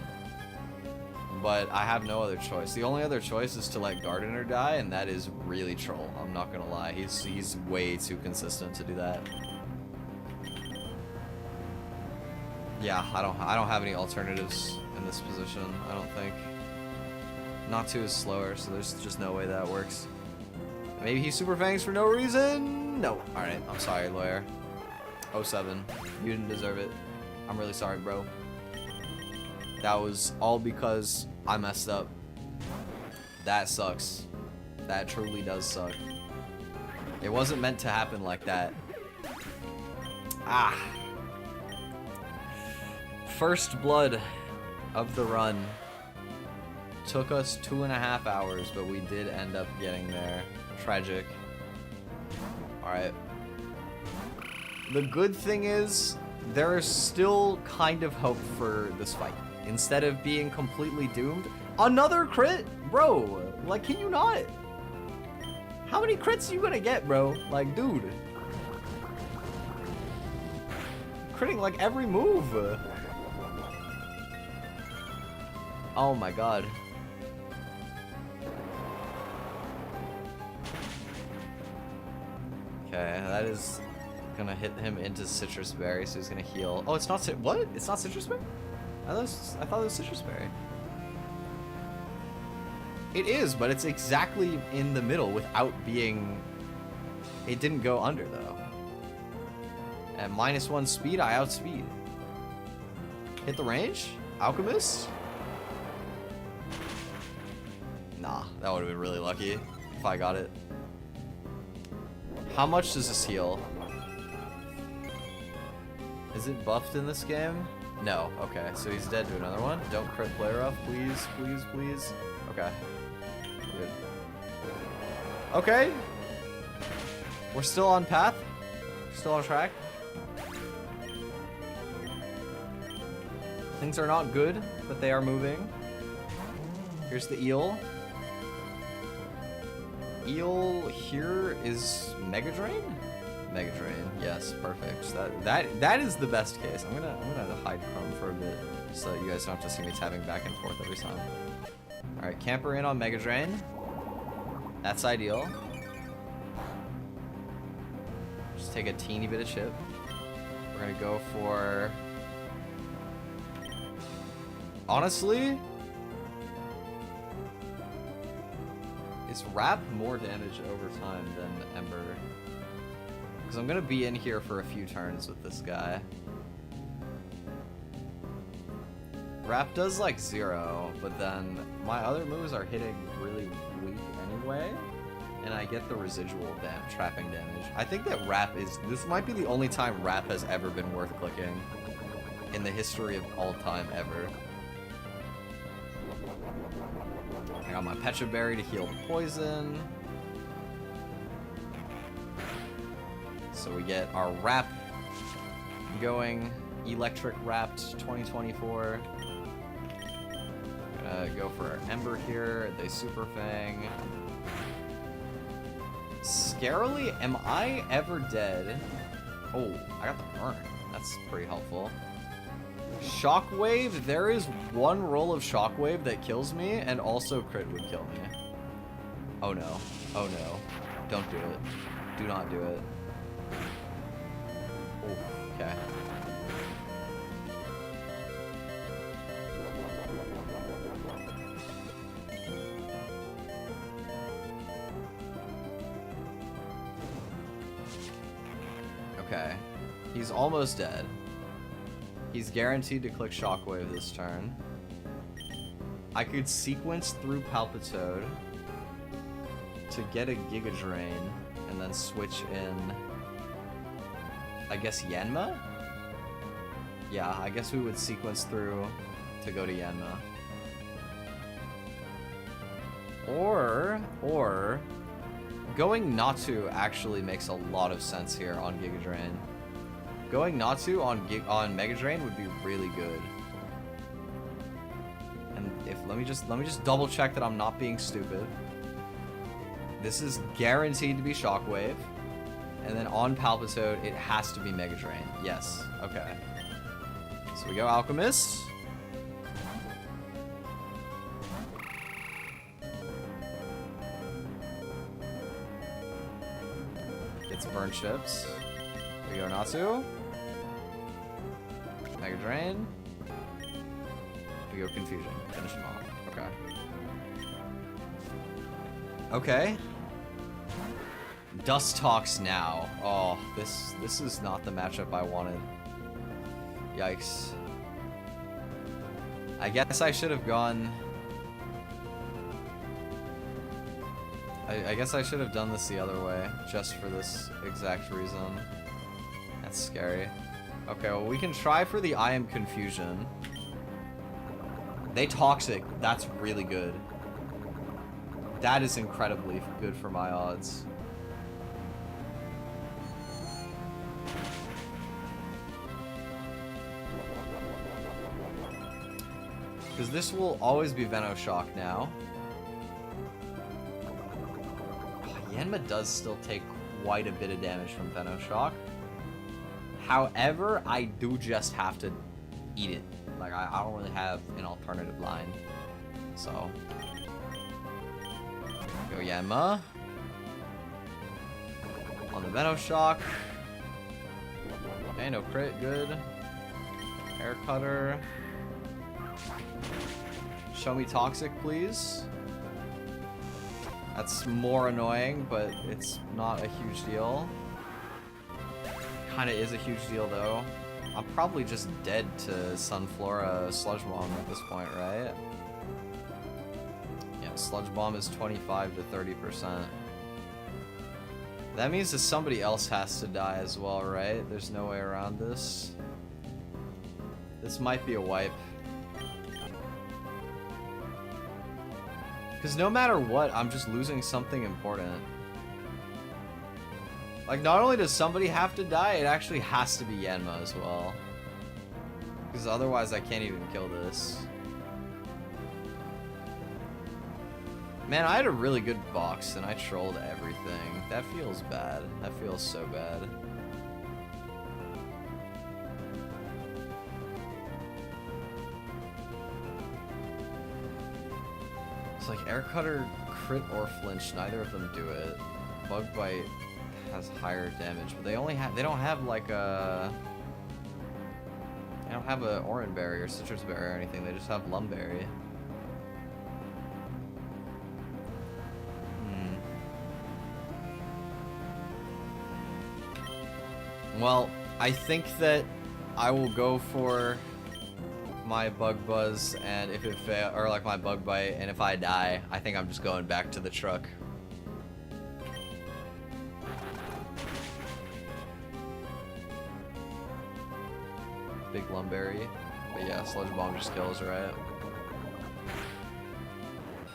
but I have no other choice. The only other choice is to let Gardener die, and that is really troll. I'm not gonna lie. He's way too consistent to do that. Yeah, I don't have any alternatives in this position, I don't think. Not 2 is slower, so there's just no way that works. Maybe he super fangs for no reason? No. Alright, I'm sorry, Lawyer. 07. You didn't deserve it. I'm really sorry, bro. That was all because I messed up. That sucks. That truly does suck. It wasn't meant to happen like that. Ah. First blood of the run. Took us 2.5 hours, but we did end up getting there. Tragic. Alright. The good thing is, there is still kind of hope for this fight. Instead of being completely doomed, another crit? Bro, like, can you not? How many crits are you gonna get, bro? Like, dude. Critting like every move. Oh my god. Okay, that is gonna hit him into Citrus Berry, so he's gonna heal. Oh, it's not what? It's not Citrus Berry? I thought it was Citrus Berry. It is, but it's exactly in the middle without being... It didn't go under, though. At -1 speed, I outspeed. Hit the range? Alchemist? Nah, that would have been really lucky if I got it. How much does this heal? Is it buffed in this game? No. Okay, so he's dead to another one. Don't crit player up, please, please, please. Okay. Good. Okay. We're still on path? Still on track? Things are not good, but they are moving. Here's the eel. Eel here is Mega Drain? Mega Drain, yes, perfect. That is the best case. I'm gonna hide Chrome for a bit so that you guys don't have to see me tapping back and forth every time. Alright, camper in on Mega Drain. That's ideal. Just take a teeny bit of chip. We're gonna go for... Honestly, is Wrap more damage over time than Ember? Because I'm gonna be in here for a few turns with this guy. Wrap does like 0, but then my other moves are hitting really weak anyway, and I get the residual trapping damage. I think that Wrap is... This might be the only time Wrap has ever been worth clicking in the history of all time ever. I got my Pecha Berry to heal the poison. So we get our Wrap going. Electric Wrapped 2024. Gonna go for our Ember here. They Super Fang. Scarily, am I ever dead? Oh, I got the burn. That's pretty helpful. Shockwave, there is one roll of Shockwave that kills me, and also crit would kill me. Oh no. Oh no. Don't do it. Do not do it. Oh, okay. Okay. He's almost dead. He's guaranteed to click Shockwave this turn. I could sequence through Palpitoad to get a Giga Drain and then switch in, I guess, Yanma? Yeah, I guess we would sequence through to go to Yanma. Or going Natu actually makes a lot of sense here on Giga Drain. Going Natu on Mega Drain would be really good. And if let me just double check that I'm not being stupid. This is guaranteed to be Shockwave. And then on Palpitoad, it has to be Mega Drain. Yes. Okay. So we go Alchemist. Gets Burn Chips. We go Natsu. Mega Drain. We go Confusion. Finish him off. Okay. Okay. Dust Talks now. Oh, this is not the matchup I wanted. Yikes. I guess I should have gone... I guess I should have done this the other way, just for this exact reason. That's scary. Okay, well, we can try for the I Am Confusion. They Toxic. That's really good. That is incredibly good for my odds. Because this will always be Venoshock now. Yanma does still take quite a bit of damage from Venoshock. However, I do just have to eat it. Like, I don't really have an alternative line. So. Go Yanma. On the Venoshock. Okay, no crit, good. Hair Cutter. Show me Toxic, please. That's more annoying, but it's not a huge deal. Kinda is a huge deal, though. I'm probably just dead to Sunflora Sludge Bomb at this point, right? Yeah, Sludge Bomb is 25 to 30%. That means that somebody else has to die as well, right? There's no way around this. This might be a wipe. Because no matter what, I'm just losing something important. Like, not only does somebody have to die, it actually has to be Yanma as well. Because otherwise I can't even kill this. Man, I had a really good box and I trolled everything. That feels bad. That feels so bad. It's like air cutter, crit, or flinch. Neither of them do it. Bug bite has higher damage, but they don't have like a... They don't have a orange berry or citrus berry or anything. They just have lumberry. Well, I think that I will go for my bug buzz, and if it fail, or like my bug bite, and if I die, I think I'm just going back to the truck. Big lumberry, but yeah, sludge bomb just kills, right?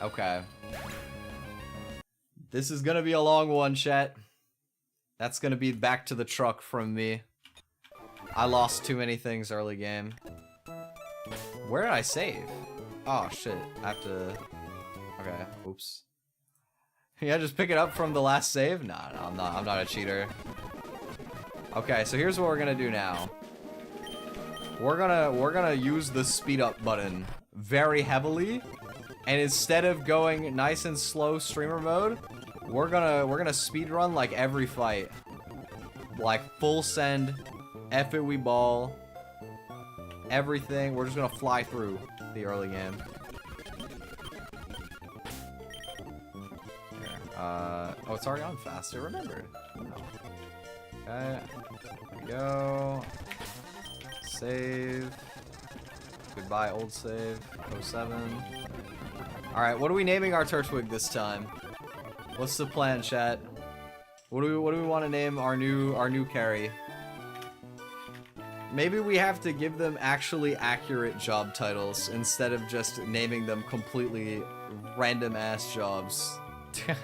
Okay. This is gonna be a long one, chat. That's gonna be back to the truck from me. I lost too many things early game. Where did I save? Oh shit, I have to... Okay, oops. Yeah, just pick it up from the last save? Nah, no, I'm not a cheater. Okay, so here's what we're gonna do now. We're gonna use the speed up button very heavily, and instead of going nice and slow streamer mode, we're gonna speed run like every fight. Like full send, F it we ball, everything. We're just gonna fly through the early game. Here, oh, it's already on faster. Remembered. Oh. Okay, there we go. Save. Goodbye, old save. 07. All right, what are we naming our Turtwig this time? What's the plan, chat? What do we want to name our new carry? Maybe we have to give them actually accurate job titles instead of just naming them completely random ass jobs. You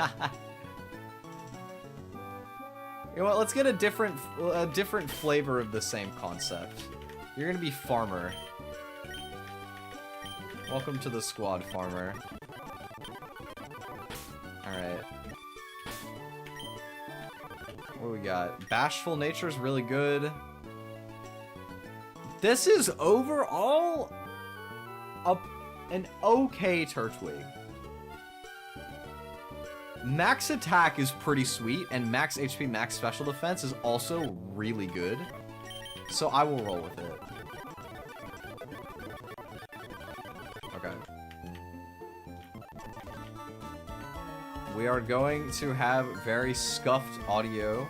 know what? Let's get a different flavor of the same concept. You're gonna be Farmer. Welcome to the squad, Farmer. Alright. What do we got? Bashful Nature's really good. This is overall an okay Turtwig. Max attack is pretty sweet, and max HP, max special defense is also really good. So I will roll with it. Okay. We are going to have very scuffed audio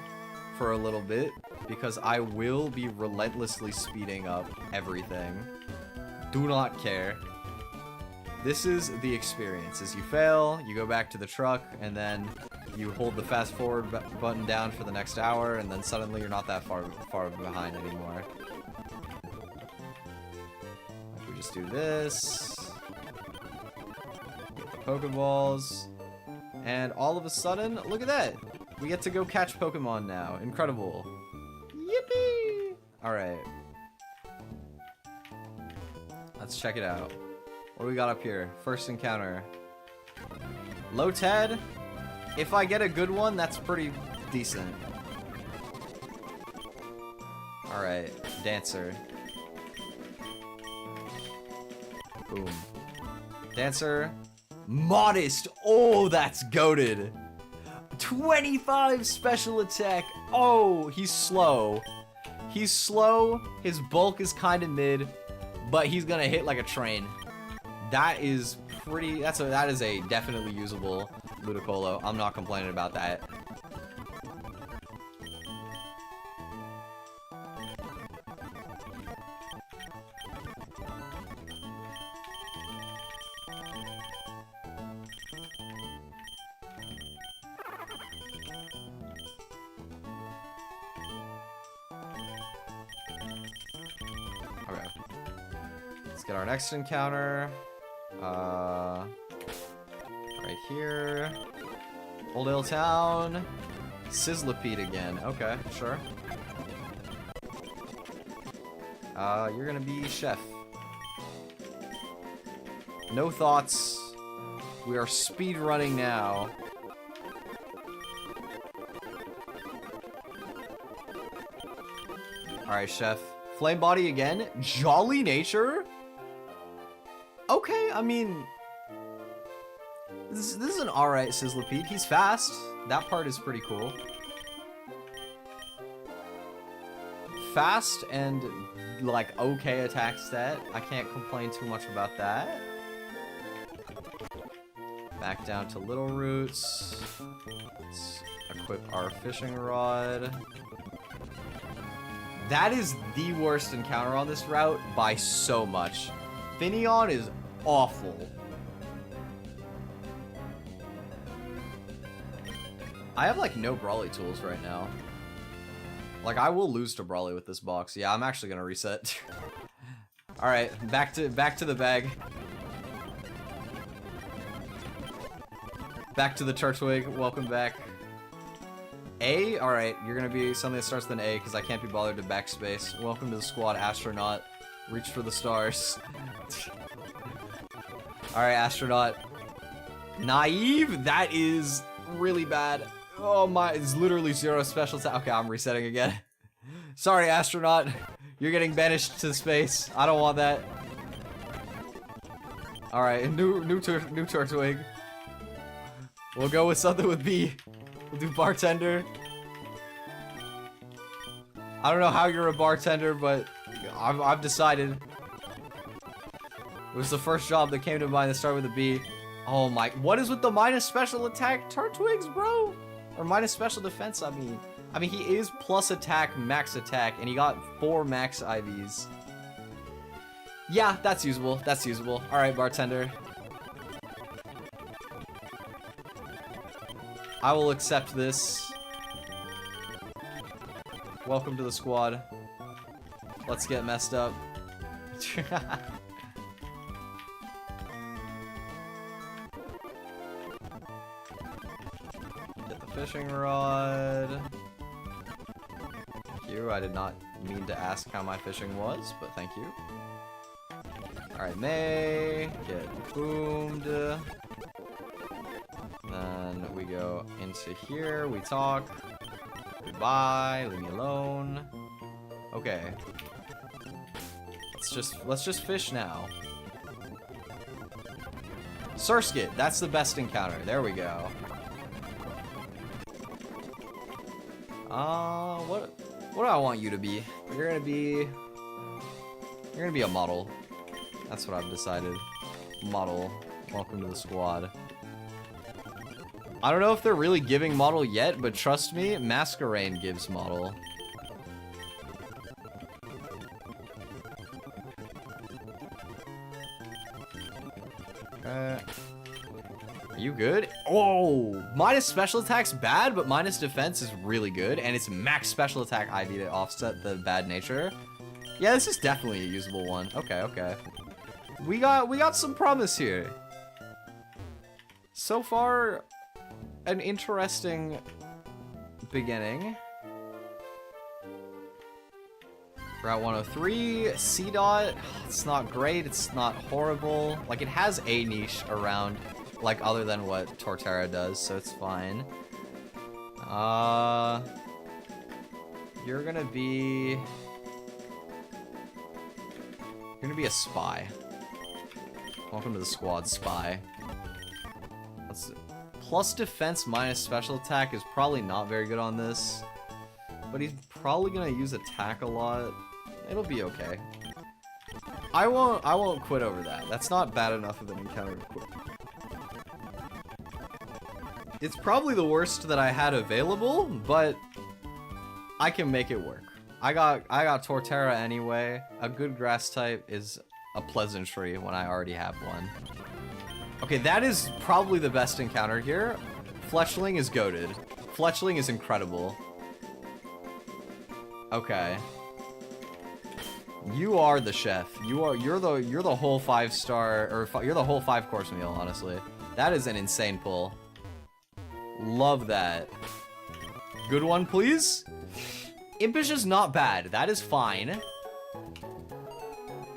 for a little bit, because I will be relentlessly speeding up everything. Do not care. This is the experience. As you fail, you go back to the truck, and then you hold the fast forward button down for the next hour, and then suddenly you're not that far behind anymore. If we just do this, get the Pokeballs, and all of a sudden, look at that! We get to go catch Pokemon now. Incredible. Yippee! Alright. Let's check it out. What do we got up here? First encounter. Lotad. If I get a good one, that's pretty decent. Alright. Dancer. Boom. Dancer. Modest. Oh, that's goated. 25 special attack. Oh, he's slow. He's slow. His bulk is kind of mid, but he's gonna hit like a train. That is pretty. That is a definitely usable Ludicolo. I'm not complaining about that. Okay. Let's get our next encounter. Right here. Old Hill Town. Sizzlipede again. Okay, sure. You're gonna be chef. No thoughts. We are speed running now. Alright, chef. Flame body again. Jolly nature? Okay, I mean... This is an alright Sizzlipede. He's fast. That part is pretty cool. Fast and, like, okay attack stat. I can't complain too much about that. Back down to Little Roots. Let's equip our fishing rod. That is the worst encounter on this route by so much. Finneon is awful. I have, like, no Brawly tools right now. Like, I will lose to Brawly with this box. Yeah, I'm actually gonna reset. Alright, back to the bag. Back to the Turtwig. Welcome back. A? Alright, you're gonna be something that starts with an A, because I can't be bothered to backspace. Welcome to the squad, Astronaut. Reach for the stars. Alright, Astronaut. Naive? That is really bad. Oh my, it's literally 0 special attack. Okay, I'm resetting again. Sorry, Astronaut. You're getting banished to space. I don't want that. Alright, new Turtwig. We'll go with something with B. We'll do Bartender. I don't know how you're a bartender, but I've decided. It was the first job that came to mind that started with a B. Oh my, what is with the minus special attack Turtwigs, bro? Or minus special defense, I mean. He is plus attack, max attack, and he got 4 max IVs. Yeah, that's usable. That's usable. Alright, bartender. I will accept this. Welcome to the squad. Let's get messed up. Get the fishing rod. Thank you. I did not mean to ask how my fishing was, but thank you. Alright, May. Get boomed. Then we go into here, we talk. Goodbye, leave me alone. Okay. Let's just fish now. Surskit, that's the best encounter. There we go. What do I want you to be? You're gonna be a model. That's what I've decided. Model. Welcome to the squad. I don't know if they're really giving model yet, but trust me, Masquerain gives model. Are you good? Oh! Minus special attack's bad, but minus defense is really good, and it's max special attack IV to offset the bad nature. Yeah, this is definitely a usable one. Okay, okay. We got some promise here. So far, an interesting beginning. Route 103, C-Dot, it's not great, it's not horrible. Like, it has a niche around, like, other than what Torterra does, so it's fine. You're gonna be a spy. Welcome to the squad, spy. Plus defense minus special attack is probably not very good on this, but he's probably gonna use attack a lot. It'll be okay. I won't quit over that. That's not bad enough of an encounter to quit. It's probably the worst that I had available, but I can make it work. I got Torterra anyway. A good grass type is a pleasantry when I already have one. Okay, that is probably the best encounter here. Fletchling is goated. Fletchling is incredible. Okay. You are the chef. You're the whole 5-star, or you're the whole 5-course meal, honestly. That is an insane pull. Love that. Good one, please. Impish is not bad. That is fine.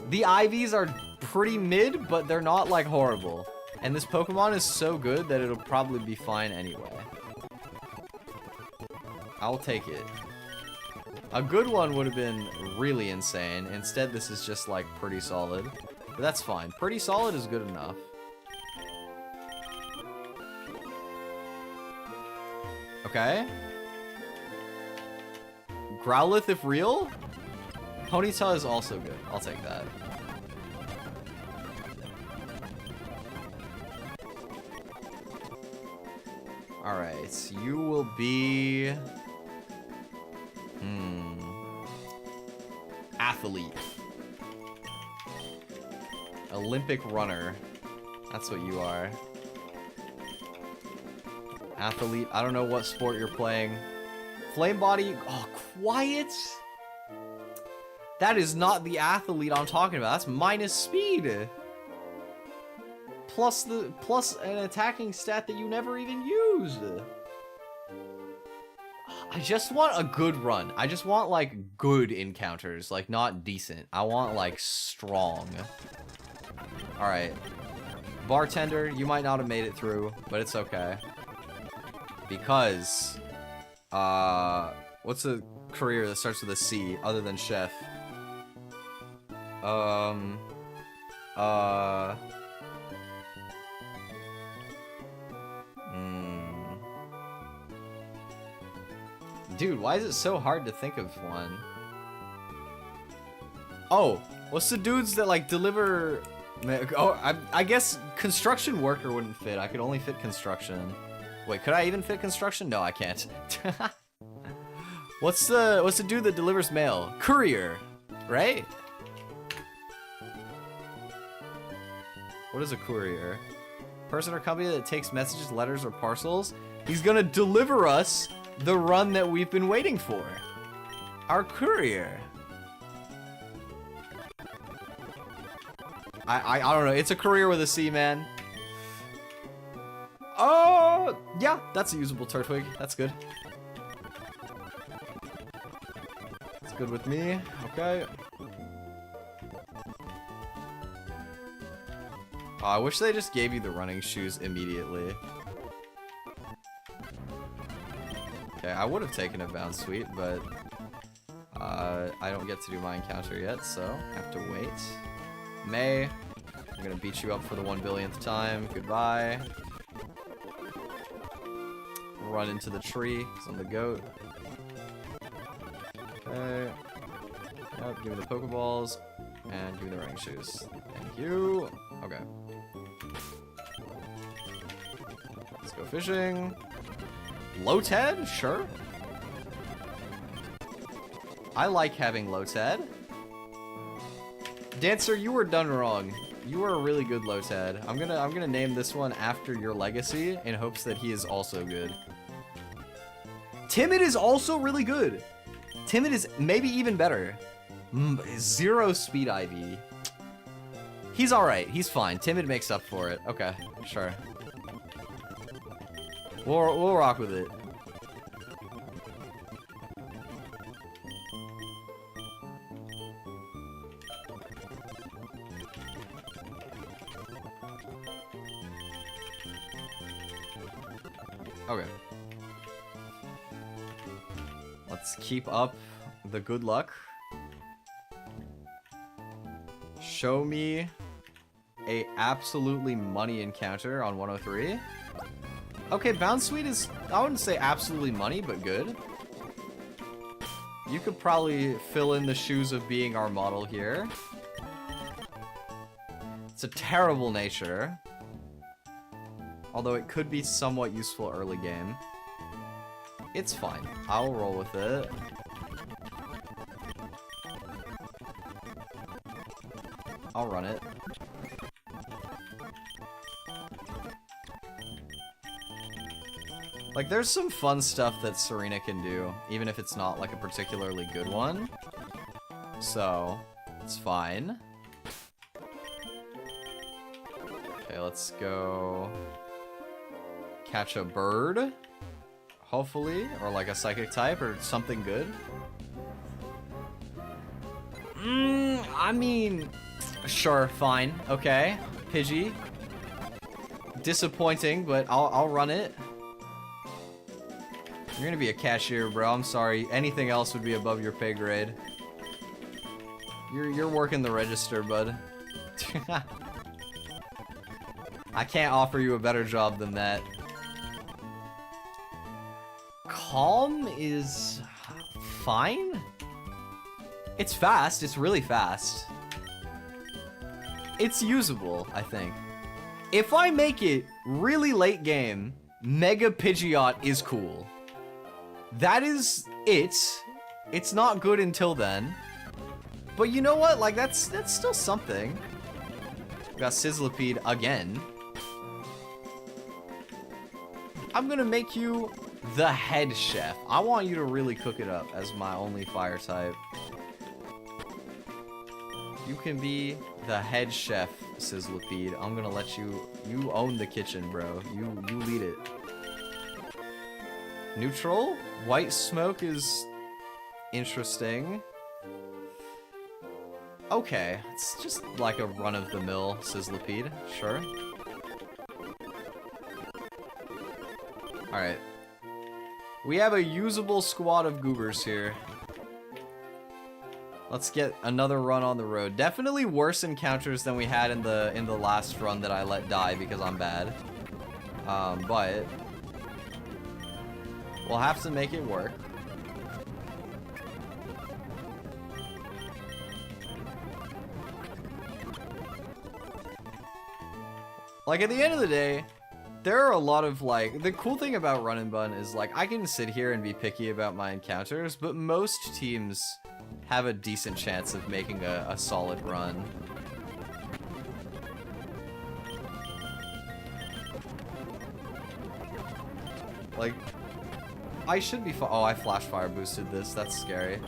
The IVs are pretty mid, but they're not, like, horrible. And this Pokemon is so good that it'll probably be fine anyway. I'll take it. A good one would have been really insane. Instead, this is just, like, pretty solid. But that's fine. Pretty solid is good enough. Okay. Growlithe if real? Ponytail is also good. I'll take that. Alright, you will be... Athlete. Olympic runner. That's what you are. Athlete. I don't know what sport you're playing. Flame body. Oh, quiet. That is not the athlete I'm talking about. That's minus speed. Plus an attacking stat that you never even use. I just want a good run. I just want, like, good encounters. Like, not decent. I want, like, strong. Alright. Bartender, you might not have made it through, but it's okay. Because, what's a career that starts with a C other than chef? Dude, why is it so hard to think of one? Oh, what's the dudes that, like, deliver... Oh, I guess construction worker wouldn't fit. I could only fit construction. Wait, could I even fit construction? No, I can't. What's the dude that delivers mail? Courier, right? What is a courier? Person or company that takes messages, letters, or parcels. He's gonna deliver us the run that we've been waiting for. Our courier. I don't know. It's a career with a C, man. Oh, yeah, that's a usable Turtwig. That's good. That's good with me. Okay. Oh, I wish they just gave you the running shoes immediately. Okay, I would have taken a bounce sweet, but I don't get to do my encounter yet, so I have to wait. May, I'm gonna beat you up for the 1 billionth time. Goodbye. Run into the tree, because I'm the goat. Okay. Yep, give me the Pokeballs, and give me the running shoes. Thank you. Okay. Let's go fishing. Low-Ted? Sure. I like having Low-Ted. Dancer, you were done wrong. You were a really good Low-Ted. I'm gonna name this one after your legacy in hopes that he is also good. Timid is also really good. Timid is maybe even better. 0 speed IV. He's alright. He's fine. Timid makes up for it. Okay, sure. We'll rock with it. Okay. Let's keep up the good luck. Show me a absolutely money encounter on 103. Okay, Bounce Sweet is, I wouldn't say absolutely money, but good. You could probably fill in the shoes of being our model here. It's a terrible nature. Although it could be somewhat useful early game. It's fine. I'll roll with it. I'll run it. Like, there's some fun stuff that Serena can do, even if it's not, like, a particularly good one. So, it's fine. Okay, let's go... catch a bird. Hopefully, or like a psychic type or something good. I mean, sure, fine, okay. Pidgey. Disappointing, but I'll run it. You're gonna be a cashier, bro. I'm sorry. Anything else would be above your pay grade. You're working the register, bud. I can't offer you a better job than that. Calm is fine. It's fast. It's really fast. It's usable, I think. If I make it really late game, Mega Pidgeot is cool. That is it. It's not good until then. But you know what? Like, that's still something. We got Sizzlipede again. I'm gonna make you the head chef. I want you to really cook it up as my only fire type. You can be the head chef, Sizzlipede. I'm gonna let you own the kitchen, bro. You lead it. Neutral? White smoke is interesting. Okay, it's just like a run-of-the-mill Sizzlipede, sure. Alright. We have a usable squad of goobers here. Let's get another run on the road. Definitely worse encounters than we had in the last run that I let die because I'm bad. But we'll have to make it work. Like, at the end of the day, there are a lot of, like, the cool thing about Run Bun is, like, I can sit here and be picky about my encounters, but most teams have a decent chance of making a solid run. Like, I should be oh, I flash fire boosted this. That's scary.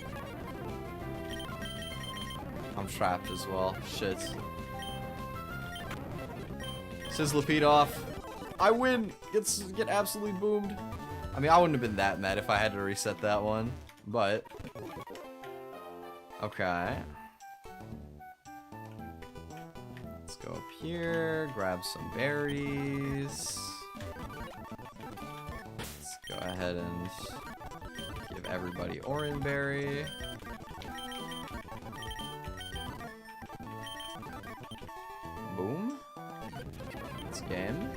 I'm trapped as well. Shit. Sizzlipede off. I win! Get absolutely boomed. I mean, I wouldn't have been that mad if I had to reset that one, but... Okay. Let's go up here, grab some berries. Let's go ahead and give everybody Oranberry. Boom. Let's game.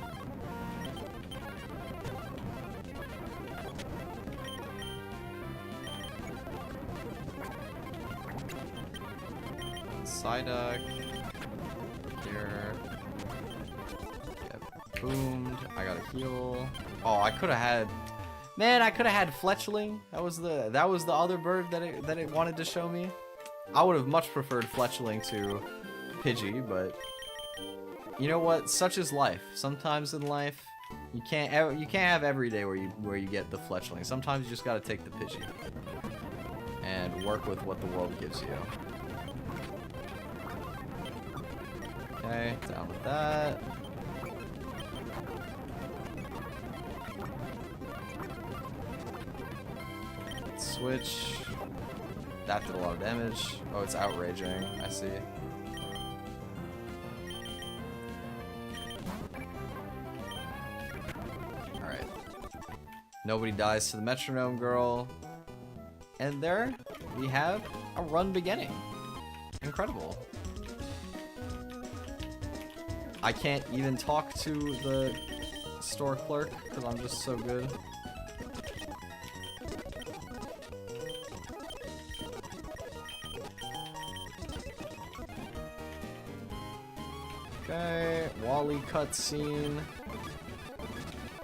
Psyduck. Here. Get boomed. I gotta heal. Oh, I could have had. Man, I could have had Fletchling. That was the other bird that it wanted to show me. I would have much preferred Fletchling to Pidgey, but you know what? Such is life. Sometimes in life, you can't have every day where you get the Fletchling. Sometimes you just gotta take the Pidgey and work with what the world gives you. Okay, down with that. Switch. That did a lot of damage. Oh, it's outraging. I see. Alright. Nobody dies to the metronome girl. And there we have a run beginning. Incredible. I can't even talk to the store clerk because I'm just so good. Okay, Wally cutscene.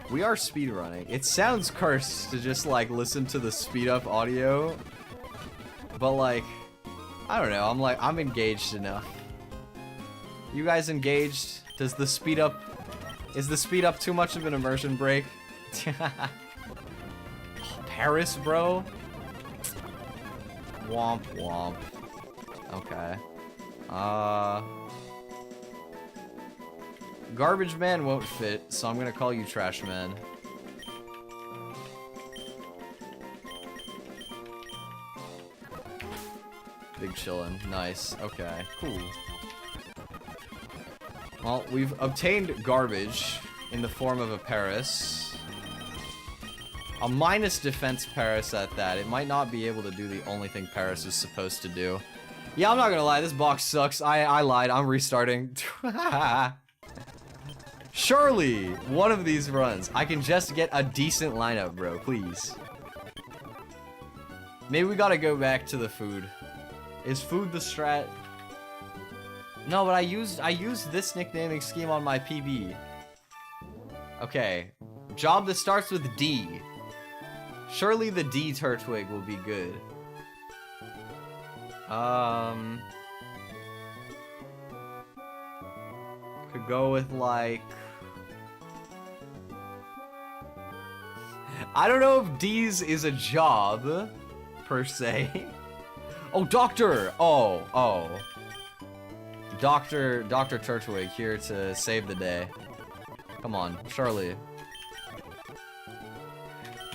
We are speedrunning. It sounds cursed to just like listen to the speed up audio, but like, I don't know. I'm engaged enough. You guys engaged? Is the speed up too much of an immersion break? Oh, Paris, bro. Womp womp. Okay. Garbage Man won't fit, so I'm gonna call you Trash Man. Big chillin'. Nice. Okay, cool. Well, we've obtained garbage in the form of a Paris. A minus defense Paris at that. It might not be able to do the only thing Paris is supposed to do. Yeah, I'm not gonna lie, this box sucks. I lied, I'm restarting. Surely, one of these runs, I can just get a decent lineup, bro, please. Maybe we gotta go back to the food. Is food the strat? No, but I used this nicknaming scheme on my PB. Okay. Job that starts with D. Surely the D Turtwig will be good. Could go with like... I don't know if D's is a job, per se. Oh, Doctor! Oh. Dr. Turtwig here to save the day. Come on, Charlie.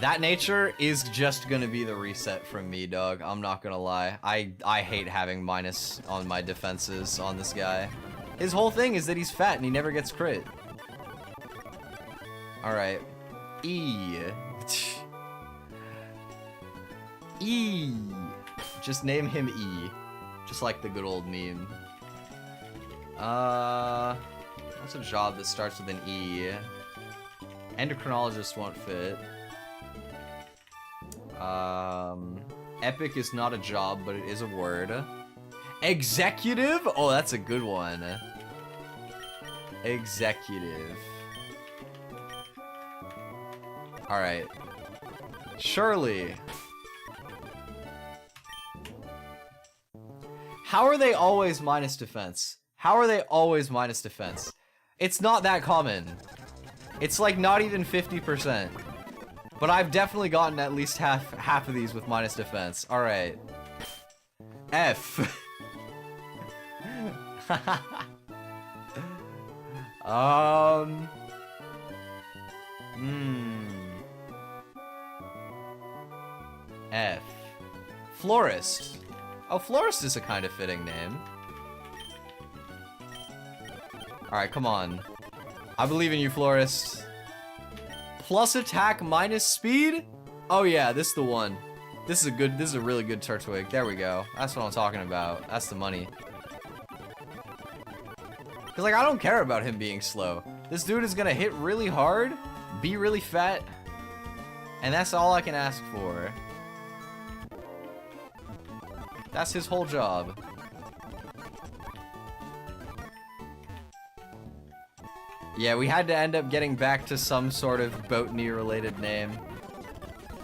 That nature is just gonna be the reset from me, dog. I'm not gonna lie. I hate having minus on my defenses on this guy. His whole thing is that he's fat and he never gets crit. Alright. E. E. Just name him E. Just like the good old meme. What's a job that starts with an E? Endocrinologist won't fit. Epic is not a job, but it is a word. Executive? Oh, that's a good one. Executive. Alright. Surely. How are they always minus defense? How are they always minus defense? It's not that common. It's like not even 50%. But I've definitely gotten at least half of these with minus defense. Alright. F. F. Florist. Oh, Florist is a kind of fitting name. Alright, come on. I believe in you, Florist. Plus attack, minus speed? Oh yeah, this is the one. This is a really good Turtwig. There we go. That's what I'm talking about. That's the money. Cause like, I don't care about him being slow. This dude is gonna hit really hard, be really fat, and that's all I can ask for. That's his whole job. Yeah, we had to end up getting back to some sort of botany-related name.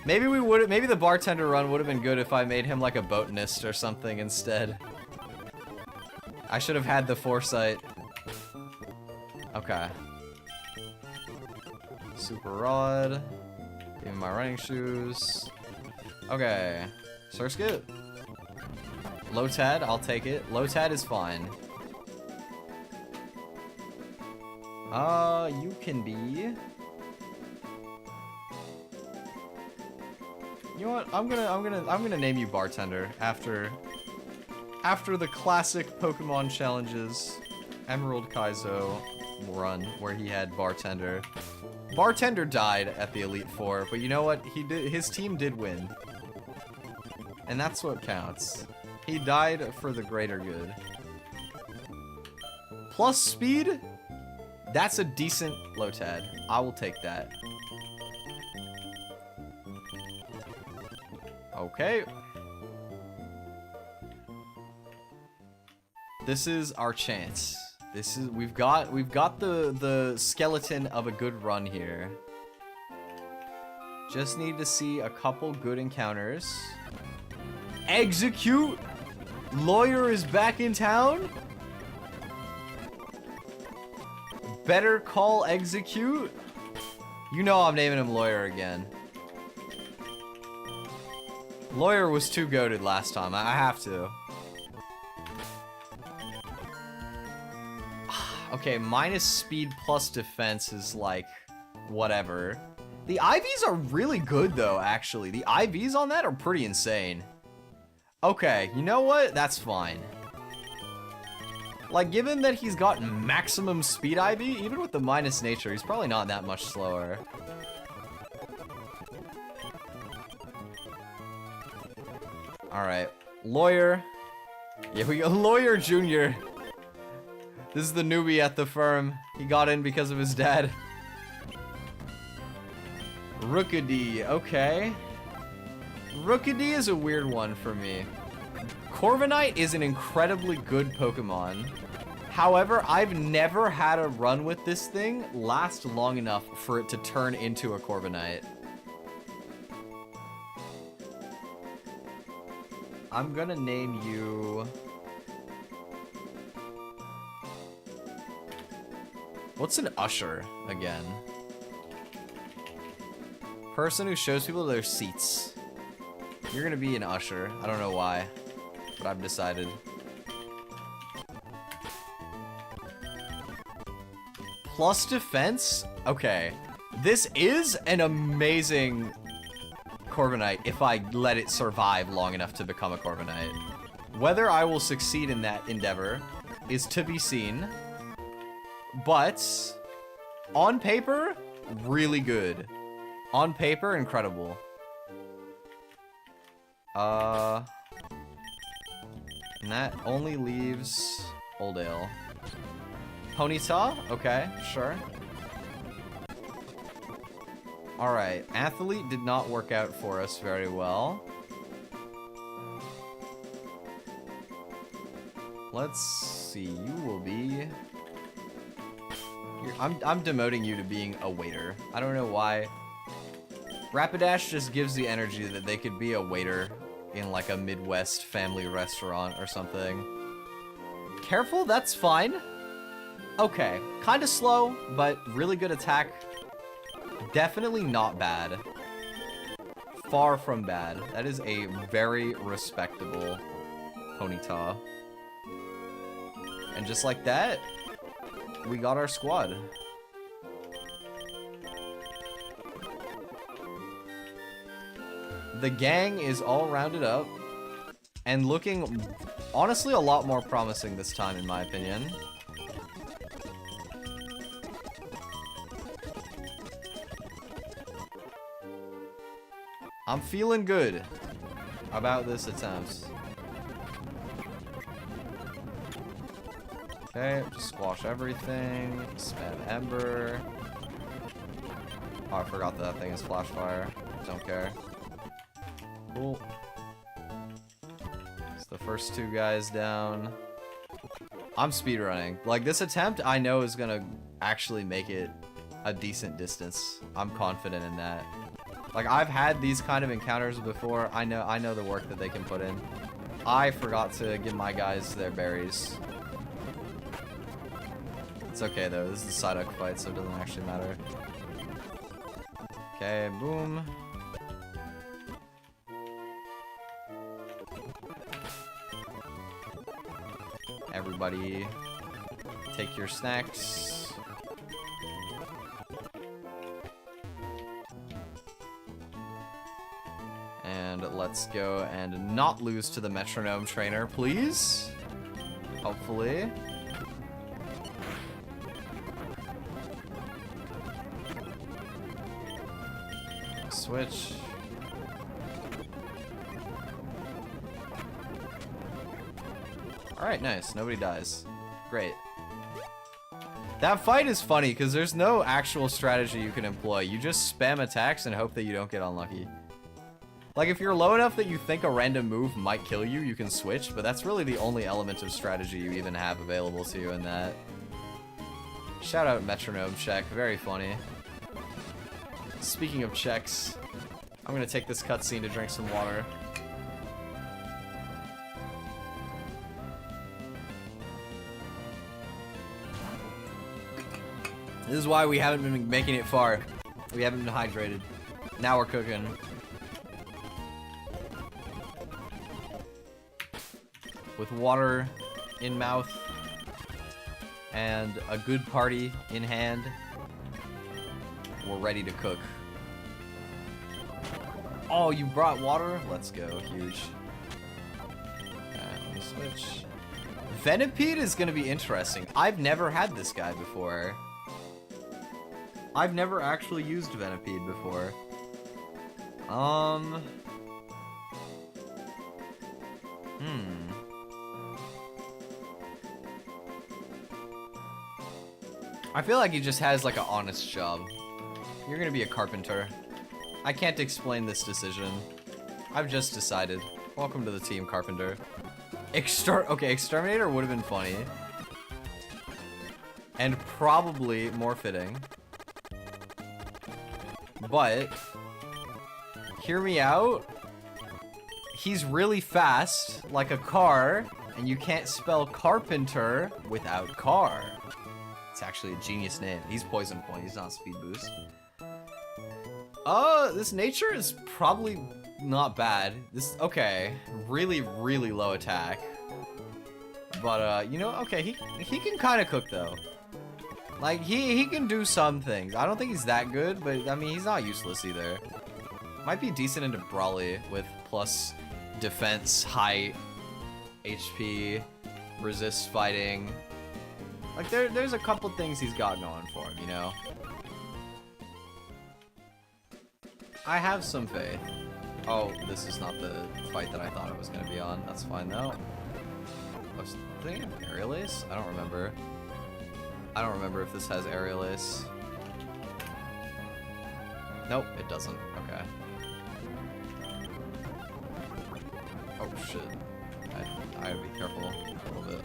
Maybe maybe the bartender run would have been good if I made him like a botanist or something instead. I should have had the foresight. Okay. Super rod. Give me my running shoes. Okay. Surskit. Lotad, I'll take it. Lotad is fine. You can be... You know what? I'm gonna name you Bartender after the classic Pokemon challenges, Emerald Kaizo run where he had Bartender. Bartender died at the Elite Four, but you know what? His team did win, and that's what counts. He died for the greater good. Plus speed? That's a decent Lotad. I will take that. Okay. This is our chance. We've got the skeleton of a good run here. Just need to see a couple good encounters. Execute! Lawyer is back in town? Better call execute? You know I'm naming him Lawyer again. Lawyer was too goated last time. I have to. Okay, minus speed plus defense is like whatever. The IVs are really good though, actually. The IVs on that are pretty insane. Okay, you know what? That's fine. Like, given that he's got maximum speed IB, even with the minus nature, he's probably not that much slower. Alright, lawyer. Yeah, we got lawyer junior. This is the newbie at the firm. He got in because of his dad. Rookity, okay. Rookity is a weird one for me. Corviknight is an incredibly good Pokemon. However, I've never had a run with this thing last long enough for it to turn into a Corviknight. I'm gonna name you... What's an usher, again? Person who shows people their seats. You're gonna be an usher. I don't know why, but I've decided. Plus defense? Okay. This is an amazing Corviknight if I let it survive long enough to become a Corviknight. Whether I will succeed in that endeavor is to be seen. But on paper, really good. On paper, incredible. And that only leaves Oldale. Ponyta? Okay, sure. Alright, Athlete did not work out for us very well. Let's see, you will be... I'm demoting you to being a waiter. I don't know why. Rapidash just gives the energy that they could be a waiter in like a Midwest family restaurant or something. Careful, that's fine. Okay, kind of slow, but really good attack. Definitely not bad. Far from bad. That is a very respectable Ponyta. And just like that, we got our squad. The gang is all rounded up and looking honestly a lot more promising this time, in my opinion. I'm feeling good about this attempt. Okay, just squash everything. Spam Ember. Oh, I forgot that thing is Flash Fire. Don't care. Cool. It's the first two guys down. I'm speedrunning. Like, this attempt I know is gonna actually make it a decent distance. I'm confident in that. Like, I've had these kind of encounters before. I know the work that they can put in. I forgot to give my guys their berries. It's okay though, this is a Psyduck fight, so it doesn't actually matter. Okay, boom. Everybody, take your snacks. And let's go and not lose to the metronome trainer, please. Hopefully. Switch. Alright, nice. Nobody dies. Great. That fight is funny because there's no actual strategy you can employ. You just spam attacks and hope that you don't get unlucky. Like, if you're low enough that you think a random move might kill you, you can switch, but that's really the only element of strategy you even have available to you in that. Shout out Metronome Check. Very funny. Speaking of checks, I'm gonna take this cutscene to drink some water. This is why we haven't been making it far. We haven't been hydrated. Now we're cooking. With water in mouth and a good party in hand, we're ready to cook. Oh, you brought water? Let's go. Huge. Switch. Venipede is gonna be interesting. I've never had this guy before. I've never actually used Venipede before. I feel like he just has like an honest job. You're gonna be a carpenter. I can't explain this decision. I've just decided. Welcome to the team, carpenter. Okay, exterminator would have been funny. And probably more fitting. But hear me out. He's really fast, like a car, and you can't spell carpenter without car. It's actually a genius name. He's poison point, he's not speed boost. This nature is probably not bad. This, okay, really, really low attack. But, you know, okay, he can kind of cook, though. Like, he can do some things. I don't think he's that good, but, I mean, he's not useless either. Might be decent into Brawly with plus defense, height, HP, resist fighting. Like, there's a couple things he's got going for him, you know? I have some faith. Oh, this is not the fight that I thought it was going to be on. That's fine, though. Was they have aerial ace? I don't remember. I don't remember if this has aerial ace. Nope, it doesn't. Okay. Oh, shit. I gotta be careful a little bit.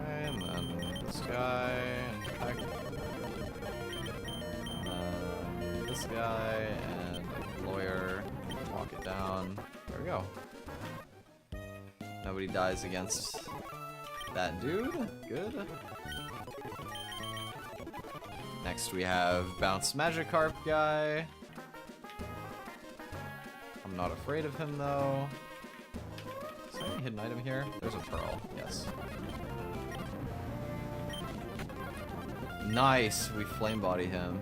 And then this guy, and then this guy, and a lawyer. Walk it down. There we go. Nobody dies against that dude. Good. Next we have Bounce Magikarp guy. I'm not afraid of him though. Is there any hidden item here? There's a pearl. Yes. Nice. We flame body him.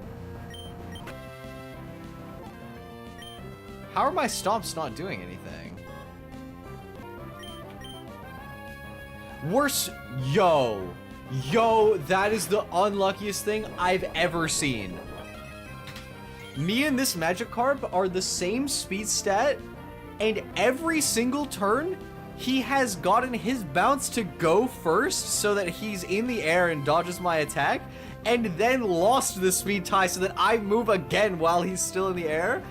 How are my stomps not doing anything? Worse. Yo, that is the unluckiest thing I've ever seen. Me and this Magikarp are the same speed stat, and every single turn, he has gotten his bounce to go first so that he's in the air and dodges my attack, and then lost the speed tie so that I move again while he's still in the air.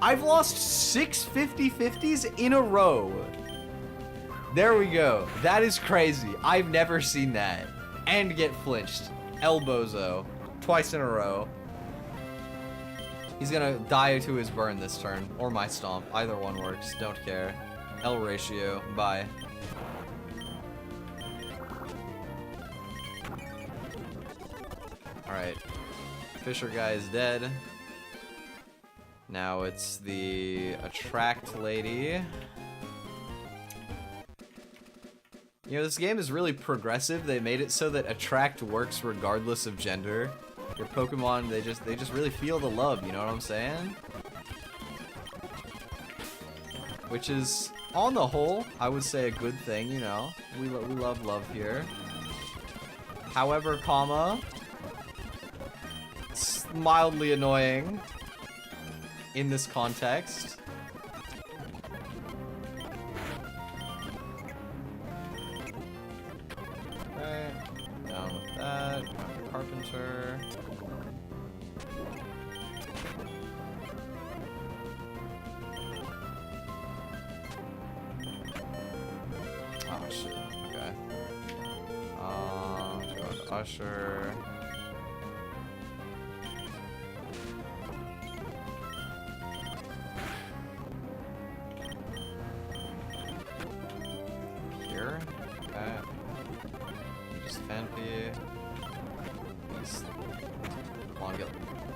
I've lost 6 50-50s in a row. There we go. That is crazy. I've never seen that. And get flinched. Elbozo. Twice in a row. He's gonna die to his burn this turn. Or my stomp. Either one works. Don't care. L ratio. Bye. Alright. Fisher guy is dead. Now it's the attract lady. You know, this game is really progressive. They made it so that attract works regardless of gender. Your Pokemon, they just really feel the love, you know what I'm saying? Which is, on the whole, I would say a good thing, you know. We love love here. However, comma, it's mildly annoying in this context. Okay, down with that. Carpenter. Oh shit. Okay. Go with Usher.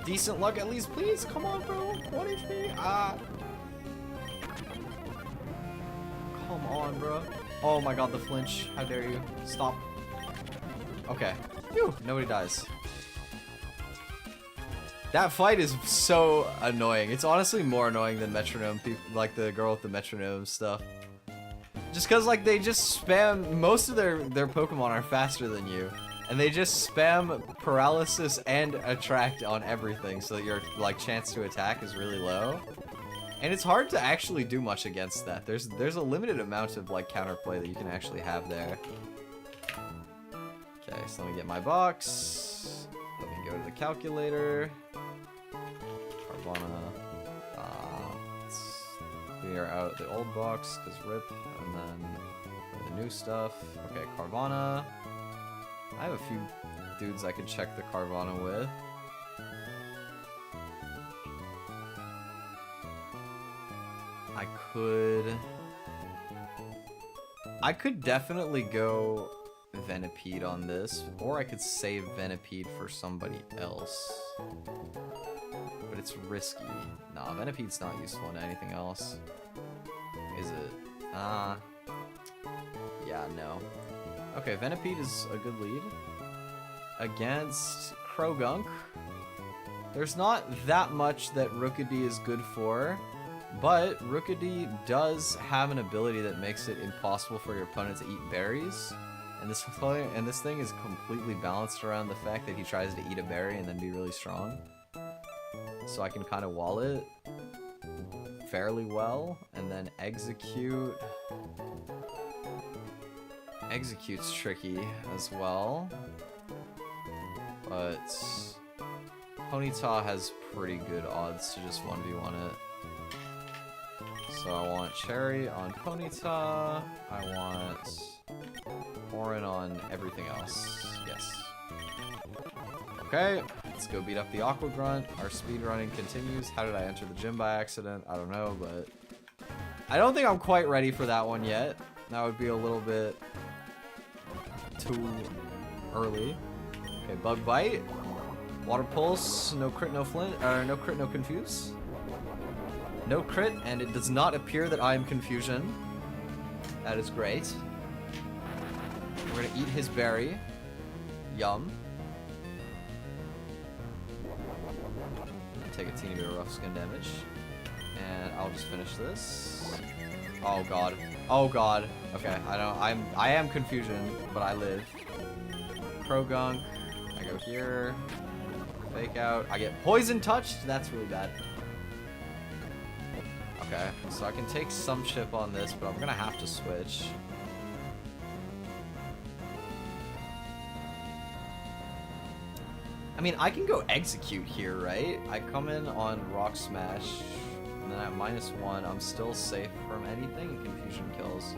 Decent luck at least, please. Come on, bro. 1 HP. Come on, bro. Oh my god, the flinch. How dare you? Stop. Okay. Phew. Nobody dies. That fight is so annoying. It's honestly more annoying than metronome people, like the girl with the metronome stuff. Just cause like they just spam, most of their Pokemon are faster than you. And they just spam paralysis and attract on everything so that your like chance to attack is really low. And it's hard to actually do much against that. There's a limited amount of like counterplay that you can actually have there. Okay, so let me get my box. Let me go to the calculator. Carvana. Let's clear out the old box, because rip, and then the new stuff. Okay, Carvana. I have a few dudes I could check the Carvana with. I could definitely go Venipede on this, or I could save Venipede for somebody else. But it's risky. Nah, Venipede's not useful in anything else. Is it? Yeah, no. Okay, Venipede is a good lead. Against Krogunk. There's not that much that Rookidee is good for, but Rookidee does have an ability that makes it impossible for your opponent to eat berries. And this thing is completely balanced around the fact that he tries to eat a berry and then be really strong. So I can kind of wall it fairly well, and then execute. Execute's tricky as well, but Ponyta has pretty good odds to just 1v1 it. So I want Cherry on Ponyta, I want Orin on everything else, yes. Okay, let's go beat up the Aqua Grunt. Our speedrunning continues. How did I enter the gym by accident? I don't know, but I don't think I'm quite ready for that one yet. That would be a little bit too early. Okay, Bug Bite. Water Pulse, no crit, no flint, or no crit, no confuse. No crit, and it does not appear that I am confusion. That is great. We're gonna eat his berry. Yum. Take a teeny bit of rough skin damage. And I'll just finish this. Oh god. Oh god. Okay, I am confusion, but I live. Krogunk. I go here. Fake out. I get poison touched. That's really bad. Okay, so I can take some chip on this, but I'm gonna have to switch. I mean, I can go execute here, right? I come in on Rock Smash, and then at -1, I'm still safe from anything. Confusion kills.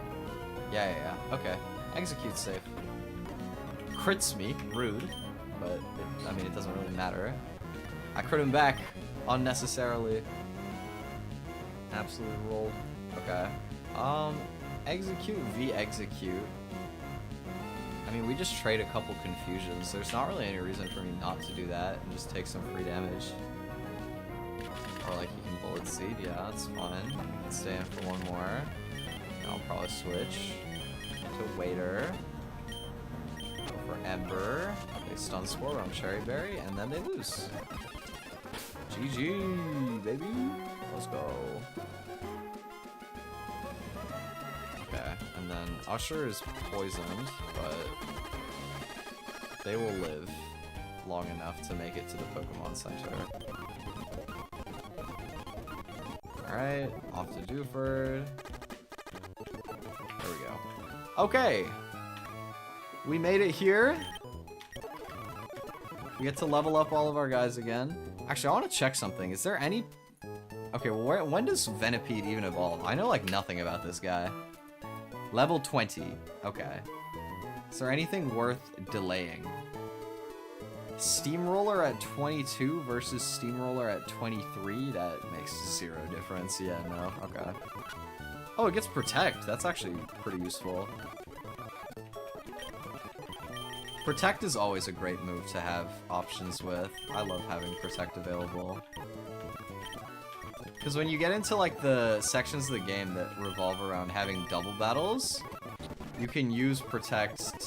Yeah. Okay. Execute's safe. Crits me. Rude. But, I mean, it doesn't really matter. I crit him back unnecessarily. Absolutely rolled. Okay. Execute v execute. I mean, we just trade a couple confusions. There's not really any reason for me not to do that and just take some free damage. Or like, you can bullet seed. Yeah, that's fine. You can stay in for one more. And I'll probably switch to Waiter. Go for Ember. They stun score on Cherry Berry, and then they lose. GG, baby. Let's go. Okay, and then Usher is poisoned, but they will live long enough to make it to the Pokemon Center. Alright, off to Dewford. There we go. Okay! We made it here. We get to level up all of our guys again. Actually, I want to check something. Is there any... Okay, well, when does Venipede even evolve? I know, like, nothing about this guy. Level 20. Okay. Is there anything worth delaying? Steamroller at 22 versus Steamroller at 23? That makes zero difference. Yeah, no. Okay. Oh, it gets Protect. That's actually pretty useful. Protect is always a great move to have options with. I love having Protect available. Because when you get into like the sections of the game that revolve around having double battles, you can use Protect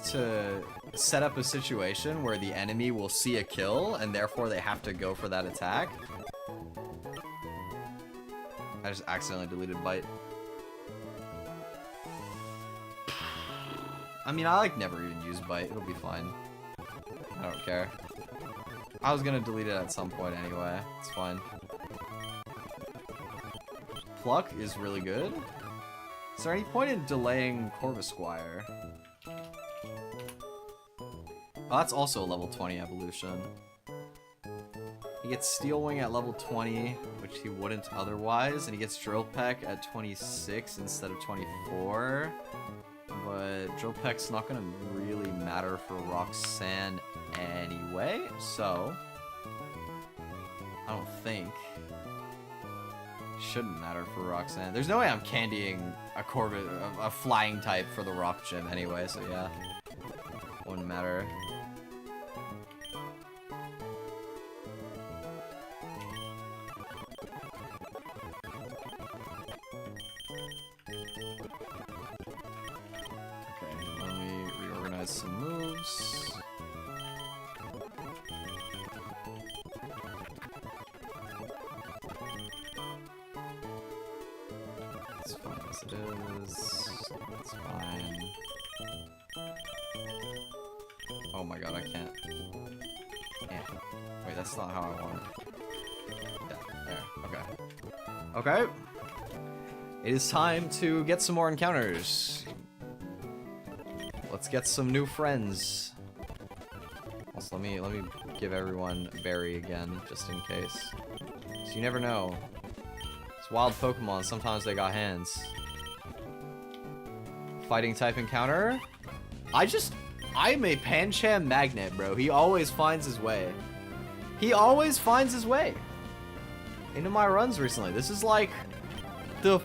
to set up a situation where the enemy will see a kill and therefore they have to go for that attack. I just accidentally deleted bite. I mean, I like never even use bite. It'll be fine. I don't care. I was gonna delete it at some point anyway. It's fine. Pluck is really good. Is there any point in delaying Corvusquire? Oh, that's also a level 20 evolution. He gets Steel Wing at level 20, which he wouldn't otherwise, and he gets Drill Peck at 26 instead of 24. But Drill Peck's not gonna really matter for Roxanne anyway, so I don't think shouldn't matter for Roxanne. There's no way I'm candying a Corvus, a flying type for the Rock Gym anyway, so yeah, wouldn't matter. Some moves. It's fine as it is. It's fine. Oh my god, I can't. Yeah. Wait, that's not how I want it. Yeah, there. Okay. Okay. It is time to get some more encounters. Let's get some new friends. Also, let me give everyone Berry again, just in case. So you never know. It's wild Pokemon, sometimes they got hands. Fighting type encounter? I'm a Pancham magnet, bro. He always finds his way. He always finds his way into my runs recently. This is like the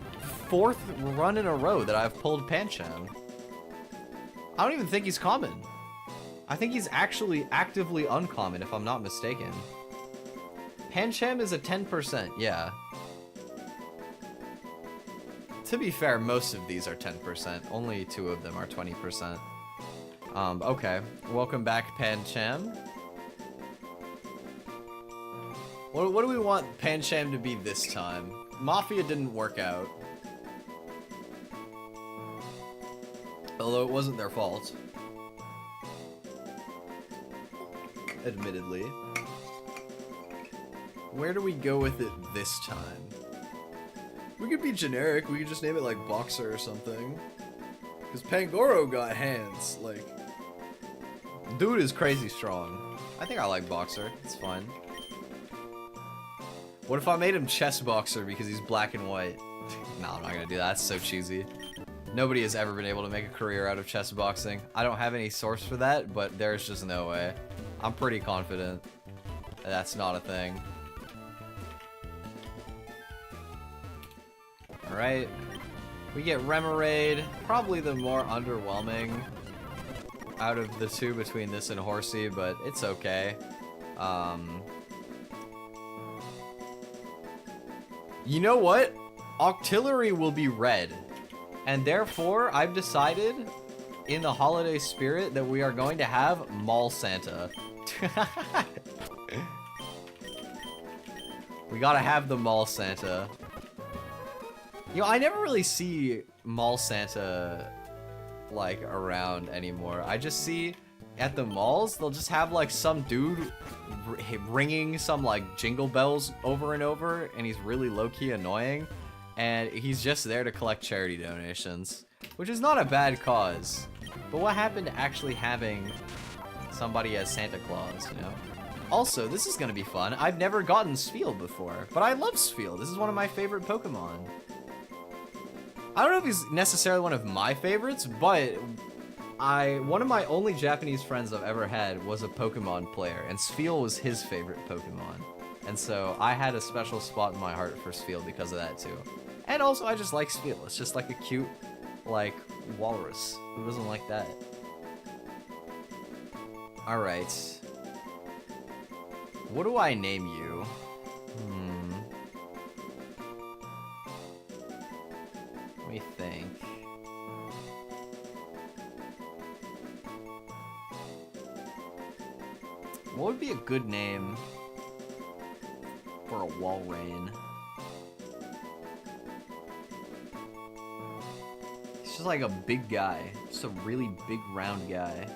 4th run in a row that I've pulled Pancham. I don't even think he's common. I think he's actually actively uncommon, if I'm not mistaken. Pancham is a 10%, yeah. To be fair, most of these are 10%. Only 2 of them are 20%. Okay. Welcome back, Pancham. What do we want Pancham to be this time? Mafia didn't work out. Although it wasn't their fault. Admittedly. Where do we go with it this time? We could be generic, we could just name it like Boxer or something. Because Pangoro got hands, like... Dude is crazy strong. I think I like Boxer, it's fine. What if I made him Chess Boxer because he's black and white? No, I'm not gonna do that, that's so cheesy. Nobody has ever been able to make a career out of chess boxing. I don't have any source for that, but there's just no way. I'm pretty confident that that's not a thing. Alright. We get Remoraid, probably the more underwhelming out of the two between this and Horsey, but it's okay. You know what? Octillery will be red. And therefore, I've decided, in the holiday spirit, that we are going to have Mall Santa. We gotta have the Mall Santa. You know, I never really see Mall Santa, like, around anymore. I just see, at the malls, they'll just have, like, some dude ringing some, like, jingle bells over and over, and he's really low-key annoying. And he's just there to collect charity donations, which is not a bad cause. But what happened to actually having somebody as Santa Claus, you know? Also, this is gonna be fun. I've never gotten Spheal before, but I love Spheal. This is one of my favorite Pokemon. I don't know if he's necessarily one of my favorites, but one of my only Japanese friends I've ever had was a Pokemon player, and Spheal was his favorite Pokemon. And so I had a special spot in my heart for Spheal because of that too. And also, I just like Spheal. It's just like a cute, like, walrus. Who doesn't like that? Alright. What do I name you? Let me think. What would be a good name for a Walrein? He's just like a big guy. Just a really big, round guy.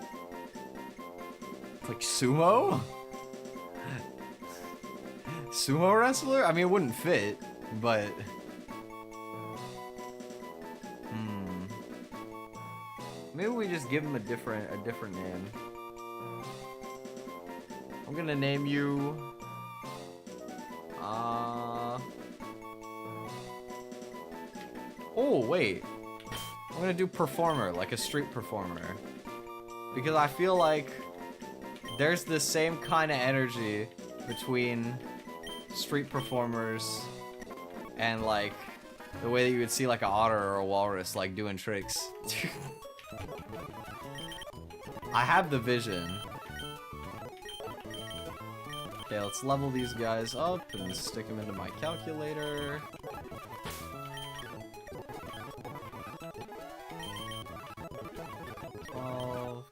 Like sumo? Sumo wrestler? I mean, it wouldn't fit, but... Maybe we just give him a different name. I'm gonna name you... Oh, wait. I'm gonna do performer, like a street performer. Because I feel like there's the same kind of energy between street performers and like the way that you would see like an otter or a walrus like doing tricks. I have the vision. Okay, let's level these guys up and stick them into my calculator.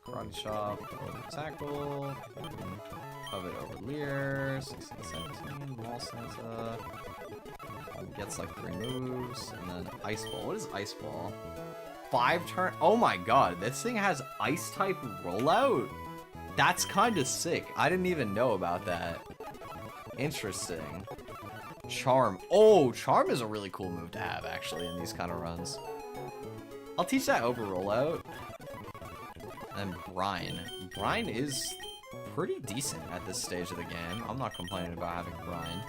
Karate chop, over tackle, covet over Lear, 16, 17, Mall Santa. Gets like 3 moves, and then Ice Ball. What is Ice Ball? 5 turn. Oh my god, this thing has ice type rollout? That's kind of sick. I didn't even know about that. Interesting. Charm. Oh, Charm is a really cool move to have actually in these kind of runs. I'll teach that over rollout. And Brine. Brine is pretty decent at this stage of the game. I'm not complaining about having Brine.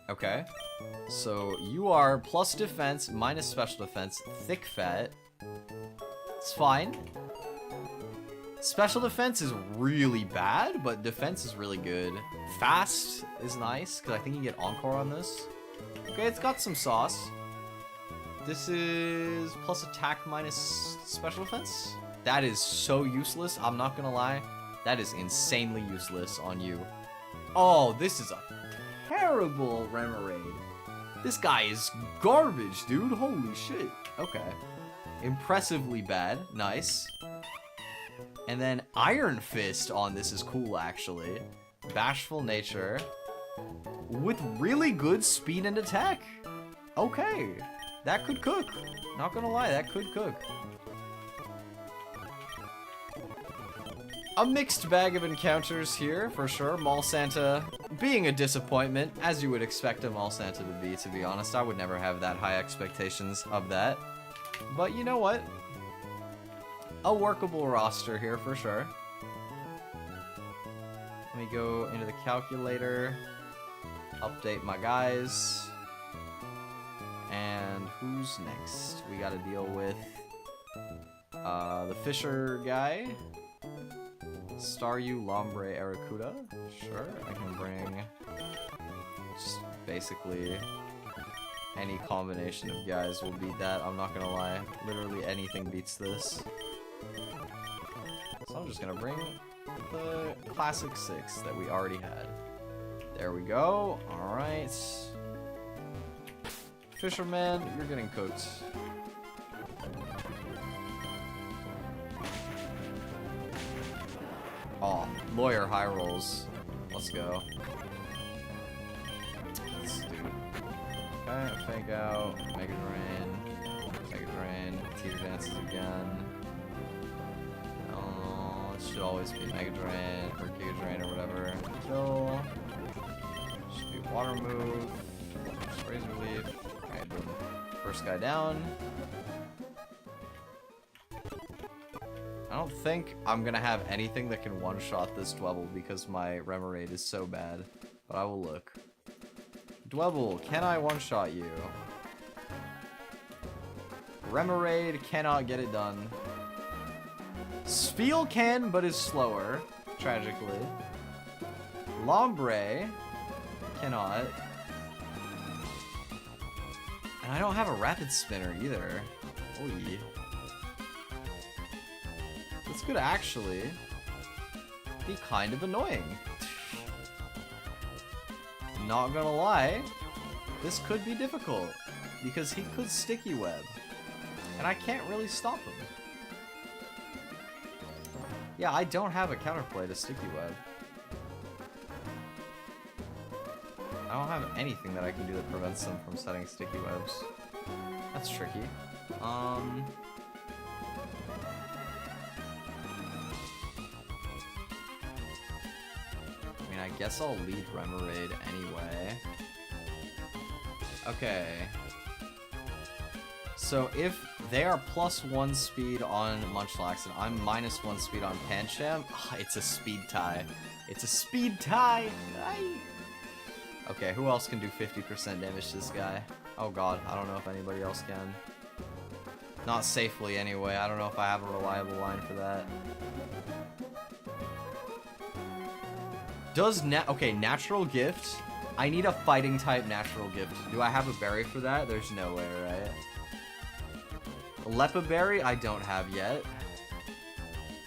Okay. So you are plus defense, minus special defense, thick fat. It's fine. Special defense is really bad, but defense is really good. Fast is nice, because I think you get encore on this. Okay, it's got some sauce. This is plus attack minus special defense. That is so useless, I'm not gonna lie. That is insanely useless on you. Oh, this is a terrible Remoraid. This guy is garbage, dude. Holy shit. Okay. Impressively bad. Nice. And then Iron Fist on this is cool, actually. Bashful nature. With really good speed and attack. Okay. That could cook. Not gonna lie, that could cook. A mixed bag of encounters here, for sure. Mall Santa being a disappointment, as you would expect a Mall Santa to be honest. I would never have that high expectations of that. But you know what? A workable roster here, for sure. Let me go into the calculator. Update my guys. And who's next? We gotta deal with the Fisher guy. Staryu, Lombre, Aracuda. Sure, I can bring just basically any combination of guys will beat that, I'm not gonna lie. Literally anything beats this. So I'm just gonna bring the classic 6 that we already had. There we go. Alright. Fisherman, you're getting cooked. Oh, lawyer high rolls. Let's go. Let's do. Okay, fake out. Mega Drain. Teeter dances again. Oh, it should always be Mega Drain or Giga Drain or whatever. Kill. Should be water move. Just Razor Leaf. Okay, boom. First guy down. I don't think I'm gonna have anything that can one-shot this Dwebble because my Remoraid is so bad. But I will look. Dwebble, can I one-shot you? Remoraid cannot get it done. Spheal can, but is slower, tragically. Lombre cannot. And I don't have a Rapid Spinner either. Oy. This could actually be kind of annoying. Not gonna lie, this could be difficult because he could Sticky Web, and I can't really stop him. Yeah, I don't have a counterplay to sticky web. I don't have anything that I can do that prevents them from setting sticky webs. That's tricky. I mean, I guess I'll lead Remoraid anyway. Okay. So if they are +1 speed on Munchlax and I'm -1 speed on Pancham, it's a speed tie. It's a speed tie! Okay, who else can do 50% damage to this guy? Oh god, I don't know if anybody else can. Not safely anyway, I don't know if I have a reliable line for that. Okay, Natural Gift. I need a fighting type Natural Gift. Do I have a berry for that? There's no way, right? Lepa Berry, I don't have yet.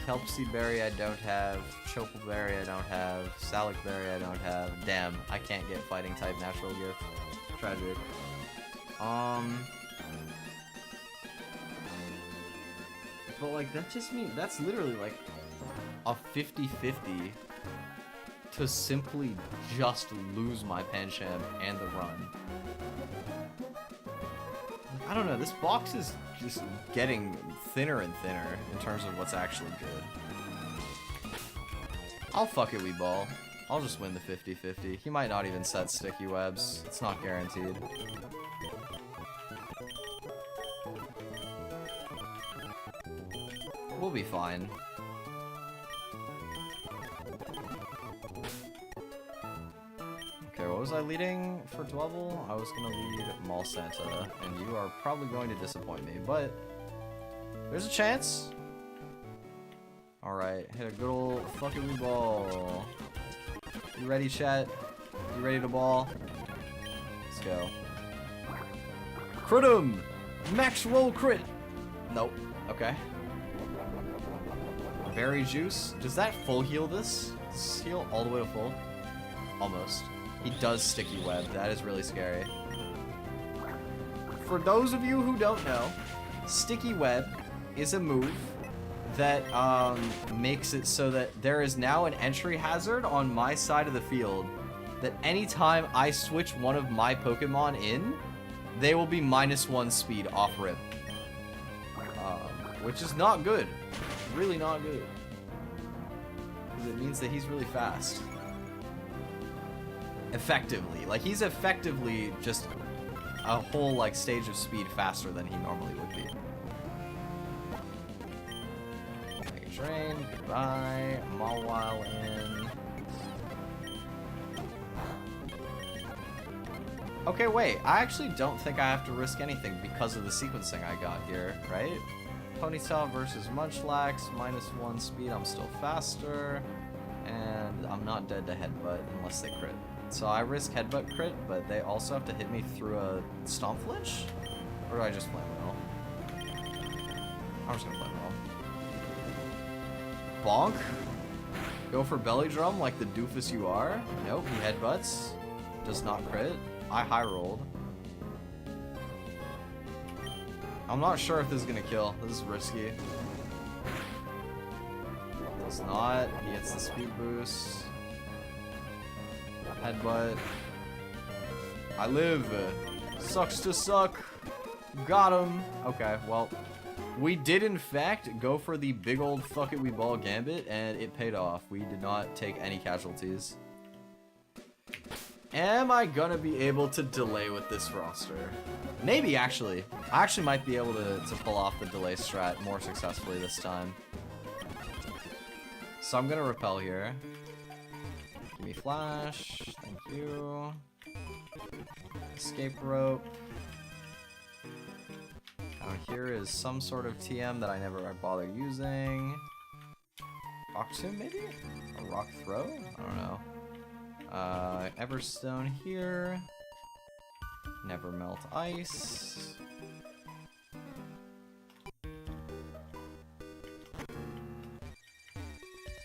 Kelpsie Berry, I don't have. Chopal Berry, I don't have. Salic Berry, I don't have. Damn, I can't get fighting type Natural Gift. Tragic. But like, that just means, that's literally like a 50-50 to simply just lose my Pancham and the run. I don't know, this box is just getting thinner and thinner in terms of what's actually good. I'll fuck it, Weeball. I'll just win the 50-50. He might not even set sticky webs. It's not guaranteed. We'll be fine. Okay, what was I leading for Dwebble? I was gonna lead Mall Santa, and you are probably going to disappoint me, but there's a chance. Alright, hit a good old fucking ball. You ready, chat? You ready to ball? Let's go. Crit him! Max roll crit! Nope. Okay. Berry Juice. Does that full heal this? Does this heal all the way to full? Almost. He does sticky web. That is really scary. For those of you who don't know, sticky web is a move that makes it so that there is now an entry hazard on my side of the field that anytime I switch one of my Pokemon in, they will be -1 speed off rip. Which is not good. Really not good. Because it means that he's really fast. Effectively. Like, he's effectively just a whole, like, stage of speed faster than he normally would be. Mega Drain, goodbye. Mawile in. Okay, wait. I actually don't think I have to risk anything because of the sequencing I got here, right? Ponytail versus Munchlax, -1 speed, I'm still faster, and I'm not dead to Headbutt unless they crit. So I risk Headbutt crit, but they also have to hit me through a Stomp Flinch? Or do I just Flame Wheel? I'm just gonna Flame Wheel. Bonk? Go for Belly Drum like the doofus you are? Nope, he Headbutts. Does not crit. I high rolled. I'm not sure if this is gonna kill. This is risky. Does not. He gets the speed boost. Headbutt. I live. Sucks to suck. Got him. Okay, well, we did in fact go for the big old fuck it we ball gambit, and it paid off. We did not take any casualties. Am I gonna be able to delay with this roster? Maybe, actually. I actually might be able to pull off the delay strat more successfully this time. So I'm gonna repel here. Give me flash. Thank you. Escape rope. Here is some sort of TM that I never bother using. Rock Tomb, maybe? A Rock Throw? I don't know. Everstone here. Never Melt Ice.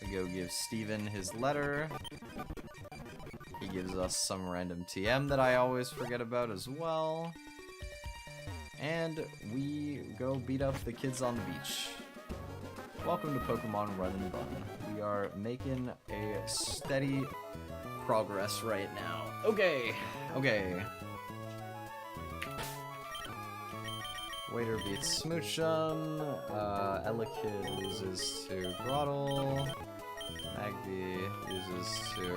We go give Steven his letter. He gives us some random TM that I always forget about as well. And we go beat up the kids on the beach. Welcome to Pokemon Run Bun. We are making a steady progress right now. Okay. Waiter beats Smoochum. Elekid loses to Grottle. Magby loses to...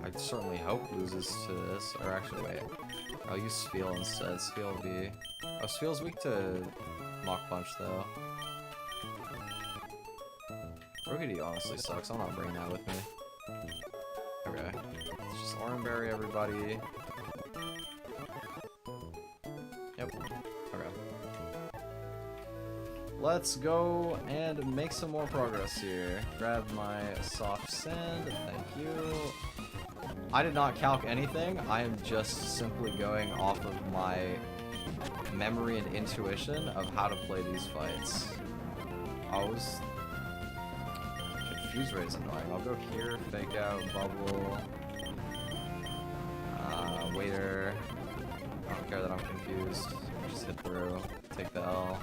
I certainly hope loses to this. Or actually, wait. I'll use Spheal instead. Spheal will be... Oh, Spheal's weak to Mach Punch, though. Rookity honestly sucks. I'm not bringing that with me. Okay. Let's just Oranberry everybody. Yep. Okay. Let's go and make some more progress here. Grab my soft sand. Thank you. I did not calc anything. I am just simply going off of my memory and intuition of how to play these fights. Confuse rate is annoying. I'll go here, fake out, bubble. Waiter. I don't care that I'm confused. Just hit through. Take the L.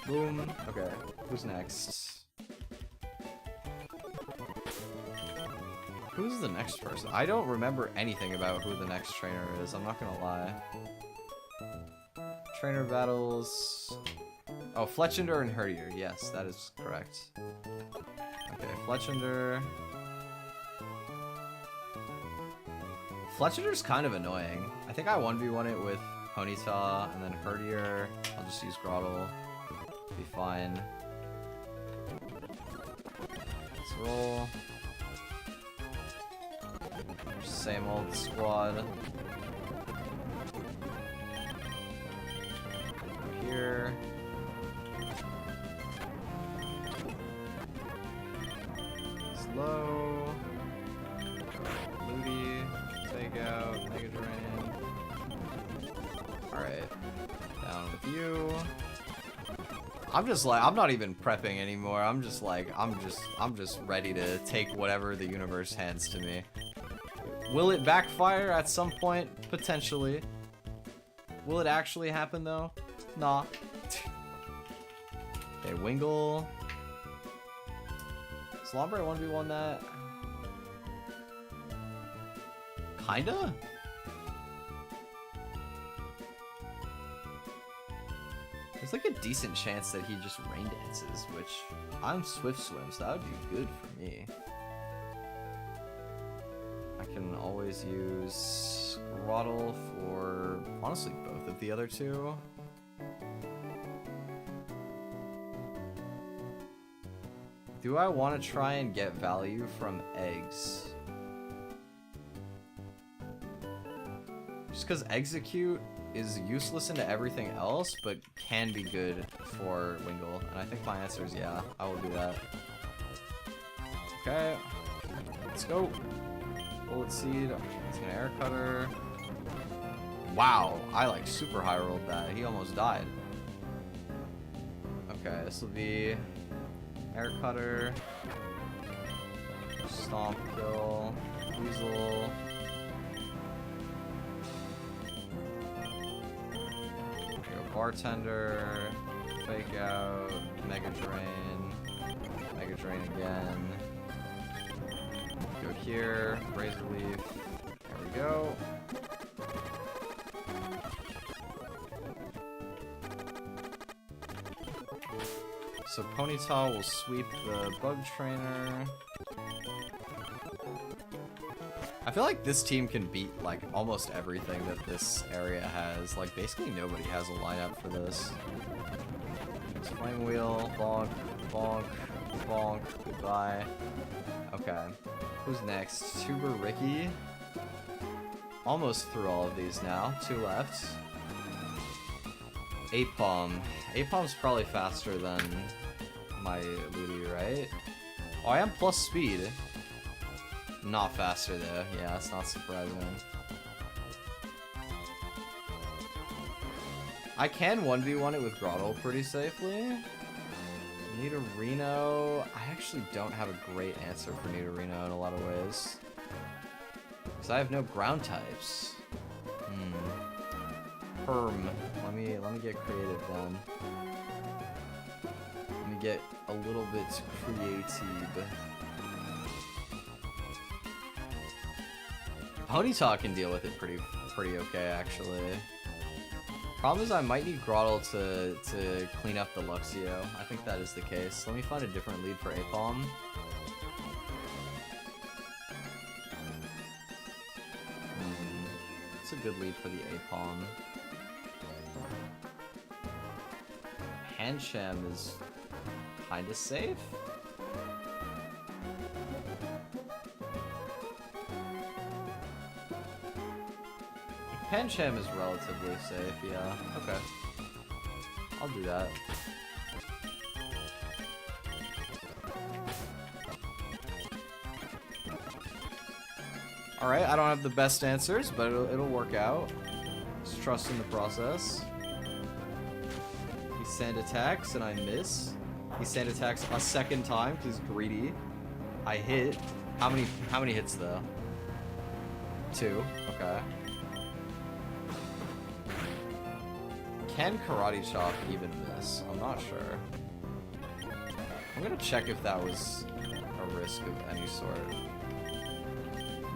Boom. Okay. Who's next? Who's the next person? I don't remember anything about who the next trainer is. I'm not gonna lie. Trainer battles. Oh, Fletchender and Herdier. Yes, that is correct. Okay, Fletchender. Fletchender's kind of annoying. I think I 1v1 it with Ponyta, and then Herdier. I'll just use Grottle. Be fine. Let's roll. Same old squad. Here. Slow. Moody. Take out. Mega Drain. Alright. Down with you. I'm just like, I'm not even prepping anymore. I'm just like, I'm just ready to take whatever the universe hands to me. Will it backfire at some point? Potentially. Will it actually happen though? Nah. Okay, Wingull. Slumber 1v1 that. Kinda? There's like a decent chance that he just rain dances, which I'm Swift Swim, so that would be good for me. I can always use Grottle for honestly both of the other two. Do I want to try and get value from eggs? Just because Execute is useless into everything else, but can be good for Wingull. And I think my answer is yeah, I will do that. Okay, let's go. Bullet Seed, it's an Air Cutter. Wow, I like super high rolled that. He almost died. Okay, this will be Air Cutter, Stomp Kill, Weasel. Bartender, Fake Out, Mega Drain again. Go here, Razor Leaf. There we go. So Ponyta will sweep the Bug Trainer. I feel like this team can beat like almost everything that this area has. Like basically nobody has a lineup for this. Flame Wheel, bonk, bonk, bonk, goodbye. Okay, who's next? Tuber Ricky. Almost through all of these now. 2 left. Apom. Apom's probably faster than my Ludi, right? Oh, I am plus speed. Not faster though, yeah, that's not surprising. I can 1v1 it with Grottle pretty safely. Nidorino, I actually don't have a great answer for Nidorino in a lot of ways. Because I have no ground types. Let me get creative then. Let me get a little bit creative. Ponyta can deal with it pretty okay, actually. Problem is I might need Grottle to clean up the Luxio. I think that is the case. Let me find a different lead for Apalm. It's a good lead for the Apalm. Pancham is kinda safe. Pancham is relatively safe, yeah. Okay. I'll do that. Alright, I don't have the best answers, but it'll work out. Just trust in the process. He sand attacks and I miss. He sand attacks a second time because he's greedy. I hit. How many hits though? 2. Okay. Can Karate Chop even miss? I'm not sure. I'm gonna check if that was a risk of any sort.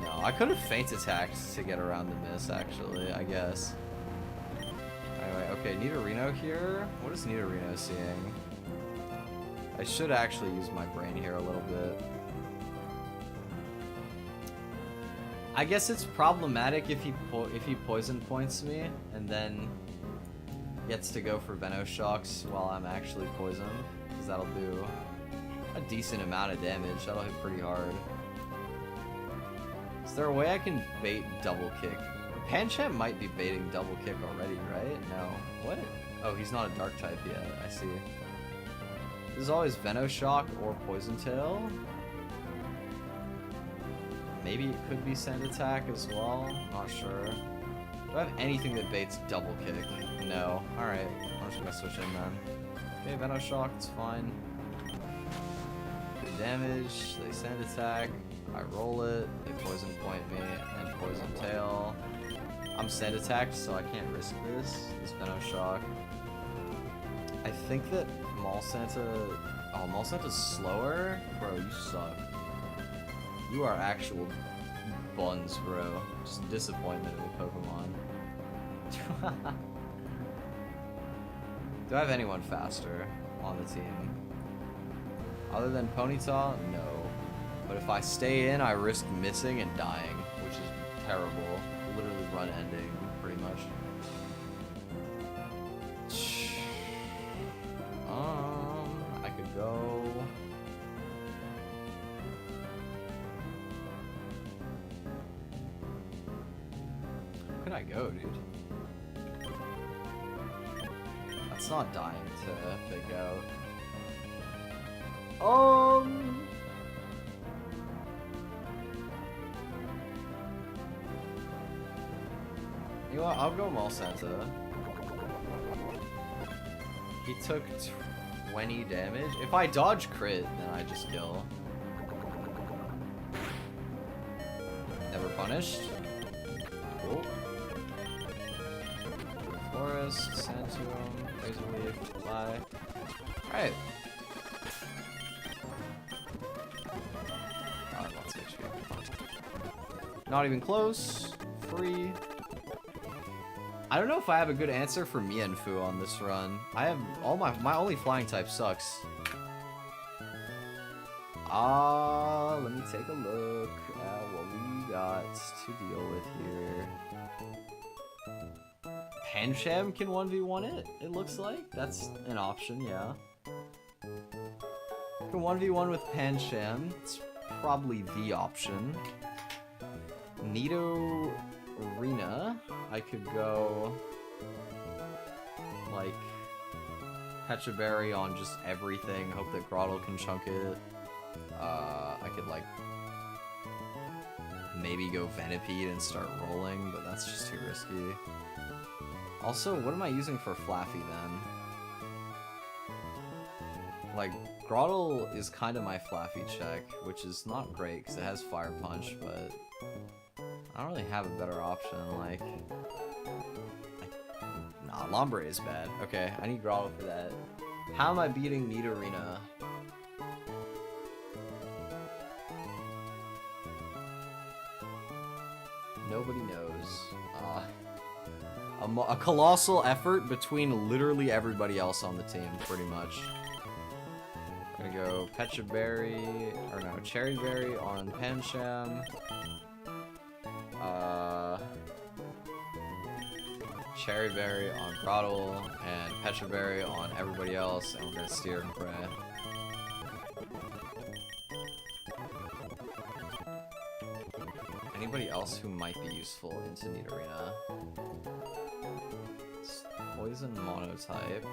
No, I could have feint attacked to get around the miss, actually, I guess. Anyway, okay, Nidorino here. What is Nidorino seeing? I should actually use my brain here a little bit. I guess it's problematic if he poison points me and then gets to go for Venoshocks while I'm actually poisoned, because that'll do a decent amount of damage. That'll hit pretty hard. Is there a way I can bait double kick? Pancham might be baiting double kick already, right? No. What? Oh, he's not a dark type yet. I see. There's always Venoshock or Poison Tail. Maybe it could be Sand Attack as well. Not sure. Do I have anything that baits double kick? No. Alright. I'm just gonna switch in then. Okay, Venoshock, it's fine. Good damage. They Sand Attack. I roll it. They Poison Point me. And Poison Tail. I'm Sand Attacked, so I can't risk this. This Venoshock. I think that Mall Santa... Oh, Mall Santa's slower? Bro, you suck. You are actual buns, bro. Just disappointment with Pokemon. Do I have anyone faster on the team? Other than Ponyta? No. But if I stay in, I risk missing and dying, which is terrible. Literally run ending, pretty much. I could go... Where could I go, dude? That's not dying to fake out. You know what? I'll go Mall Santa. He took 20 damage. If I dodge crit, then I just kill. Never punished. Cool. Forest, Santuum, Razor Leaf, fly. Alright. Oh, lots of HP. Not even close. Free. I don't know if I have a good answer for Mienfoo on this run. I have all my only flying type sucks. Let me take a look at what we got to deal with here. Pancham can 1v1 it, it looks like. That's an option, yeah. Can 1v1 with Pancham. It's probably the option. Nido Arena. I could go like Pechaberry on just everything, hope that Grottle can chunk it. I could like maybe go Venipede and start rolling, but that's just too risky. Also, what am I using for Flaffy then? Like, Grottle is kind of my Flaffy check, which is not great because it has Fire Punch, but I don't really have a better option, like... Nah, Lombre is bad. Okay, I need Grottle for that. How am I beating Nidorina? Nobody knows. A colossal effort between literally everybody else on the team, pretty much. We're gonna go Pecha Berry, or no, Cherry Berry on Pancham. Cherry Berry on Grottle, and Pecha Berry on everybody else, and we're gonna steer and pray. Anybody else who might be useful into Nidorina? Poison monotype.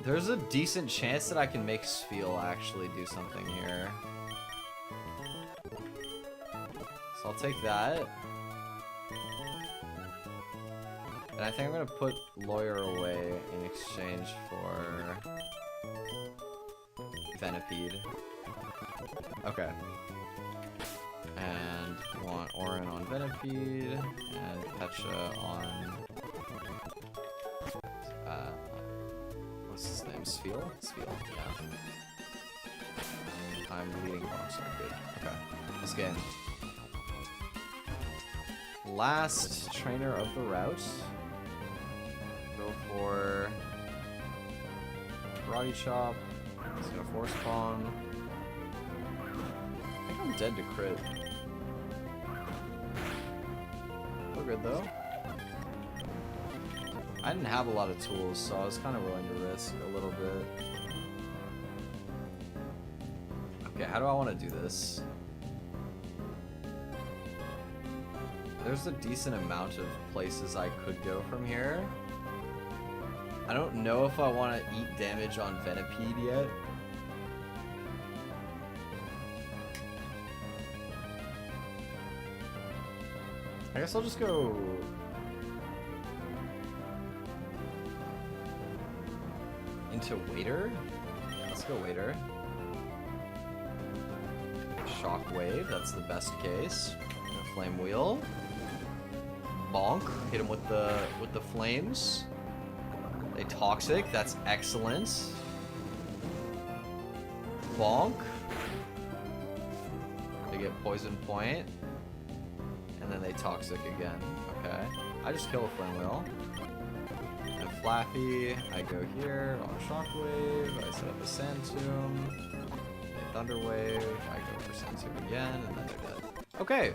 There's a decent chance that I can make Spheal actually do something here. So I'll take that. And I think I'm gonna put Lawyer away in exchange for Venipede. Okay. And want Orin on Venipede, and Pecha on what's his name? Spheal? Spheal, yeah. I'm leading boxer, good. Okay. This game. Last trainer of the route. Go for Karate Chop. He's gonna Force Palm. I think I'm dead to crit. We're good though. I didn't have a lot of tools, so I was kind of willing to risk a little bit. Okay, how do I want to do this? There's a decent amount of places I could go from here. I don't know if I want to eat damage on Venipede yet. I guess I'll just go... into Waiter? Let's go Waiter. Shockwave, that's the best case. And a Flame Wheel. Bonk, hit him with the flames. They Toxic, that's excellent. Bonk. They get Poison Point. And then they Toxic again. Okay. I just kill a Flame Wheel. And Flaffy, I go here on Shockwave, I set up a Sand Tomb. They Thunder Wave, I go for Sand Tomb again, and then they're dead. Okay.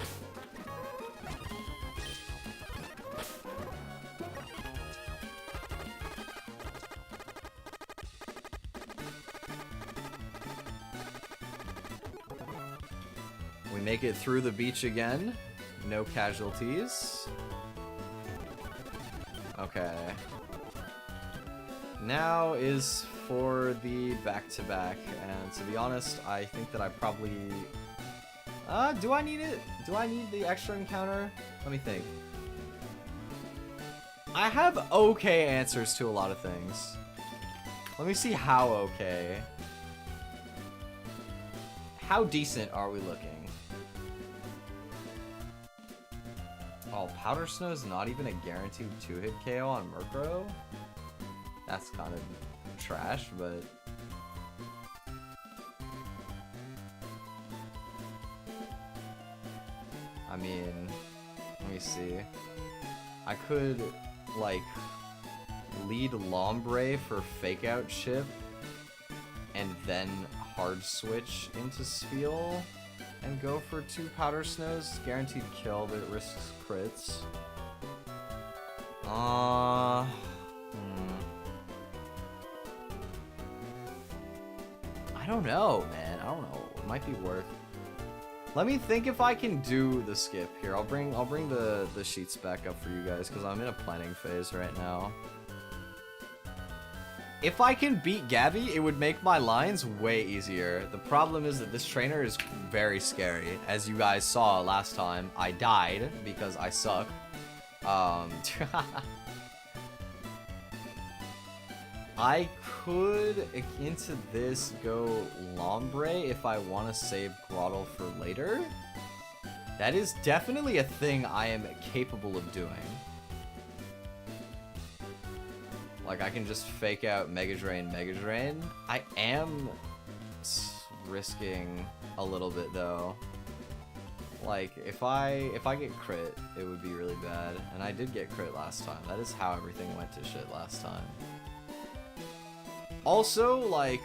We make it through the beach again. No casualties. Okay. Now is for the back-to-back, and to be honest, I think that I probably... do I need it? Do I need the extra encounter? Let me think. I have okay answers to a lot of things. Let me see how okay. How decent are we looking? Oh, Powder Snow is not even a guaranteed 2-hit KO on Murkrow? That's kind of trash, but... I mean, let me see. I could, like, lead Lombre for Fake Out Chip, and then hard switch into Spheal, and go for 2 Powder Snows. Guaranteed kill, but it risks crits. I don't know, man. I don't know. It might be worth. Let me think if I can do the skip here. I'll bring the sheets back up for you guys because I'm in a planning phase right now. If I can beat Gabby, it would make my lines way easier. The problem is that this trainer is very scary. As you guys saw last time, I died because I suck. I could, into this, go Lombre if I want to save Grottle for later. That is definitely a thing I am capable of doing. Like, I can just fake out Mega Drain, Mega Drain. I am risking a little bit, though. Like, if I get crit, it would be really bad. And I did get crit last time. That is how everything went to shit last time. Also, like...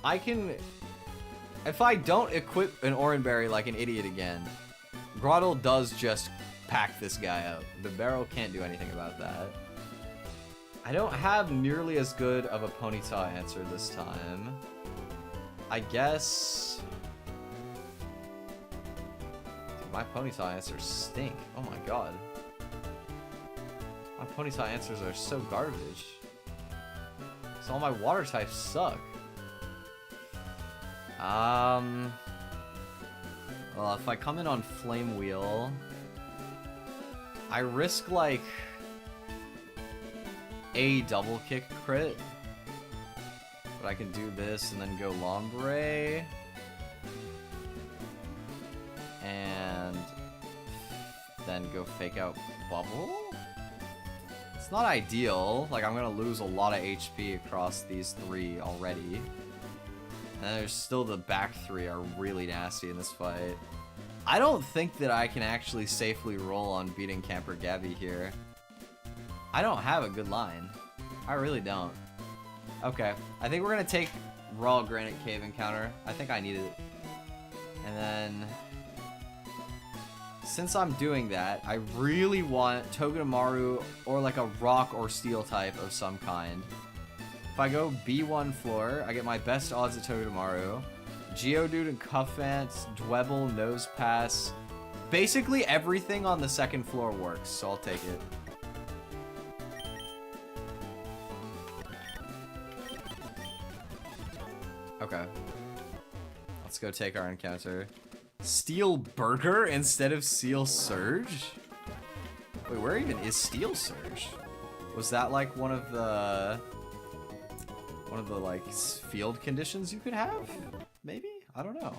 I can... If I don't equip an Oranberry like an idiot again, Groddle does just pack this guy out. The barrel can't do anything about that. I don't have nearly as good of a Ponyta answer this time. I guess... Dude, my Ponyta answers stink. Oh my god. My Ponyta answers are so garbage. So all my water types suck. Well, if I come in on Flame Wheel, I risk, like, a double kick crit. But I can do this and then go Lombre. And then go fake out Bubble? It's not ideal. Like, I'm gonna lose a lot of HP across these three already. And there's still the back three are really nasty in this fight. I don't think that I can actually safely roll on beating Camper Gabby here. I don't have a good line. I really don't. Okay, I think we're gonna take Raw Granite Cave encounter. I think I need it. And then... Since I'm doing that, I really want Togedemaru or like a rock or steel type of some kind. If I go B1 floor, I get my best odds at Togedemaru. Geodude and Cuffant, Dwebble, Nose Pass. Basically everything on the second floor works, so I'll take it. Okay. Let's go take our encounter. Steel Burger instead of Steel Surge? Wait, where even is Steel Surge? Was that like one of the like field conditions you could have? Maybe? I don't know.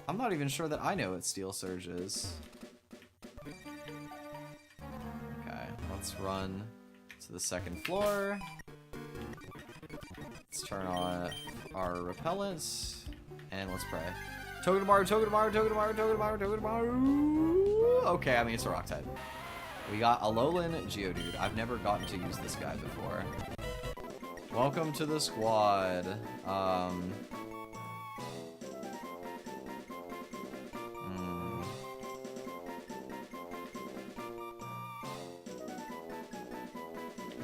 I'm not even sure that I know what Steel Surge is. Okay, let's run to the second floor. Let's turn on our repellents and let's pray. Togedemaru, Togedemaru, Togedemaru, Togedemaru, Togedemaru. Okay, I mean it's a rock type. We got Alolan Geodude. I've never gotten to use this guy before. Welcome to the squad. I'm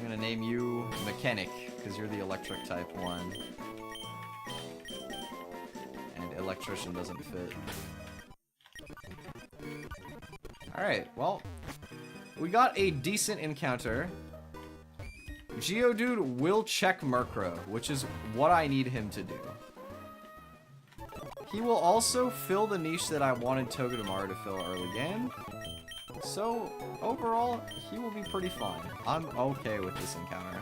gonna name you Mechanic, because you're the electric type one. And Electrician doesn't fit. Alright, well, we got a decent encounter. Geodude will check Murkrow, which is what I need him to do. He will also fill the niche that I wanted Togedemaru to fill early game. So, overall, he will be pretty fine. I'm okay with this encounter.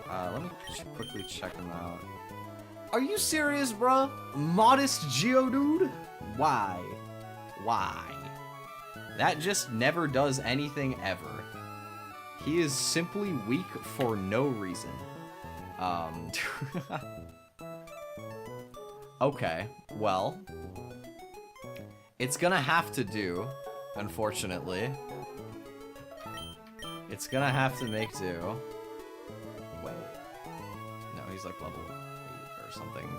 Let me quickly check him out. Are you serious, bruh? Modest Geodude? Why? Why? That just never does anything ever. He is simply weak for no reason. Okay, well. It's gonna have to do, unfortunately. It's gonna have to make do. Wait. No, he's like level 8 or something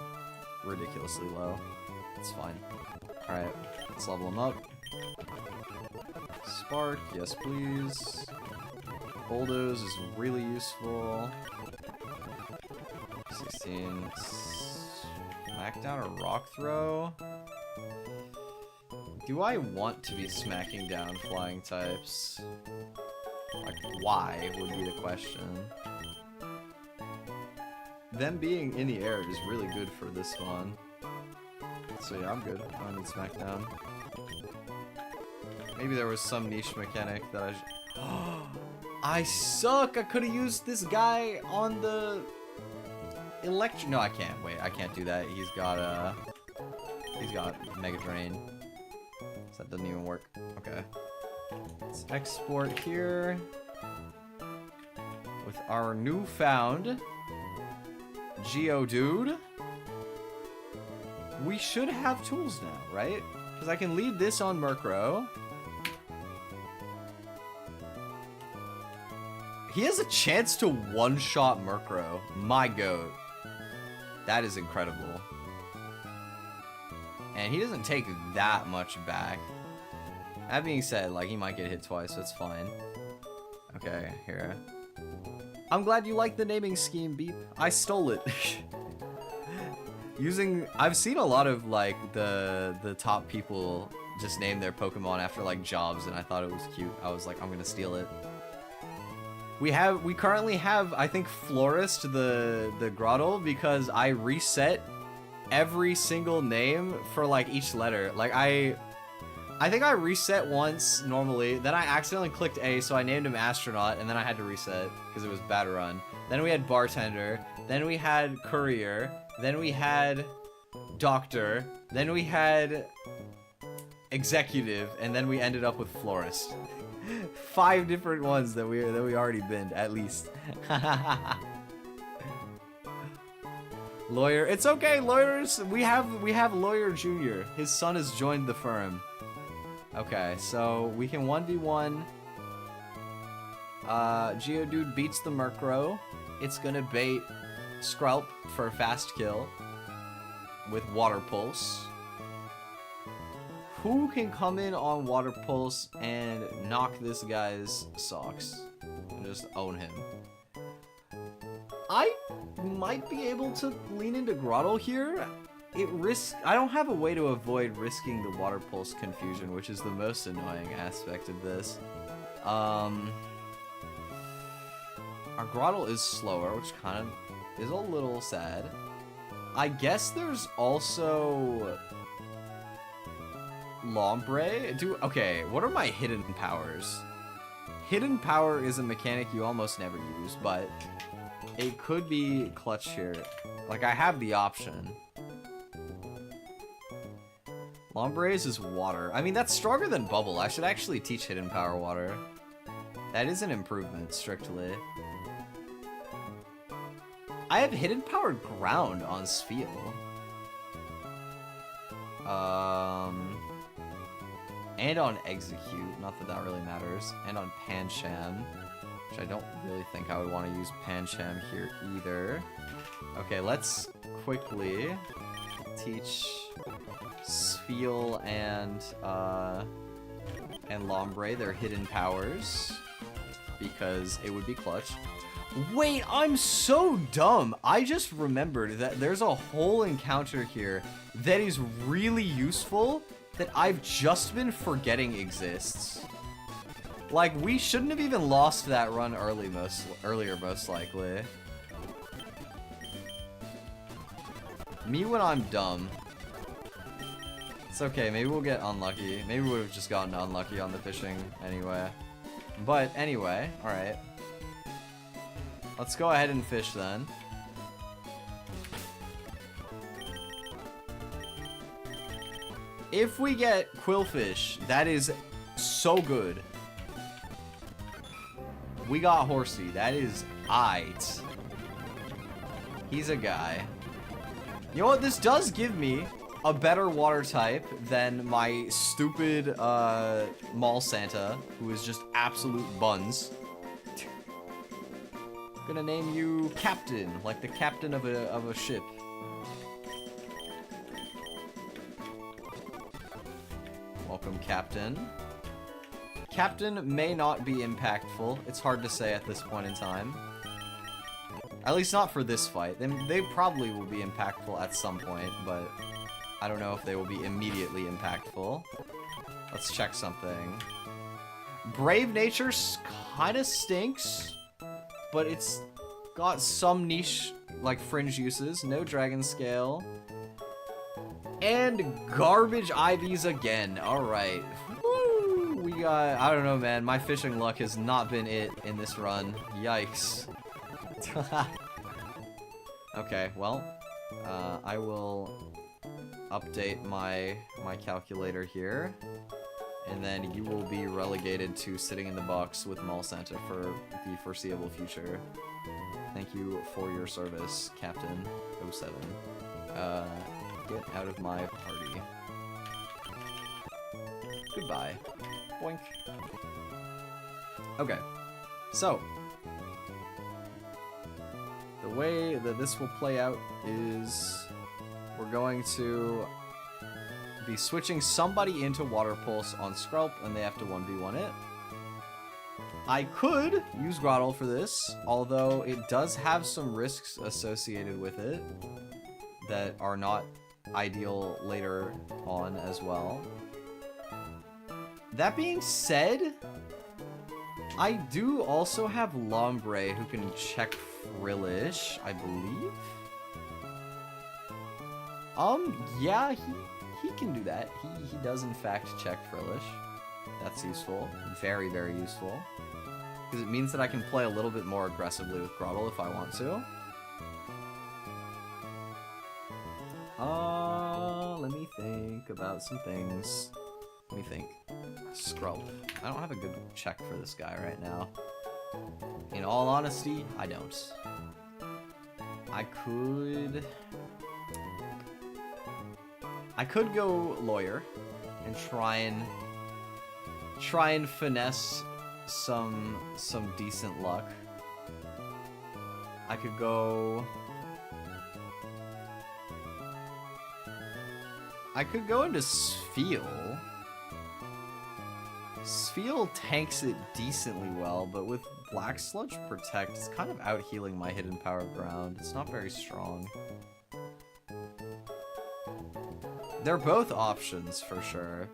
ridiculously low. It's fine. Alright, let's level him up. Spark, yes please. Bulldoze is really useful. 16. Smack down or rock throw? Do I want to be smacking down flying types? Like, why would be the question. Them being in the air is really good for this one. So yeah, I'm good. I don't need smackdown. Maybe there was some niche mechanic that I suck! I could've used this guy on the electric. No, I can't. Wait, I can't do that. He's got Mega Drain. So that doesn't even work. Okay. Let's export here with our newfound Geodude. We should have tools now, right? Because I can lead this on Murkrow. He has a chance to one-shot Murkrow. My goat. That is incredible. And he doesn't take that much back. That being said, like, he might get hit twice, so it's fine. Okay, here. I'm glad you like the naming scheme, Beep. I stole it. I've seen a lot of, like, the top people just name their Pokemon after, like, jobs, and I thought it was cute. I was like, I'm gonna steal it. We currently have, I think, Florist, the Grottle, because I reset every single name for, like, each letter. Like, I think I reset once normally, then I accidentally clicked A, so I named him Astronaut, and then I had to reset because it was bad run. Then we had Bartender, then we had Courier, then we had Doctor, then we had Executive, and then we ended up with Florist. 5 different ones that we already binned, at least. Lawyer, it's okay, lawyers. We have Lawyer Junior. His son has joined the firm. Okay, so we can 1v1. Geodude beats the Murkrow. It's gonna bait Skrelp for a fast kill with Water Pulse. Who can come in on Water Pulse and knock this guy's socks? And just own him. I might be able to lean into Grottle here. I don't have a way to avoid risking the Water Pulse confusion, which is the most annoying aspect of this. Our Grottle is slower, which kind of is a little sad. I guess there's also Lombre. Okay, what are my hidden powers? Hidden power is a mechanic you almost never use, but it could be clutch here. Like, I have the option. Lombres is water. I mean, that's stronger than Bubble. I should actually teach Hidden Power Water. That is an improvement, strictly. I have Hidden Power Ground on Spheal. And on Execute. Not that that really matters. And on Pancham. Which I don't really think I would want to use Pancham here either. Okay, let's quickly teach Spheal and Lombre their hidden powers, because it would be clutch. Wait, I'm so dumb. I just remembered that there's a whole encounter here that is really useful that I've just been forgetting exists. Like, we shouldn't have even lost that run earlier, most likely. Me when I'm dumb. It's okay, maybe we'll get unlucky. Maybe we would have just gotten unlucky on the fishing anyway. But anyway, alright. Let's go ahead and fish then. If we get Quillfish, that is so good. We got Horsey, that is aight. He's a guy. You know what, this does give me a better water type than my stupid Mall Santa, who is just absolute buns. I'm gonna name you Captain, like the captain of a ship. Welcome, Captain. Captain may not be impactful. It's hard to say at this point in time. At least not for this fight. They probably will be impactful at some point, but I don't know if they will be immediately impactful. Let's check something. Brave Nature kind of stinks, but it's got some niche, like, fringe uses. No Dragon Scale. And Garbage IVs again. Alright. Woo! We got... I don't know, man. My fishing luck has not been it in this run. Yikes. Okay, well, I will update my calculator here, and then you will be relegated to sitting in the box with Mall Santa for the foreseeable future. Thank you for your service, Captain 07. Get out of my party. Goodbye. Boink. Okay, so the way that this will play out is we're going to be switching somebody into Water Pulse on Skrelp, and they have to 1v1 it. I could use Groddle for this, although it does have some risks associated with it that are not ideal later on as well. That being said, I do also have Lombre who can check Frillish, I believe. Yeah, he can do that. He does in fact check Frillish. That's useful. Very, very useful. Because it means that I can play a little bit more aggressively with Groddle if I want to. Let me think about some things. Let me think. Skrelp. I don't have a good check for this guy right now. In all honesty, I don't. I could go Lawyer and try and finesse some decent luck. I could go into Sfeel. Sfeel tanks it decently well, but with Black Sludge Protect, it's kind of out healing my Hidden Power Ground. It's not very strong. They're both options for sure.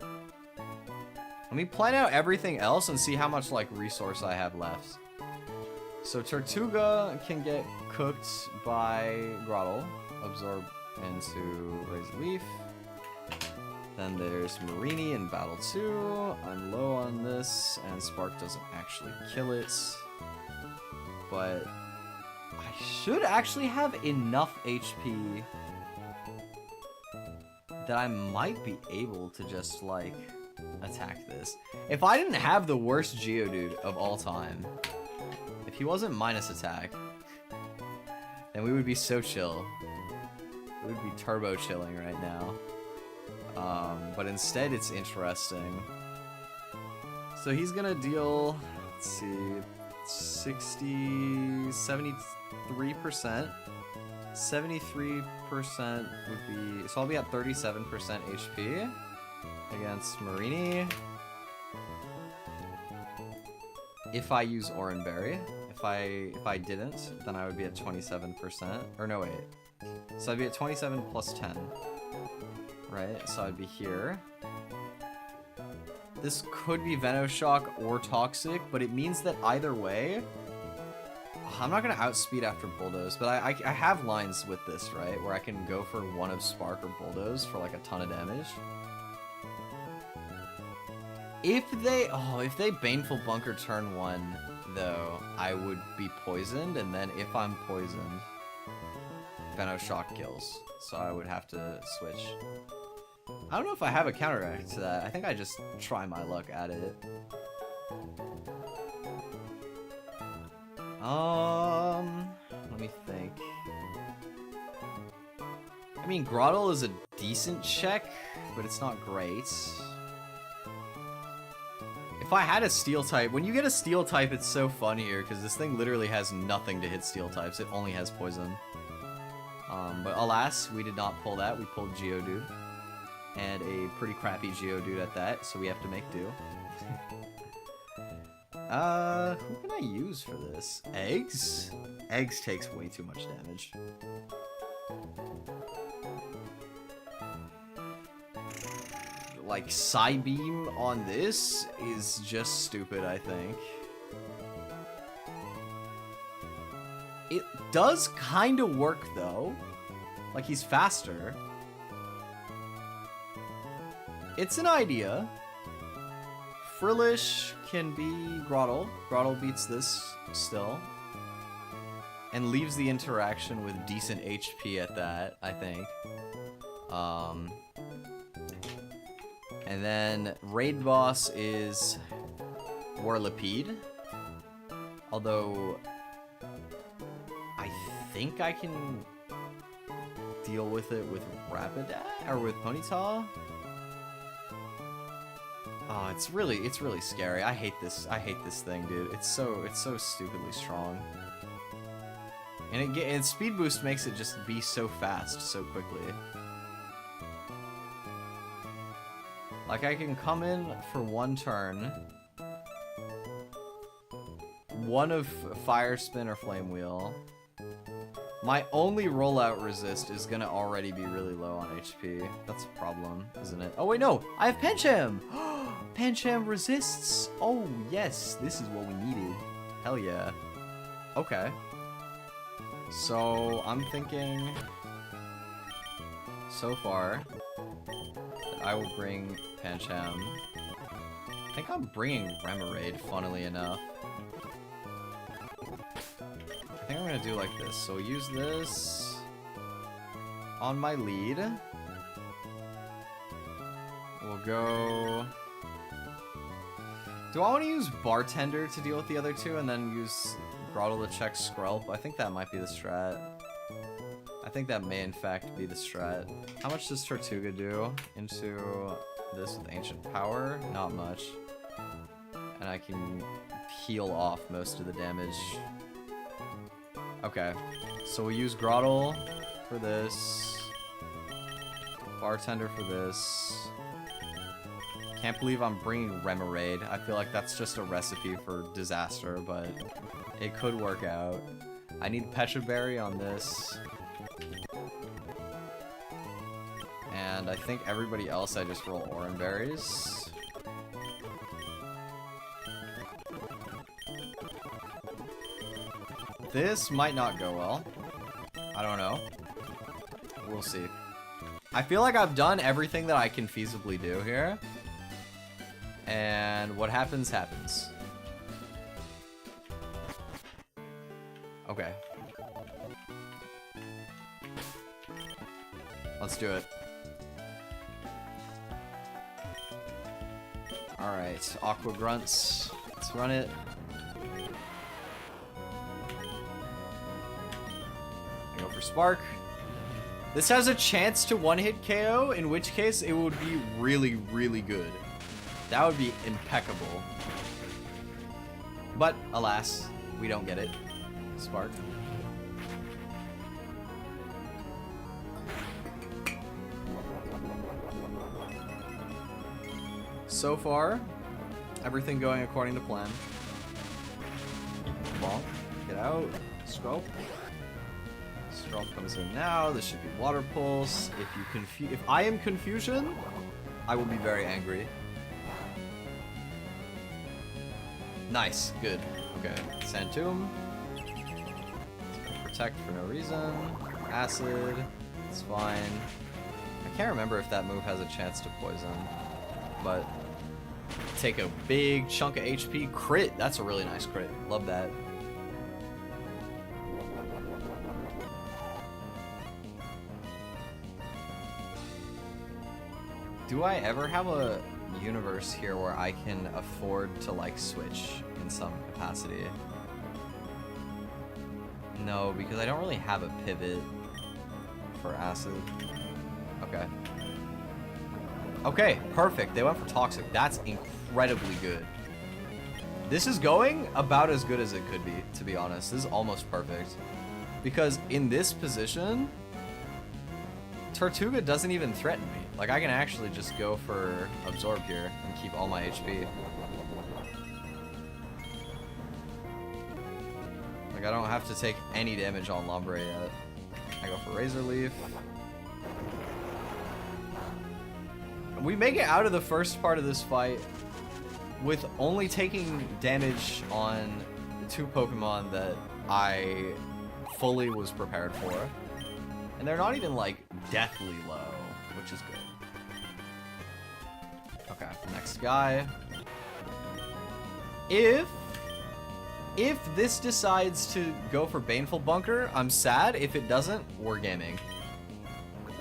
Let me plan out everything else and see how much like resource I have left. So Tortuga can get cooked by Groddle, absorb into Raise a Leaf. Then there's Marini in Battle 2. I'm low on this, and Spark doesn't actually kill it. But I should actually have enough HP that I might be able to just, like, attack this. If I didn't have the worst Geodude of all time, if he wasn't minus attack, then we would be so chill. We would be turbo chilling right now. But instead it's interesting. So he's gonna deal, let's see, 73%. 73% would be, so I'll be at 37% HP against Marini. If I use Oranberry. If I didn't, then I would be at 27%. Or no, wait. So I'd be at 27 plus 10. Right, so I'd be here. This could be Venoshock or Toxic, but it means that either way, I'm not gonna outspeed after Bulldoze, but I have lines with this, right? Where I can go for one of Spark or Bulldoze for like a ton of damage. If they Baneful Bunker turn 1, though, I would be poisoned, and then if I'm poisoned, Venoshock kills. So I would have to switch. I don't know if I have a counteract to that. I think I just try my luck at it. Let me think. I mean, Groddle is a decent check, but it's not great. If I had a Steel type, when you get a Steel type, it's so fun here, because this thing literally has nothing to hit Steel types. It only has Poison. But alas, we did not pull that. We pulled Geodude. And a pretty crappy Geodude at that, so we have to make do. Who can I use for this? Eggs? Eggs takes way too much damage. Like, Psybeam on this is just stupid, I think. It does kind of work, though. Like, he's faster. It's an idea. Frillish can be Groddle. Groddle beats this still. And leaves the interaction with decent HP at that, I think. And then raid boss is Warlapede. Although I think I can deal with it with Rapidash or with Ponyta. Oh, it's really scary. I hate this thing, dude. It's so stupidly strong. And speed boost makes it just be so fast so quickly. Like, I can come in for one turn, one of Fire Spin or Flame Wheel. My only rollout resist is gonna already be really low on HP. That's a problem, isn't it? Oh wait, no! I have Pancham! Pancham resists! Oh yes, this is what we needed. Hell yeah. Okay. So, I'm thinking, so far, that I will bring Pancham. I think I'm bringing Remoraid, funnily enough. I think I'm gonna do like this. So use this on my lead. We'll go... Do I want to use Bartender to deal with the other two and then use Grottle to check Skrelp? I think that might be the strat. I think that may in fact be the strat. How much does Tortuga do into this with Ancient Power? Not much. And I can heal off most of the damage. Okay, so we'll use Grottle for this. Bartender for this. Can't believe I'm bringing Remoraid. I feel like that's just a recipe for disaster, but it could work out. I need Pecha Berry on this. And I think everybody else I just roll Oran Berries. This might not go well. I don't know. We'll see. I feel like I've done everything that I can feasibly do here. And what happens, happens. Okay. Let's do it. Alright, Aqua Grunts. Let's run it. Go for Spark. This has a chance to one-hit KO, in which case it would be really, really good. That would be impeccable. But, alas, we don't get it. Spark. So far, everything going according to plan. Bonk. Get out. Scope. Stroke comes in now. This should be Water Pulse. If I am Confusion, I will be very angry. Nice, good. Okay, Sand Tomb. Protect for no reason. Acid. It's fine. I can't remember if that move has a chance to poison, but take a big chunk of HP. Crit. That's a really nice crit. Love that. Do I ever have a universe here where I can afford to like switch in some capacity? No, because I don't really have a pivot for Acid. Okay. Okay, perfect. They went for Toxic. That's incredibly good. This is going about as good as it could be, to be honest. This is almost perfect. Because in this position, Tortuga doesn't even threaten me. Like, I can actually just go for Absorb here and keep all my HP. Like, I don't have to take any damage on Lombre yet. I go for Razor Leaf. We make it out of the first part of this fight with only taking damage on the two Pokemon that I fully was prepared for. And they're not even, like, deathly low, which is good. Okay, next guy. If this decides to go for Baneful Bunker, I'm sad. If it doesn't, we're gaming.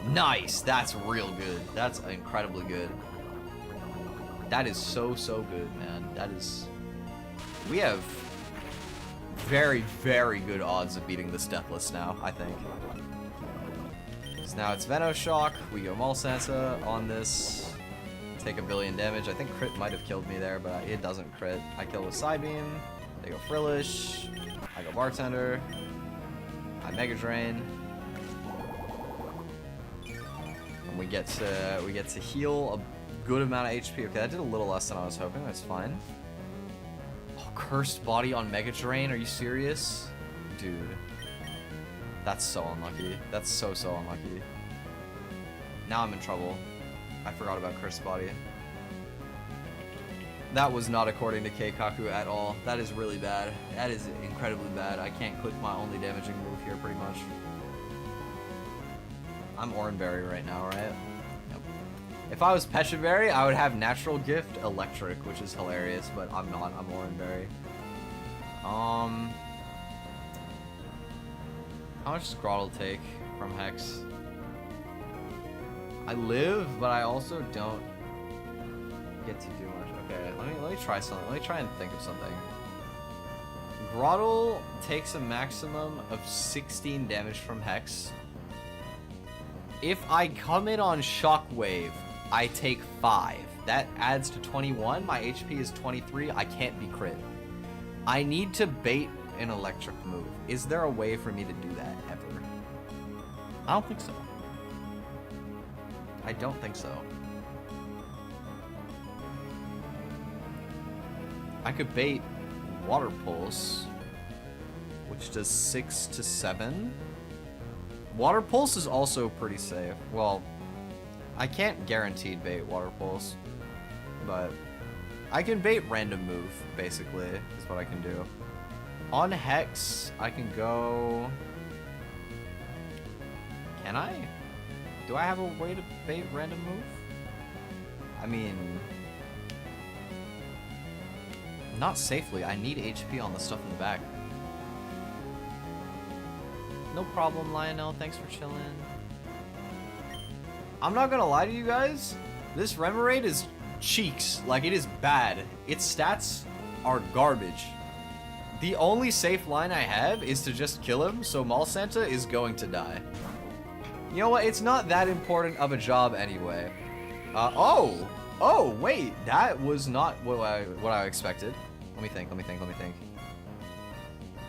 Nice, that's real good. That's incredibly good. That is so good, man. That is... We have very, very good odds of beating this Deathless now, I think. So now it's Venoshock. We go Mall Santa on this. Take 1 billion damage. I think crit might have killed me there, but it doesn't crit. I kill with Psybeam. They go Frillish. I go Bartender. I Mega Drain. And we get to heal a good amount of HP. Okay, that did a little less than I was hoping. That's fine. Oh, Cursed Body on Mega Drain? Are you serious? Dude. That's so unlucky. That's so unlucky. Now I'm in trouble. I forgot about Cursed Body. That was not according to Keikaku at all. That is really bad. That is incredibly bad. I can't click my only damaging move here pretty much. I'm Oranberry right now, right? Yep. If I was Pechaberry, I would have Natural Gift Electric, which is hilarious, but I'm not. I'm Oranberry. How much does Grottle take from Hex? I live, but I also don't get to do much. Okay, let me try something. Let me try and think of something. Grottle takes a maximum of 16 damage from Hex. If I come in on Shockwave, I take 5. That adds to 21. My HP is 23. I can't be crit. I need to bait an electric move. Is there a way for me to do that ever? I don't think so. I don't think so. I could bait Water Pulse, which does 6 to 7. Water Pulse is also pretty safe. Well, I can't guaranteed bait Water Pulse, but I can bait Random Move, basically, is what I can do. On Hex, I can go... Can I? Do I have a way to bait Random Move? I mean... Not safely. I need HP on the stuff in the back. No problem, Lionel. Thanks for chilling. I'm not gonna lie to you guys. This Remoraid is cheeks. Like, it is bad. Its stats are garbage. The only safe line I have is to just kill him, so Mall Santa is going to die. You know what? It's not that important of a job anyway. Oh, wait. That was not what I expected. Let me think.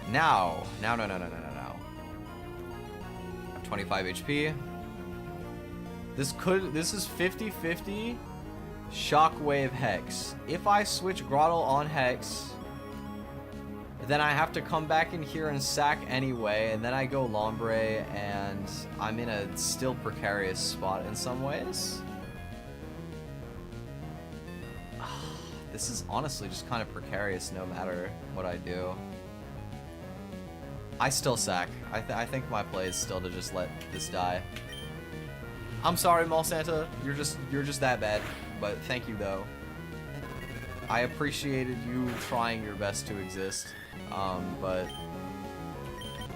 Now. I have 25 HP. This is 50-50 Shockwave Hex. If I switch Grottle on Hex, then I have to come back in here and sack anyway, and then I go Lombre, and I'm in a still precarious spot in some ways. This is honestly just kind of precarious no matter what I do. I still sack. I think my play is still to just let this die. I'm sorry, Mall Santa. You're just that bad. But thank you though. I appreciated you trying your best to exist. But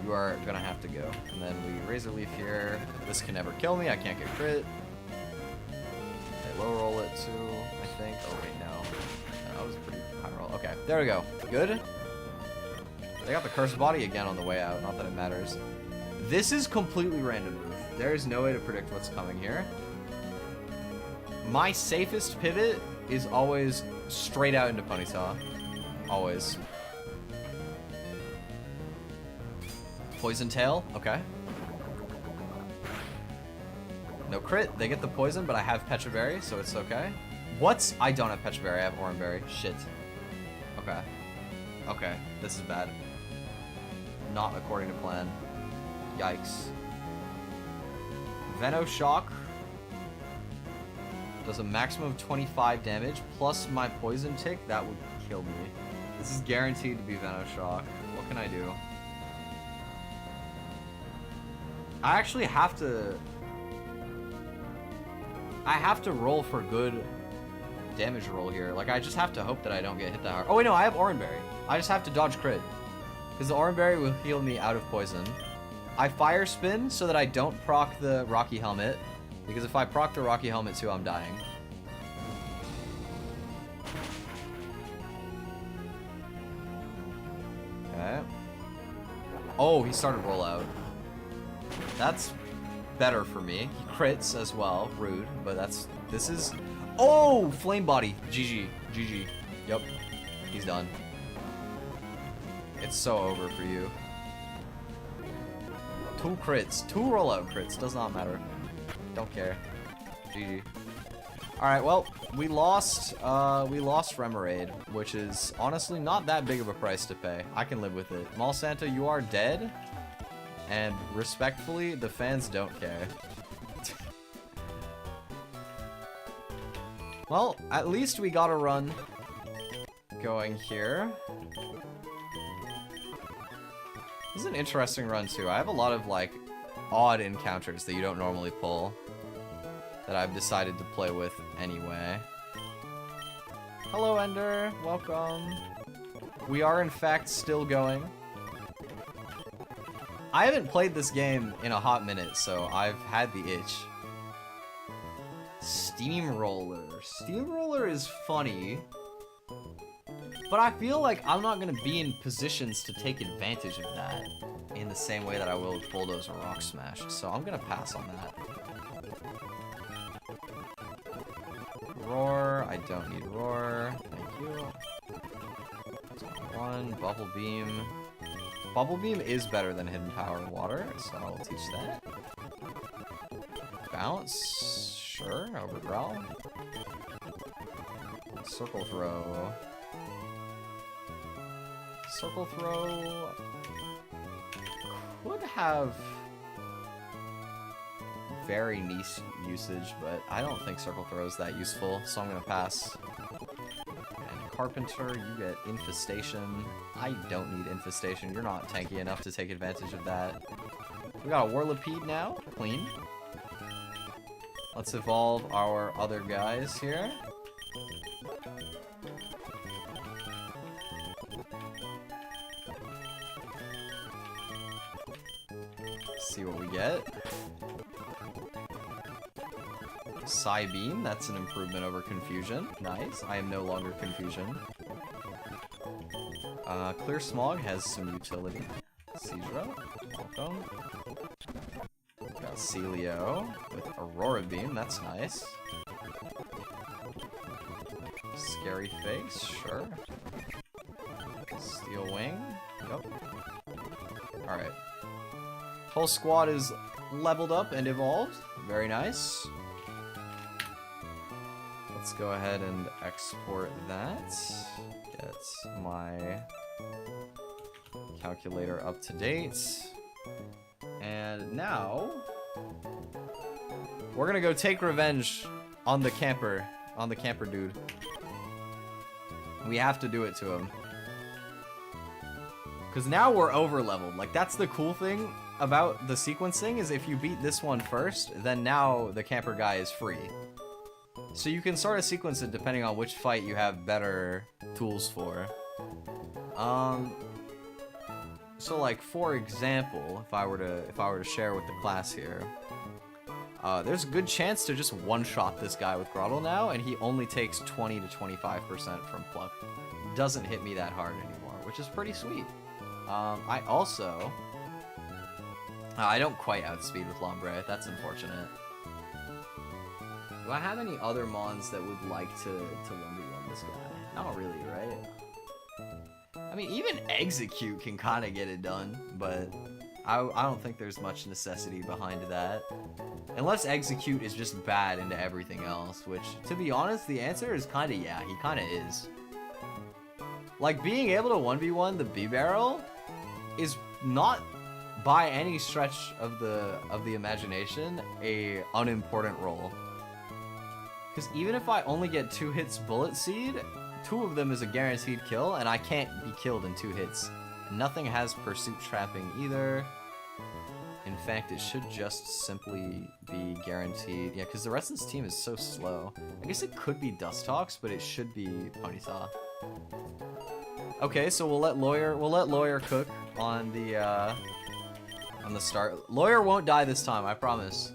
you are gonna have to go. And then we Razor Leaf here. This can never kill me. I can't get crit. I low roll it too, I think. Oh wait, no. That was a pretty high roll. Okay, there we go. Good. They got the Cursed Body again on the way out. Not that it matters. This is completely random move. There is no way to predict what's coming here. My safest pivot is always straight out into Ponyta. Always. Poison Tail. Okay. No crit. They get the poison, but I have Pechaberry, so it's okay. What's... I don't have Pechaberry. I have Oranberry. Shit. Okay. Okay. This is bad. Not according to plan. Yikes. Venoshock does a maximum of 25 damage, plus my Poison Tick. That would kill me. This is guaranteed to be Venoshock. What can I do? I actually have to... I have to roll for good damage roll here. Like, I just have to hope that I don't get hit that hard. Oh, wait, no, I have Oranberry. I just have to dodge crit. Because the Oranberry will heal me out of poison. I Fire Spin so that I don't proc the Rocky Helmet. Because if I proc the Rocky Helmet too, I'm dying. Oh, he started rollout. That's better for me. He crits as well. Rude, but this is... Oh, flame body. GG. GG. Yep. He's done. It's so over for you. 2 crits. 2 rollout crits. Does not matter. Don't care. GG. Alright, well, we lost Remoraid, which is honestly not that big of a price to pay. I can live with it. Mall Santa, you are dead. And respectfully, the fans don't care. Well, at least we got a run going here. This is an interesting run, too. I have a lot of, like, odd encounters that you don't normally pull that I've decided to play with anyway. Hello, Ender. Welcome. We are, in fact, still going. I haven't played this game in a hot minute, so I've had the itch. Steamroller. Steamroller is funny, but I feel like I'm not going to be in positions to take advantage of that in the same way that I will with Bulldozer Rock Smash, so I'm going to pass on that. Roar. I don't need Roar. Thank you. 1. Bubble Beam. Bubble Beam is better than Hidden Power Water, so I'll teach that. Bounce. Sure, over Growl. Circle Throw. Circle Throw could have very niche usage, but I don't think Circle Throw is that useful, so I'm gonna pass. And Carpenter, you get Infestation. I don't need Infestation. You're not tanky enough to take advantage of that. We got a Whirlipede now. Clean. Let's evolve our other guys here. See what we get. Psybeam, that's an improvement over Confusion. Nice. I am no longer Confusion. Clear Smog has some utility. Caesar, welcome. Got Celio with Aurora Beam, that's nice. Scary Face, sure. Steel Wing, yep. Alright. Whole squad is leveled up and evolved. Very nice. Let's go ahead and export that. Get my calculator up to date. And now we're gonna go take revenge on the camper dude. We have to do it to him. Because now we're over leveled. Like, that's the cool thing about the sequencing, is if you beat this one first, then now the camper guy is free. So you can sort of sequence it depending on which fight you have better tools for. So like, for example, if I were to share with the class here, there's a good chance to just one-shot this guy with Grottle now, and he only takes 20 to 25% from Pluck. Doesn't hit me that hard anymore, which is pretty sweet. I also... I don't quite outspeed with Lombre, that's unfortunate. Do I have any other mons that would like to 1v1 this guy? Not really, right? I mean, even Execute can kind of get it done, but I don't think there's much necessity behind that. Unless Execute is just bad into everything else, which, to be honest, the answer is kind of yeah, he kind of is. Like, being able to 1v1 the B-Barrel is not, by any stretch of the imagination, a unimportant role. Because even if I only get 2 hits Bullet Seed, 2 of them is a guaranteed kill, and I can't be killed in 2 hits. Nothing has Pursuit Trapping either. In fact, it should just simply be guaranteed. Yeah, because the rest of this team is so slow. I guess it could be Dustox, but it should be Ponyta. Okay, so we'll let Lawyer cook on the start. Lawyer won't die this time, I promise.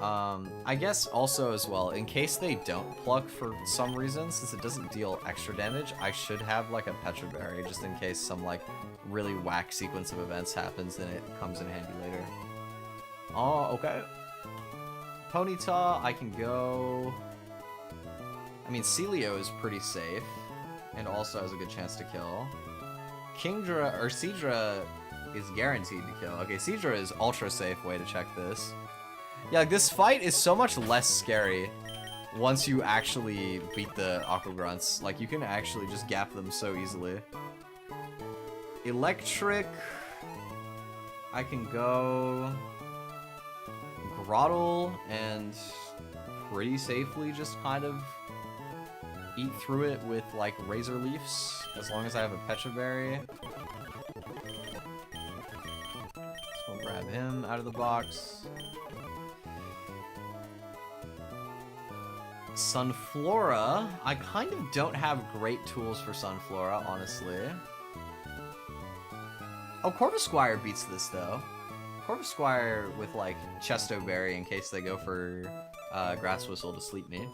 I guess also as well, in case they don't pluck for some reason, since it doesn't deal extra damage, I should have like a Petra Berry just in case some like really whack sequence of events happens, then it comes in handy later. Oh, okay. Ponyta, I can go... I mean, Celio is pretty safe, and also has a good chance to kill. Kingdra, or Seadra, is guaranteed to kill. Okay, Seadra is ultra safe way to check this. Yeah, like, this fight is so much less scary once you actually beat the Aqua Grunts. Like, you can actually just gap them so easily. Electric, I can go Grottle and pretty safely just kind of eat through it with like Razor Leafs as long as I have a Pecha Berry. So we'll grab him out of the box. Sunflora, I kind of don't have great tools for Sunflora, honestly. Oh, Corvusquire beats this, though. Corvusquire with, like, Chesto Berry in case they go for Grass Whistle to sleep me.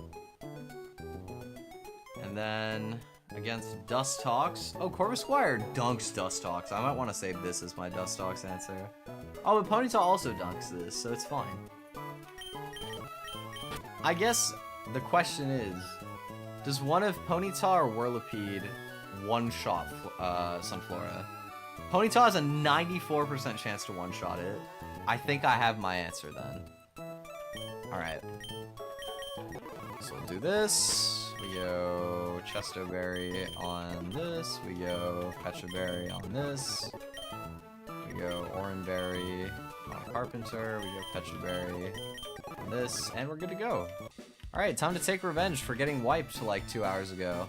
And then, against Dustox... Oh, Corvusquire dunks Dustox. I might want to save this as my Dustox answer. Oh, but Ponyta also dunks this, so it's fine. I guess the question is, does one of Ponyta or Whirlipede one-shot Sunflora? Ponyta has a 94% chance to one-shot it. I think I have my answer then. Alright. So we'll do this. We go Chesto Berry on this. We go Pecha Berry on this. We go Oran Berry on Carpenter. We go Pecha Berry on this. And we're good to go. Alright, time to take revenge for getting wiped like 2 hours ago.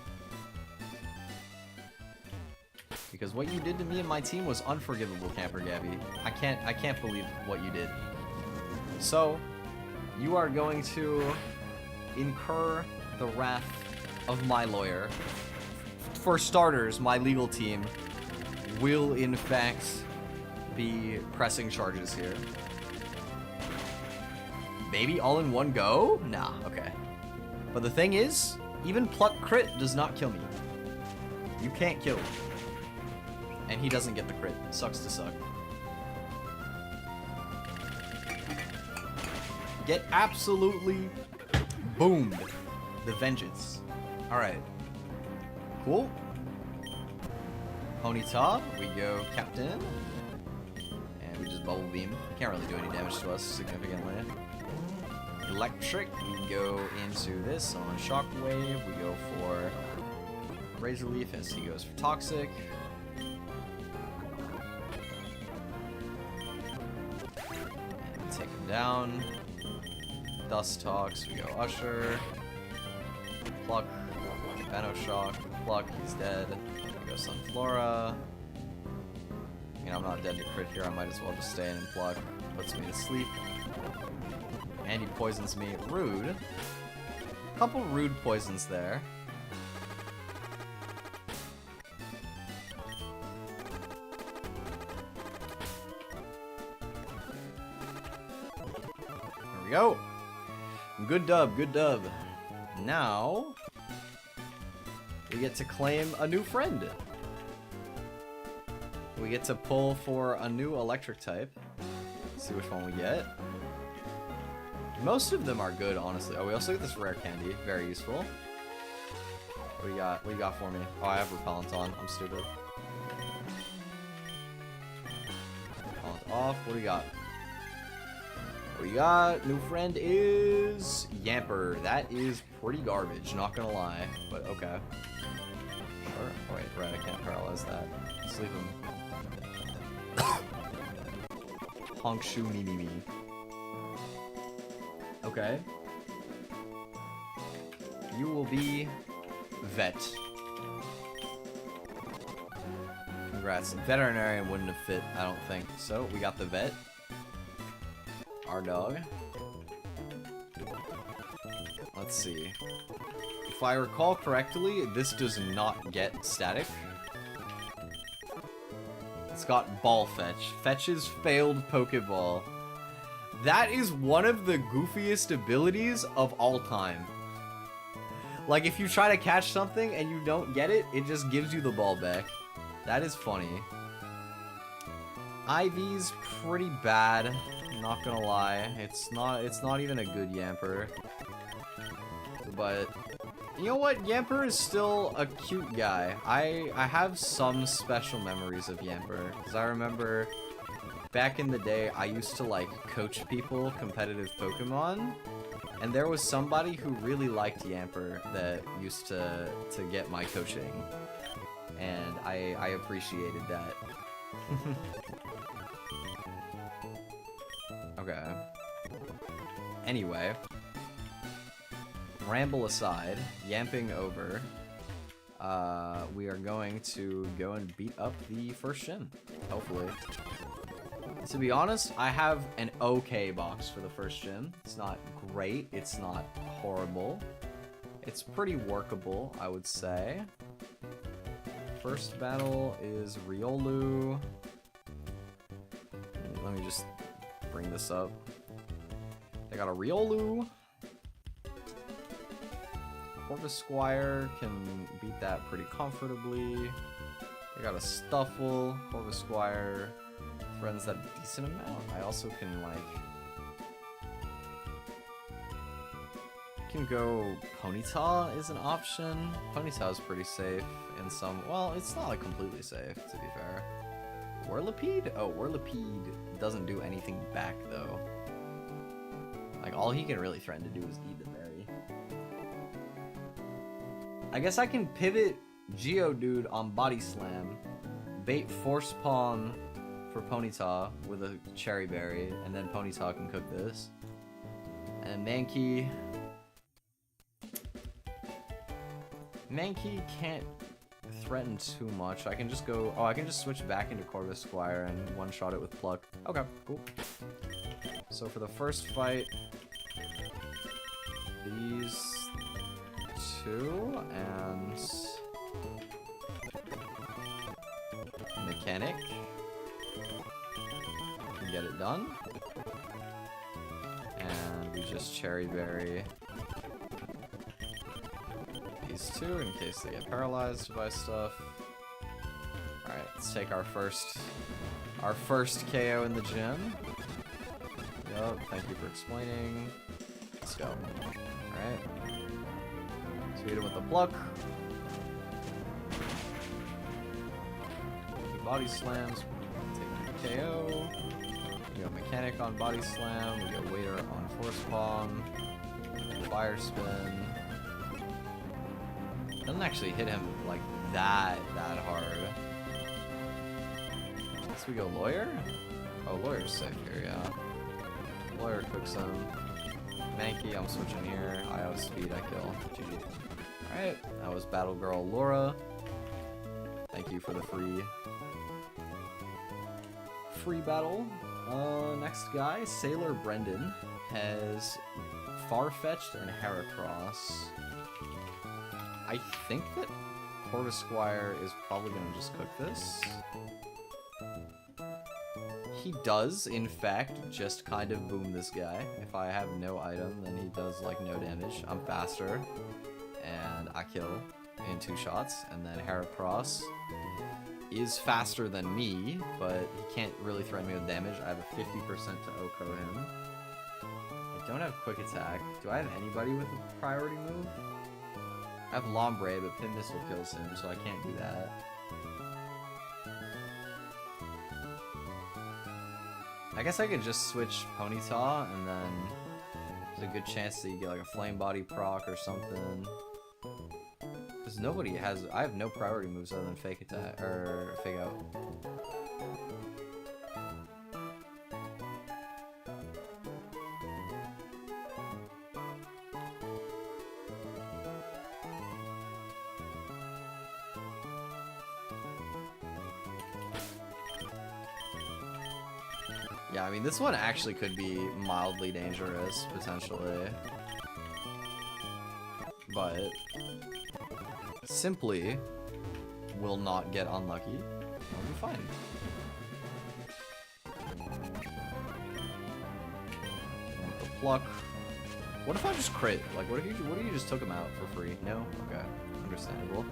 Because what you did to me and my team was unforgivable, Camper Gabby. I can't believe what you did. So, you are going to incur the wrath of my lawyer. For starters, my legal team will in fact be pressing charges here. Maybe all in one go? Nah, okay. But the thing is, even Pluck Crit does not kill me. You can't kill me. And he doesn't get the crit. Sucks to suck. Get absolutely boomed. The vengeance. Alright. Cool. Ponyta, we go Captain. And we just Bubble Beam. Can't really do any damage to us significantly. Electric, we go into this on Shockwave. We go for Razor Leaf as he goes for Toxic. Take him down. Dustox, we go Usher. Pluck, Venoshock, Pluck, he's dead. We go Sunflora. I mean, I'm not dead to crit here, I might as well just stay in and Pluck. Puts me to sleep. And he poisons me. Rude. Couple rude poisons there. There we go. Good dub, good dub. Now, we get to claim a new friend. We get to pull for a new electric type. Let's see which one we get. Most of them are good, honestly. Oh, we also get this rare candy. Very useful. What do you got? What do you got for me? Oh, I have repellent on. I'm stupid. Repellent off. What do you got? What do you got? New friend is Yamper. That is pretty garbage, not gonna lie. But okay. Sure. Oh, wait, right, I can't paralyze that. Sleep him. Honk Shu Me Me Me. Okay. You will be Vet. Congrats. Veterinarian wouldn't have fit, I don't think. So, we got the Vet. Our dog. Let's see. If I recall correctly, this does not get static. It's got Ball Fetch. Fetches failed Pokeball. That is one of the goofiest abilities of all time. Like, if you try to catch something and you don't get it, it just gives you the ball back. That is funny. Ivy's pretty bad, not gonna lie. It's not even a good Yamper. But you know what? Yamper is still a cute guy. I have some special memories of Yamper, because I remember back in the day I used to like coach people competitive Pokemon, and there was somebody who really liked Yamper that used to get my coaching, and I appreciated that. Okay. Anyway, ramble aside, yamping over, we are going to go and beat up the first gym, hopefully. To be honest, I have an okay box for the first gym. It's not great, it's not horrible. It's pretty workable, I would say. First battle is Riolu. Let me just bring this up. They got a Riolu. Corvusquire can beat that pretty comfortably. They got a Stuffle. Corvusquire threatens that a decent amount. I also can can go Ponyta is an option. Ponyta is pretty safe in some. Well, it's not like completely safe, to be fair. Whirlipede? Oh, Whirlipede doesn't do anything back though. Like all he can really threaten to do is eat the berry. I guess I can pivot Geodude on Body Slam, bait Force Palm for Ponyta with a Cherry Berry, and then Ponyta can cook this. And Mankey can't threaten too much. I can just go. Oh, I can just switch back into Corvusquire and one-shot it with Pluck. Okay, cool. So for the first fight, these two and Mechanic can get it done. And we just Cherry Berry these two in case they get paralyzed by stuff. Alright, let's take our first KO in the gym. Yup, thank you for explaining. Let's go. Alright. So we hit him with the Pluck. Body slams, take the KO. We go Mechanic on Body Slam, we go Waiter on Force Palm. Fire Spin. Doesn't actually hit him like that hard. So we go Lawyer? Oh, Lawyer's safe here, yeah. Lawyer cooks him. Mankey, I'm switching here. I have speed, I kill. GG. Alright, that was Battle Girl Laura. Thank you for the free battle. Next guy, Sailor Brendan, has Farfetch'd and Heracross. I think that Corvusquire is probably going to just cook this. He does, in fact, just kind of boom this guy. If I have no item, then he does, like, no damage. I'm faster, and I kill in 2 shots. And then Heracross is faster than me, but he can't really threaten me with damage. I have a 50% to OHKO him. I don't have Quick Attack. Do I have anybody with a priority move? I have Lombre, but Pin Missile kills him, so I can't do that. I guess I could just switch Ponyta, and then there's a good chance that you get like a Flame Body proc or something. Because nobody has. I have no priority moves other than Fake Attack or Fake Out. Yeah, I mean, this one actually could be mildly dangerous, potentially. But simply will not get unlucky. We'll be fine. The Pluck. What if I just crit? Like, what if you just took him out for free? No? Okay. Understandable.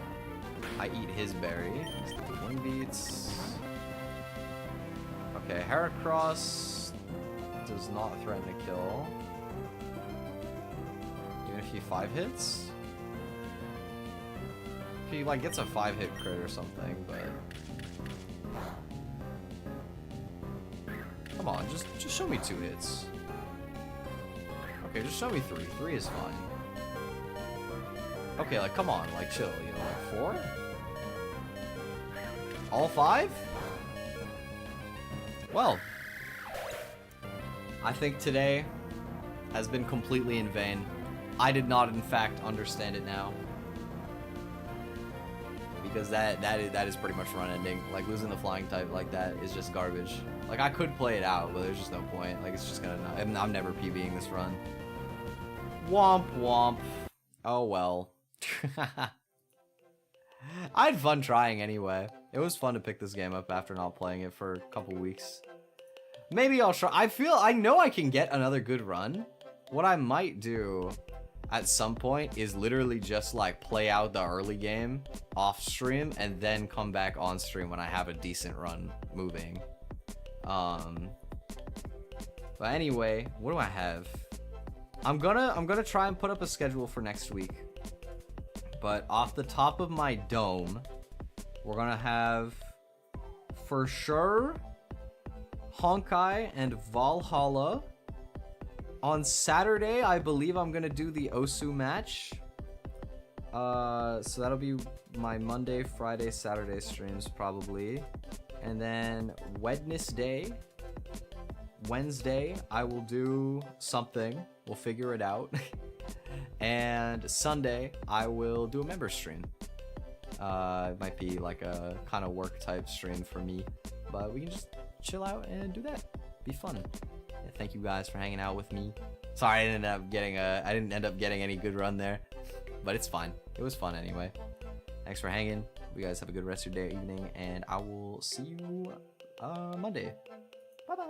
I eat his berry. Wing Beats. Okay, Heracross does not threaten to kill. Even if he 5-hits? He like gets a 5-hit crit or something, but come on, just show me 2 hits. Okay, just show me 3. 3 is fine. Okay, like come on, like chill, you know, like 4? All 5? Well, I think today has been completely in vain. I did not, in fact, understand it now. Because that is pretty much run ending. Like, losing the flying type like that is just garbage. Like, I could play it out, but there's just no point. Like, it's just gonna not... I'm never PBing this run. Womp womp. Oh well. I had fun trying anyway. It was fun to pick this game up after not playing it for a couple weeks. Maybe I'll try. I know I can get another good run. What I might do at some point is literally just like play out the early game off stream and then come back on stream when I have a decent run moving. But anyway, what do I have? I'm gonna try and put up a schedule for next week. But off the top of my dome, we're gonna have for sure Honkai and Valhalla. On Saturday, I believe I'm gonna do the Osu match. So that'll be my Monday, Friday, Saturday streams probably. And then Wednesday, I will do something. We'll figure it out. And Sunday, I will do a member stream. It might be like a kind of work type stream for me, but we can just chill out and do that. Be fun. Yeah, thank you guys for hanging out with me. Sorry, I didn't end up getting any good run there, but it's fine. It was fun anyway. Thanks for hanging. You guys have a good rest of your day or evening, and I will see you Monday. Bye bye.